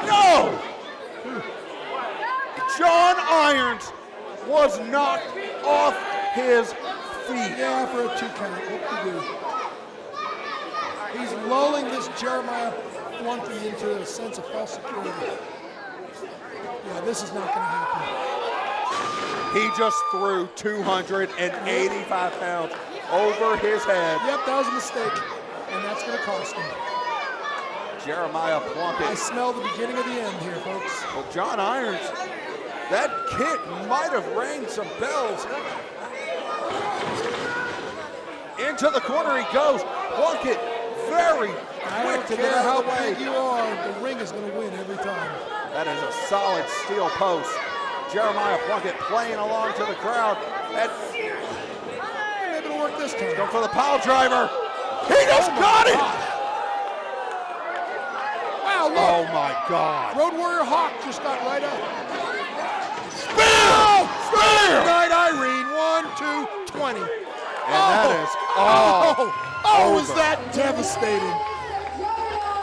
No! John Irons was knocked off his feet. Yeah, for a 2 count. What do you do? He's lulling this Jeremiah Plunkett into a sense of false security. Yeah, this is not going to happen. He just threw 285 pounds over his head. Yep, that was a mistake, and that's going to cost him. Jeremiah Plunkett. I smell the beginning of the end here, folks. Well, John Irons, that kick might have rang some bells. Into the corner he goes. Plunkett very quick to get how away. big you are, the ring is going to win every time. That is a solid steel post. Jeremiah Plunkett playing along to the crowd. Maybe it'll work this time. Go for the pile driver. He just got it. Wow, look. Oh my God. Road Warrior Hawk just got right up. Bam! Good night, Irene. 1, 2, 20. And that is all was that devastating.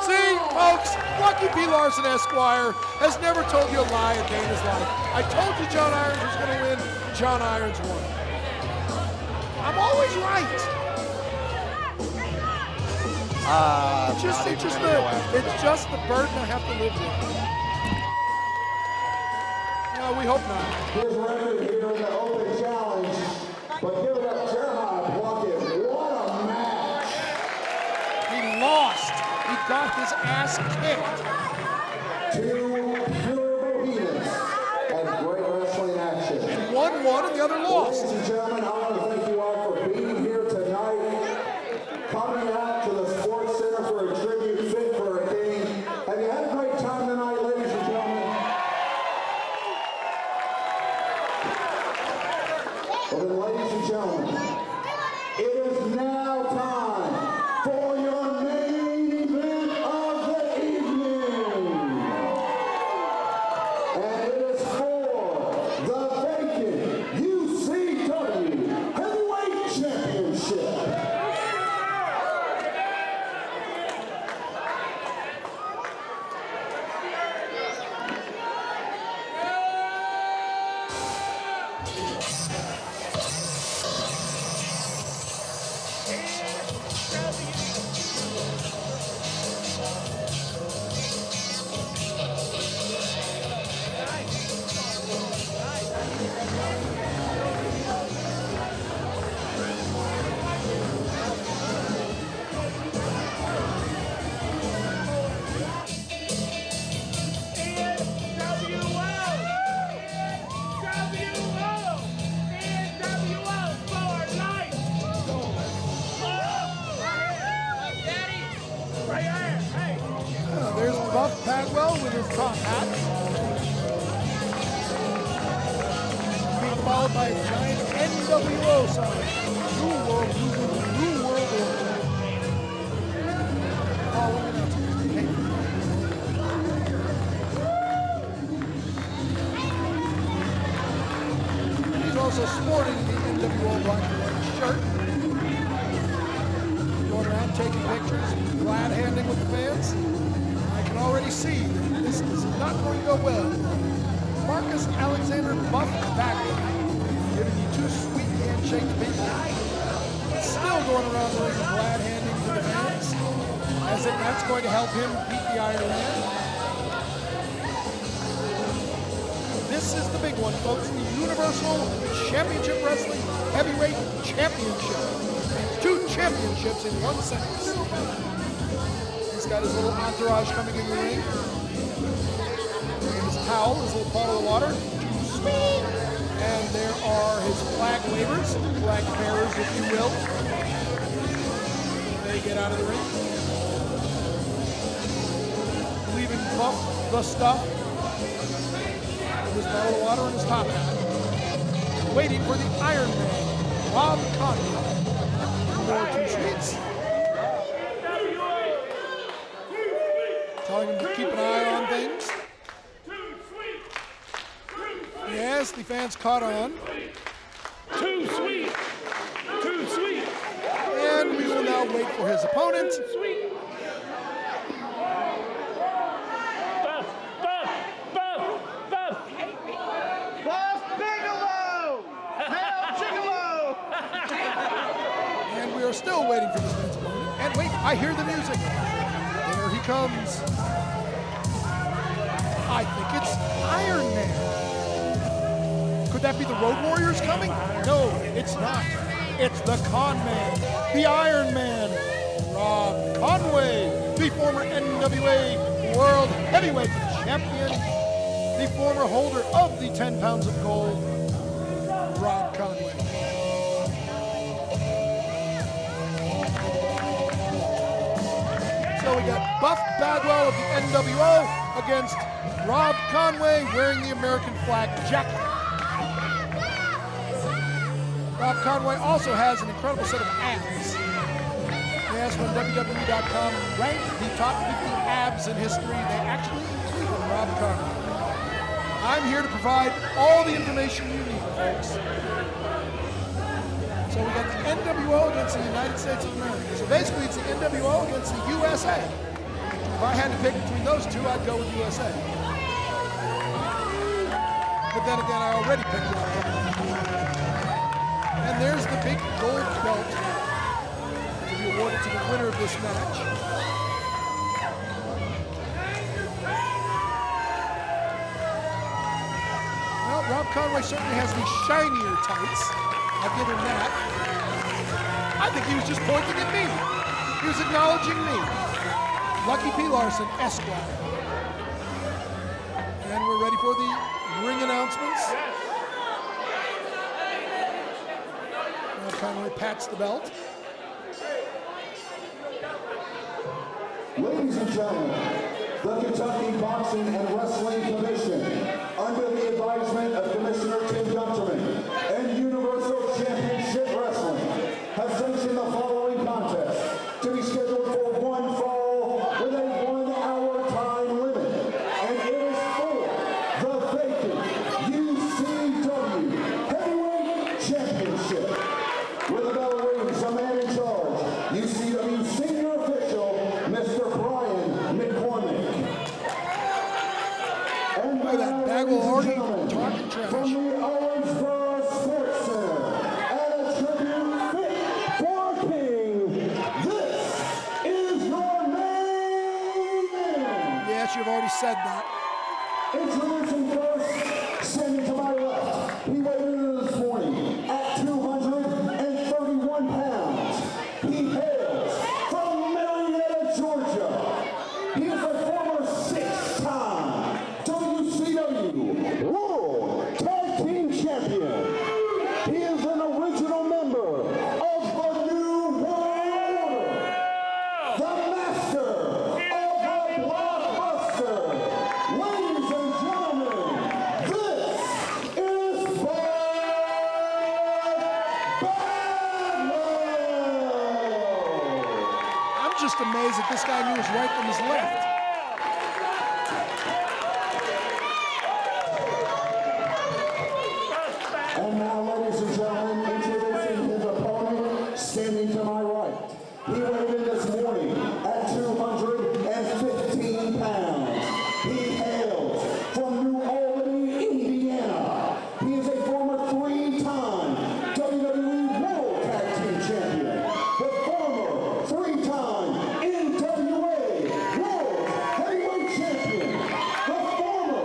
See, folks, Lucky P. Larson Esquire has never told you a lie a day in his life. I told you John Irons was going to win. John Irons won. I'm always right. It's just the burden I have to live with. No, we hope not. His record here in the Open Challenge, but give it up, Jeremiah Plunkett. What a match! He lost. He got his ass kicked. Two pure behemoths and great wrestling action. And one won and the other lost. Ladies and gentlemen, I want to thank you all for being here tonight, coming out to the Sports Center for a tribute fit for a king. Have you had a great time tonight, ladies and gentlemen? Well then, ladies and gentlemen, it is now time for your main event of the evening. And it is for the vacant UCW Heavyweight Championship. There's Buff Bagwell with his top hat. Being followed by a giant NWO sign. New World Order. Following up. He's also sporting the NWO black and white shirt. Going around taking pictures, glad handing with the fans. I can already see that this is not going to go well. Marcus Alexander Buff Bagwell giving you two sweet handshakes, baby. Still going around the ring glad handing to the fans, as if that's going to help him beat the Ironman. This is the big one, folks, the Universal Championship Wrestling Heavyweight Championship. Two championships in one sentence. He's got his little entourage coming in the ring. His towel, his little bottle of water. Sweet. And there are his flag wavers, flag bearers, if you will. They get out of the ring. Leaving Buff the stuff. His bottle of water and his top hat. Waiting for the Ironman, Rob Conway. More two sweets. Telling him to keep an eye on things. Yes, the fans caught on. Too sweet. Too sweet. And we will now wait for his opponent. And we are still waiting for this man's opponent. And wait, I hear the music. There he comes. I think it's Ironman. Could that be the Road Warriors coming? No, it's not. It's the Con Man, the Iron Man, Rob Conway, the former NWA World Heavyweight Champion, the former holder of the 10 pounds of gold, Rob Conway. So we got Buff Bagwell of the NWO against Rob Conway wearing the American flag jacket. Rob Conway also has an incredible set of abs. Yes, when WWE.com ranked the top 50 abs in history, they actually included Rob Conway. I'm here to provide all the information you need, folks. So we got the NWO against the United States of America. So basically it's the NWO against the USA. If I had to pick between those two, I'd go with USA. But then again, I already picked Rob Conway. And there's the big gold belt to be awarded to the winner of this match. Well, Rob Conway certainly has the shinier tights. I'll give him that. I think he was just pointing at me. He was acknowledging me. Lucky P. Larson, Esquire. And we're ready for the ring announcements. Rob Conway pats the belt. Ladies and gentlemen, the Kentucky Boxing and Wrestling Commission, under the advisement of Commissioner Tim Gunterman and Universal Championship Wrestling, has sanctioned the following contest to be scheduled for one fall with a 1 hour time limit. And it is for the vacant UCW Heavyweight Championship. With the bell rings, the man in charge, UCW Senior Official, Mr. Brian McCormick. And Look at that Bagwell already talking trash. from the Owensboro Sportscenter, and a tribute fit for King, this is your main man. Yes, you've already said that. Introducing first, standing to my left, he weighed in this morning at 231 pounds. He hails from Marietta, Georgia. He is a former 6-time WCW World Tag Team Champion. He is an original member of the New World Order, the master of the blockbuster. Ladies and gentlemen, this is Bagwell. I'm just amazed that this guy knew his right from his left. And now, ladies and gentlemen, introducing his opponent, standing to my right. He weighed in this morning at 215 pounds. He hails from New Albany, Indiana. He is a former 3-time WWE World Tag Team Champion, the former 3-time NWA World Heavyweight Champion, the former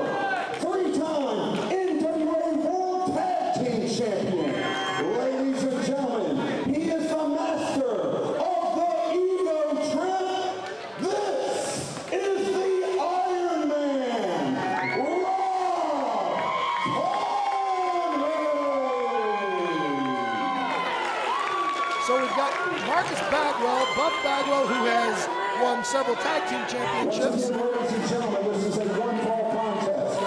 3-time NWA World Tag Team Champion. Ladies and gentlemen, he is the master of the Ego Trip. This is the Ironman, Rob Conway. So we've got Marcus Bagwell, Buff Bagwell, who has won several tag team championships. Ladies and gentlemen, this is a one-fall contest.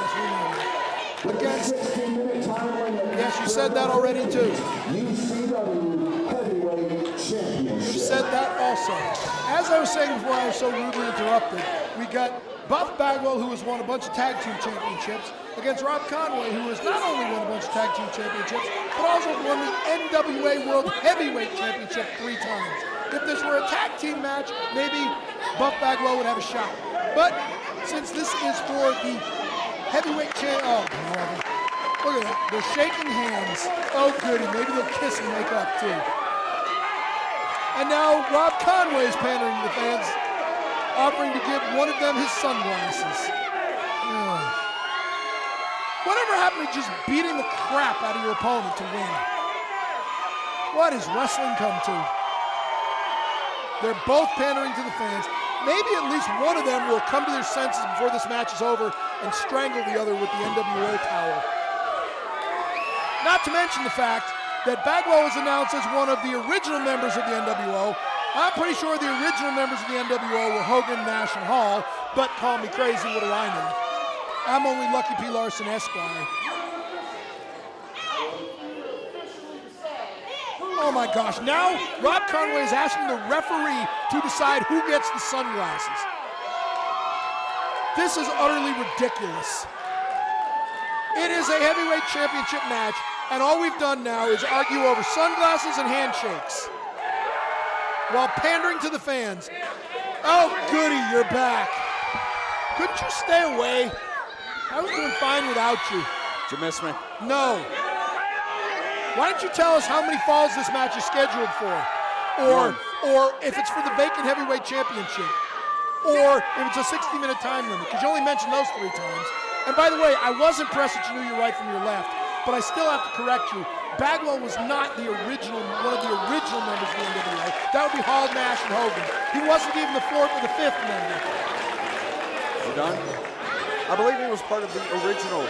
Against, 16-minute time limit. yes, you said that already too. UCW Heavyweight Championship. You said that also. As I was saying before I was so rudely interrupted, we got Buff Bagwell, who has won a bunch of tag team championships, against Rob Conway, who has not only won a bunch of tag team championships, but also won the NWA World Heavyweight Championship 3 times. If this were a tag team match, maybe Buff Bagwell would have a shot. But since this is for the heavyweight oh, brother. Look at that. They're shaking hands. Oh, goody. Maybe they'll kiss and make up, too. And now Rob Conway is pandering to the fans, offering to give one of them his sunglasses. Ugh. Whatever happened to just beating the crap out of your opponent to win? What has wrestling come to? They're both pandering to the fans. Maybe at least one of them will come to their senses before this match is over and strangle the other with the NWO towel. Not to mention the fact that Bagwell was announced as one of the original members of the NWO. I'm pretty sure the original members of the NWO were Hogan, Nash, and Hall, but call me crazy, what do I know? I'm only Lucky P. Larson, Esquire. Oh my gosh, now Rob Conway is asking the referee to decide who gets the sunglasses. This is utterly ridiculous. It is a heavyweight championship match, and all we've done now is argue over sunglasses and handshakes while pandering to the fans. Oh goody, you're back. Couldn't you stay away? I was doing fine without you. Did you miss me? No. Why don't you tell us how many falls this match is scheduled for? Or if it's for the vacant heavyweight championship. Or if it's a 60-minute time limit, because you only mentioned those 3 times. And by the way, I was impressed that you knew your right from your left, but I still have to correct you. Bagwell was not one of the original members of the NWA. That would be Hall, Nash, and Hogan. He wasn't even the 4th or the 5th member. You done? I believe he was part of the original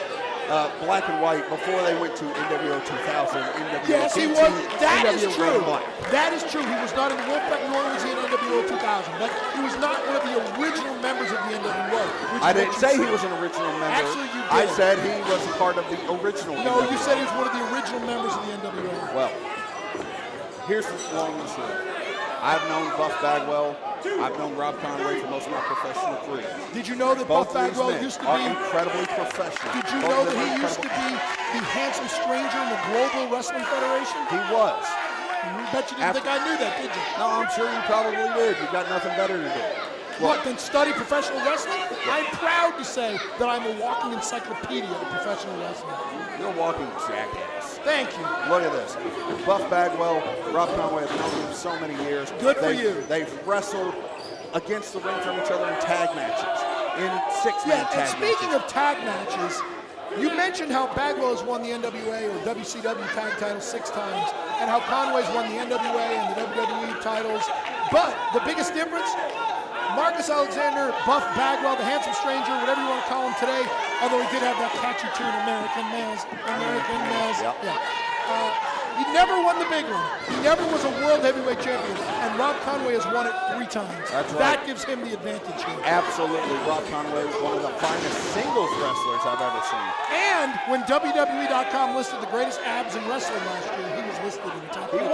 Black and White before they went to NWO 2000, NWO Yes, he was. That is true. That is true. He was not in the Wolfpack, nor was he in NWO 2000. But he was not one of the original members of the NWO. I didn't say he was an original member. Actually, you did. I said he was a part of the original No, NWO. you said he was one of the original members of the NWO. Well, here's the long and short. I've known Buff Bagwell. I've known Rob Conway for most of my professional career. Did you know that Buff Bagwell used to are be incredibly professional? Did you know that he used to be the handsome stranger in the Global Wrestling Federation? He was. I bet you didn't think I knew that, did you? No, I'm sure you probably did. You've got nothing better to do. What, then study professional wrestling? I'm proud to say that I'm a walking encyclopedia of professional wrestling. You're a walking jackass. Thank you. Look at this. Buff Bagwell, Rob Conway have known him for so many years. Good for you. They've wrestled against the ring from each other in tag matches, in 6-man tag and speaking matches. of tag matches, you mentioned how Bagwell has won the NWA or WCW tag titles 6 times, and how Conway's won the NWA and the WWE titles. But the biggest difference, Marcus Alexander, Buff Bagwell, the handsome stranger, whatever you want to call him today, although he did have that catchy tune, American Males. Yep. Yeah. He never won the big one. He never was a world heavyweight champion, and Rob Conway has won it 3 times. That's right. That gives him the advantage here. Absolutely. Rob Conway was one of the finest singles wrestlers I've ever seen. And when WWE.com listed the greatest abs in wrestling last year, he was listed in the top 50. He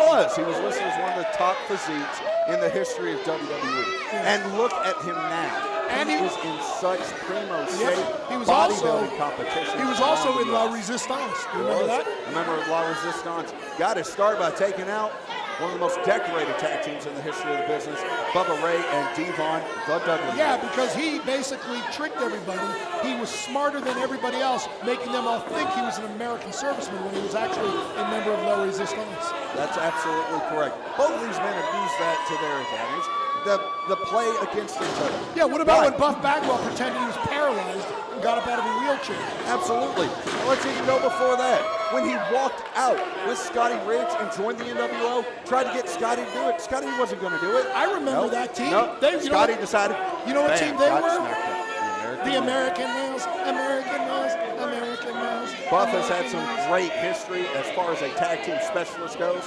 was listed as one of the top physiques in the history of WWE. Yes. And look at him now. And he is in such primo shape. He was also bodybuilding competition. He was also in La Resistance. You remember that? I remember La Resistance. Got his start by taking out one of the most decorated tag teams in the history of the business, Bubba Ray and Devon the Dudley. Yeah, because he basically tricked everybody. He was smarter than everybody else, making them all think he was an American serviceman when he was actually a member of La Resistance. That's absolutely correct. Both of these men have used that to their advantage. The play against each other. Yeah, what about when Buff Bagwell pretended he was paralyzed and got up out of a wheelchair? Absolutely. Let's even go before that. When he walked out with Scotty Riggs and joined the NWO, tried to get Scotty to do it. Scotty wasn't going to do it. I remember that team. Scotty decided. You know what team they were? The American Males. American Males. American Males. Buff has had some great history as far as a tag team specialist goes,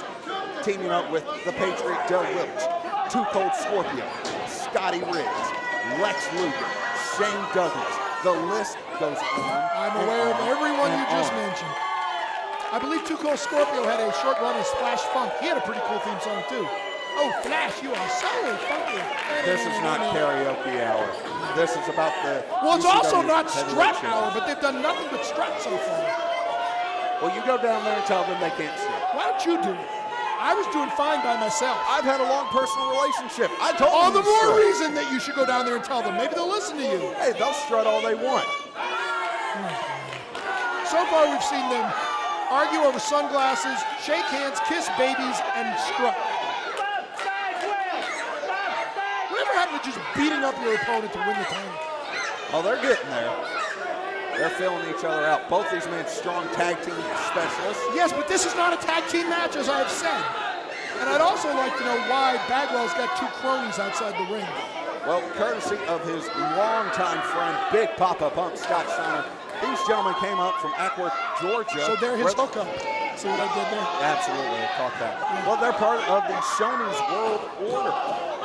teaming up with the Patriot Del Wilkes, Too Cold Scorpio, Scotty Riggs, Lex Luger, Shane Douglas. The list goes on. I'm aware of everyone you just mentioned. I believe Too Cold Scorpio had a short run as Flash Funk. He had a pretty cool theme song too. Oh, Flash, you are so funky. This is not karaoke hour. This is about the. Well, it's also UCW not strut Heavyweight hour, but they've done nothing but strut so far. Well, you go down there and tell them they can't strut. Why don't you do it? I was doing fine by myself. I've had a long personal relationship. I told all them the more strut. reason that you should go down there and tell them. Maybe they'll listen to you. Hey, they'll strut all they want. So far, we've seen them argue over sunglasses, shake hands, kiss babies, and strut. Whatever happened to just beating up your opponent to win the title? Oh, they're getting there. They're filling each other out. Both these men strong tag team specialists. Yes, but this is not a tag team match, as I've said. And I'd also like to know why Bagwell's got 2 cronies outside the ring. Well, courtesy of his longtime friend, Big Papa Pump Scott Steiner, these gentlemen came up from Ackworth, Georgia. So they're his hookup. See what I did there? Absolutely, I caught that. Well, they're part of the Shoney's World Order.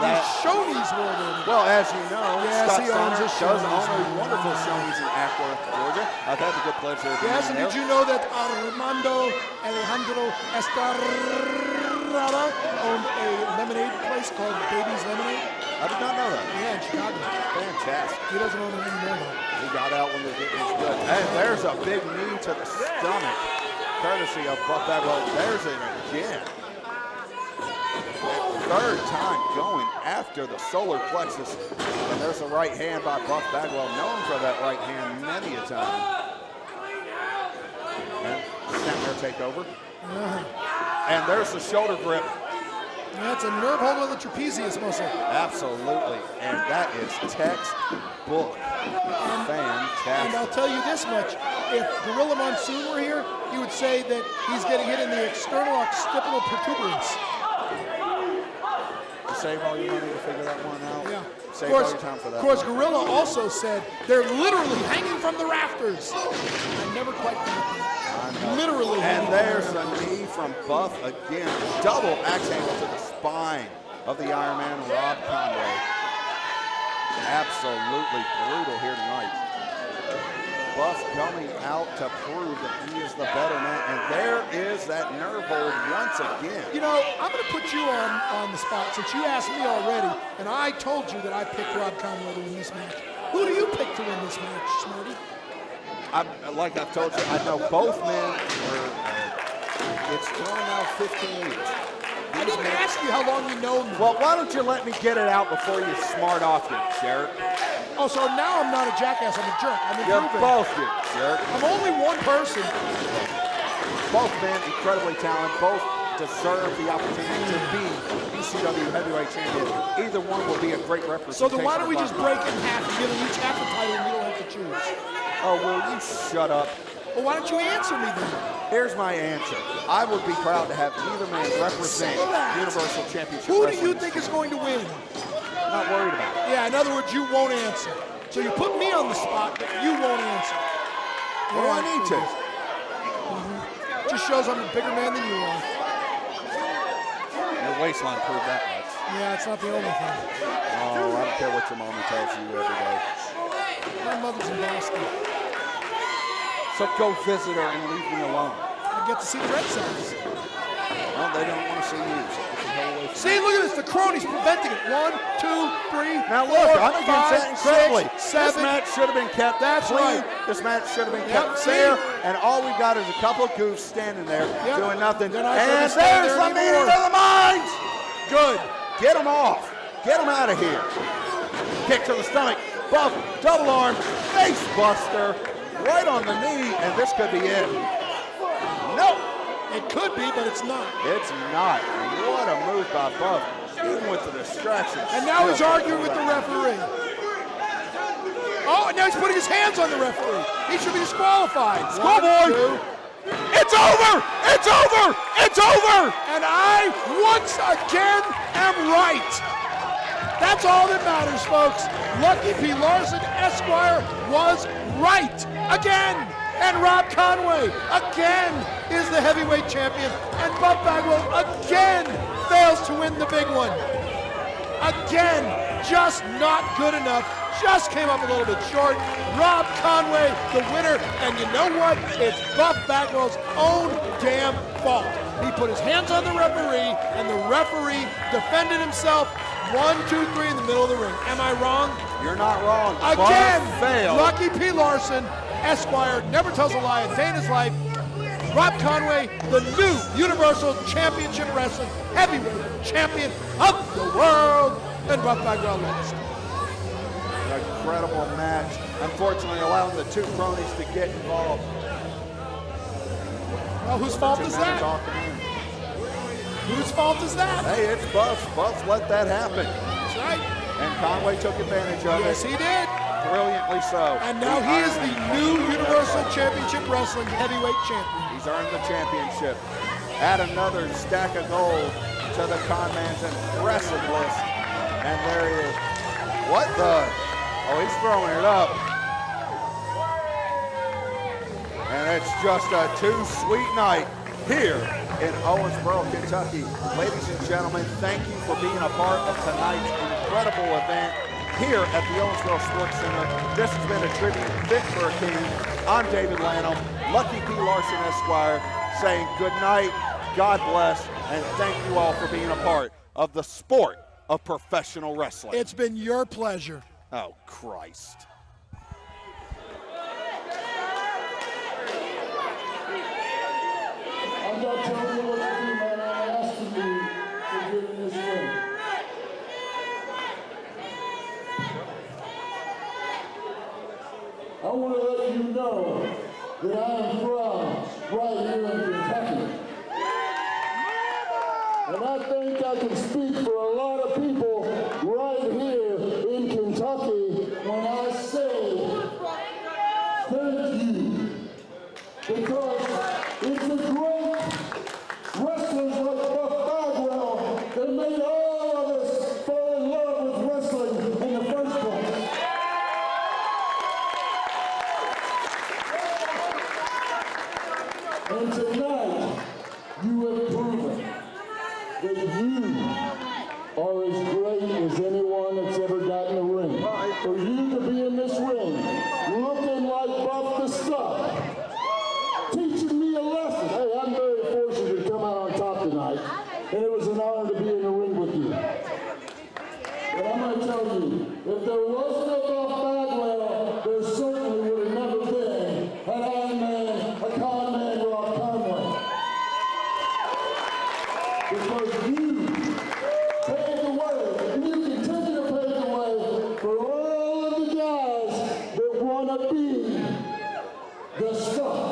The Shoney's World Order. Well, as you know, yes, Scott he owns Steiner a does own a wonderful Shoney's in Ackworth, Georgia. I've had the good pleasure of being Yes, and there. did you know that Armando Alejandro Estarrona Ferrara owned a lemonade place called Baby's Lemonade. I did not know that. Yeah, in Chicago. Fantastic. He doesn't own it anymore, though. He got out when the getting was good. And there's a big knee to the stomach, courtesy of Buff Bagwell. There's it again. Third time going after the solar plexus. And there's a right hand by Buff Bagwell, known for that right hand many a time. And snapmare takeover. And there's the shoulder grip. That's a nerve hold on the trapezius muscle. Absolutely. And that is textbook. Fantastic. And I'll tell you this much. If Gorilla Monsoon were here, he would say that he's getting hit in the external occipital protuberance. Save all your money to figure that one out. Yeah. Save all your time for that. Of course, Gorilla also said they're literally hanging from the rafters. I never quite got that. Literally. And there's a knee from Buff again. Double axe handle to the spine of the Ironman, Rob Conway. Absolutely brutal here tonight. Buff coming out to prove that he is the better man. And there is that nerve hold once again. You know, I'm going to put you on the spot since you asked me already, and I told you that I picked Rob Conway to win this match. Who do you pick to win this match, Smarty? Like I've told you, I know both men are, it's going now 15 years. I didn't ask you how long you know me. Well, why don't you let me get it out before you smart off you jerk? Oh, so now I'm not a jackass, I'm a jerk. I'm You're improving. both you jerk. I'm only one person. Both men incredibly talented. Both deserve the opportunity to be UCW Heavyweight Champion. Either one will be a great representation. So then why don't we just break it in half and give them each half a title and we don't have to choose? Oh, will you shut up? Well, why don't you answer me then? Here's my answer. I would be proud to have either man represent Universal Championship Who do Wrestling. you think is going to win? Not worried about it. Yeah, in other words, you won't answer. So you put me on the spot, but you won't answer. Well, I need to. Just shows I'm a bigger man than you are. Your waistline proved that much. Yeah, it's not the only thing. Oh, I don't care what your mama tells you every day. My mother's in Boston. So go visit her and leave me alone. I get to see the Red Sox. Well, they don't want to see you, so get the hell away from See, look at this. The cronies preventing it. 1, 2, 3, Now 4, look, I'm against that 5, incredibly. 6, This 7. match should have been kept That's clean. right. This match should have been Yep, kept see? fair, and all we've got is a couple of goofs standing there Yep. doing nothing. They're And not gonna there's stand there the meeting anymore. of the minds. Good. Get them off. Get them out of here. Kick to the stomach. Buff, double arm, face buster, right on the knee, and this could be it. No. It could be, but it's not. It's not. What a move by Buff, even with the distractions. And now he's arguing with the referee. Oh, and now he's putting his hands on the referee. He should be disqualified. Schoolboy. It's over! It's over! It's over! And I, once again, am right. That's all that matters, folks. Lucky P. Larson, Esquire, was right again. And Rob Conway, again, is the heavyweight champion. And Buff Bagwell, again, fails to win the big one. Again, just not good enough. Just came up a little bit short. Rob Conway, the winner. And you know what? It's Buff Bagwell's own damn fault. He put his hands on the referee, and the referee defended himself. 1, 2, 3 in the middle of the ring. Am I wrong? You're not wrong. Again, Buff failed. Lucky P. Larson, Esquire, never tells a lie a day in his life. Rob Conway, the new Universal Championship Wrestling Heavyweight Champion of the world. And Buff Bagwell lost. An incredible match. Unfortunately, allowing the two cronies to get involved. Well, whose fault is that? Whose fault is that? Hey, it's Buff. Buff let that happen. That's right. And Conway took advantage of Yes, it. he did. Brilliantly so. And now he is the new Universal Championship Wrestling Heavyweight Champion. He's earned the championship. Add another stack of gold to the Conman's impressive list. And there he is. What the? Oh, he's throwing it up. And it's just a too sweet night here in Owensboro, Kentucky. Ladies and gentlemen, thank you for being a part of tonight's incredible event here at the Owensboro Sportscenter. This has been a tribute fit for a king. I'm David Lanham, Lucky P. Larson Esquire, saying good night, God bless, and thank you all for being a part of the sport of professional wrestling. It's been your pleasure. Oh, Christ. I'm not telling you what to do, man. I'm asking you to get in this ring. I want to let you know that I am from right here in Kentucky. And I think I can speak for a lot of people right here in Kentucky when I say thank you. Because it's the great wrestlers like Buff Bagwell that made all of us fall in love with wrestling in the first place. And tonight, you have proven that you are as great as anyone that's ever gotten in the ring. For you to be in this ring, looking like Buff the Stuff, teaching me a lesson. Hey, I'm very fortunate to come out on top tonight, and it was an honor to be in the ring with you. But I'm going to tell you, if there wasn't a Buff Bagwell, there certainly would have never been an Ironman, a Conman, or a Conway. Because you paved the way, and you continue to pave the way for all of the guys that want to be the stuff.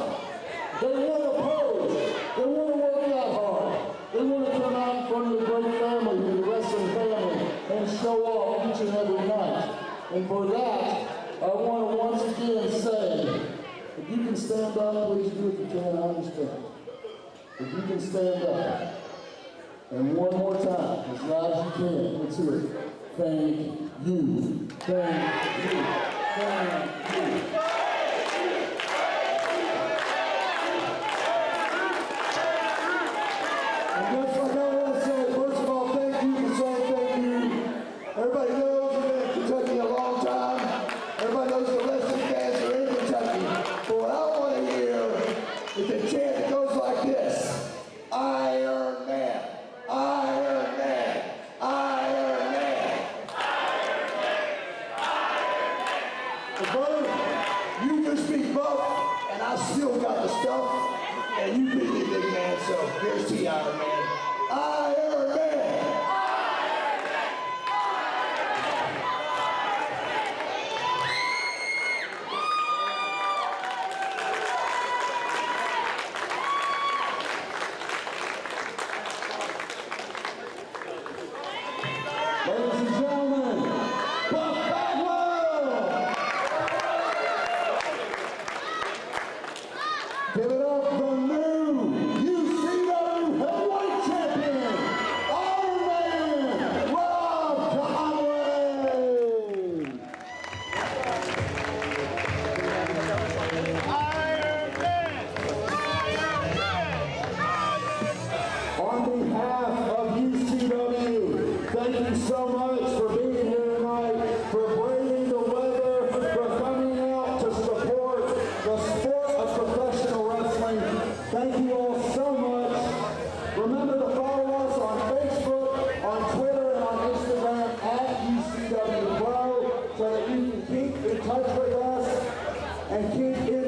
They want to pose. They want to work out hard. They want to come out in front of the great family, the wrestling family, and show off each and every night. And for that, I want to once again say, if you can stand up, please do if you can. I understand. If you can stand up. And one more time, as loud as you can. Let's hear it. Thank you. Thank you. Thank you. And just like I want to say, first of all, thank you for saying thank you. Everybody knows you've been in Kentucky a long time. Everybody knows the wrestling fans are in Kentucky. But what I want to hear is a chant that goes like this. Ironman. Ironman. Ironman. Ironman. Brother, you can speak both, and I still got the stuff, and you beat me, big man, so here's to Iron Man. Iron Man. Ladies and gentlemen, Buff Bagwell! Give it up for new UCW Heavyweight Champion, Ironman, Conway! On behalf of UCW, thank you so much for being here tonight, for braving the weather, for coming out to support the sport of professional wrestling. Thank you all so much. Remember to follow us on Facebook, on Twitter, and on Instagram at UCWPro so that you can keep in touch with us and keep in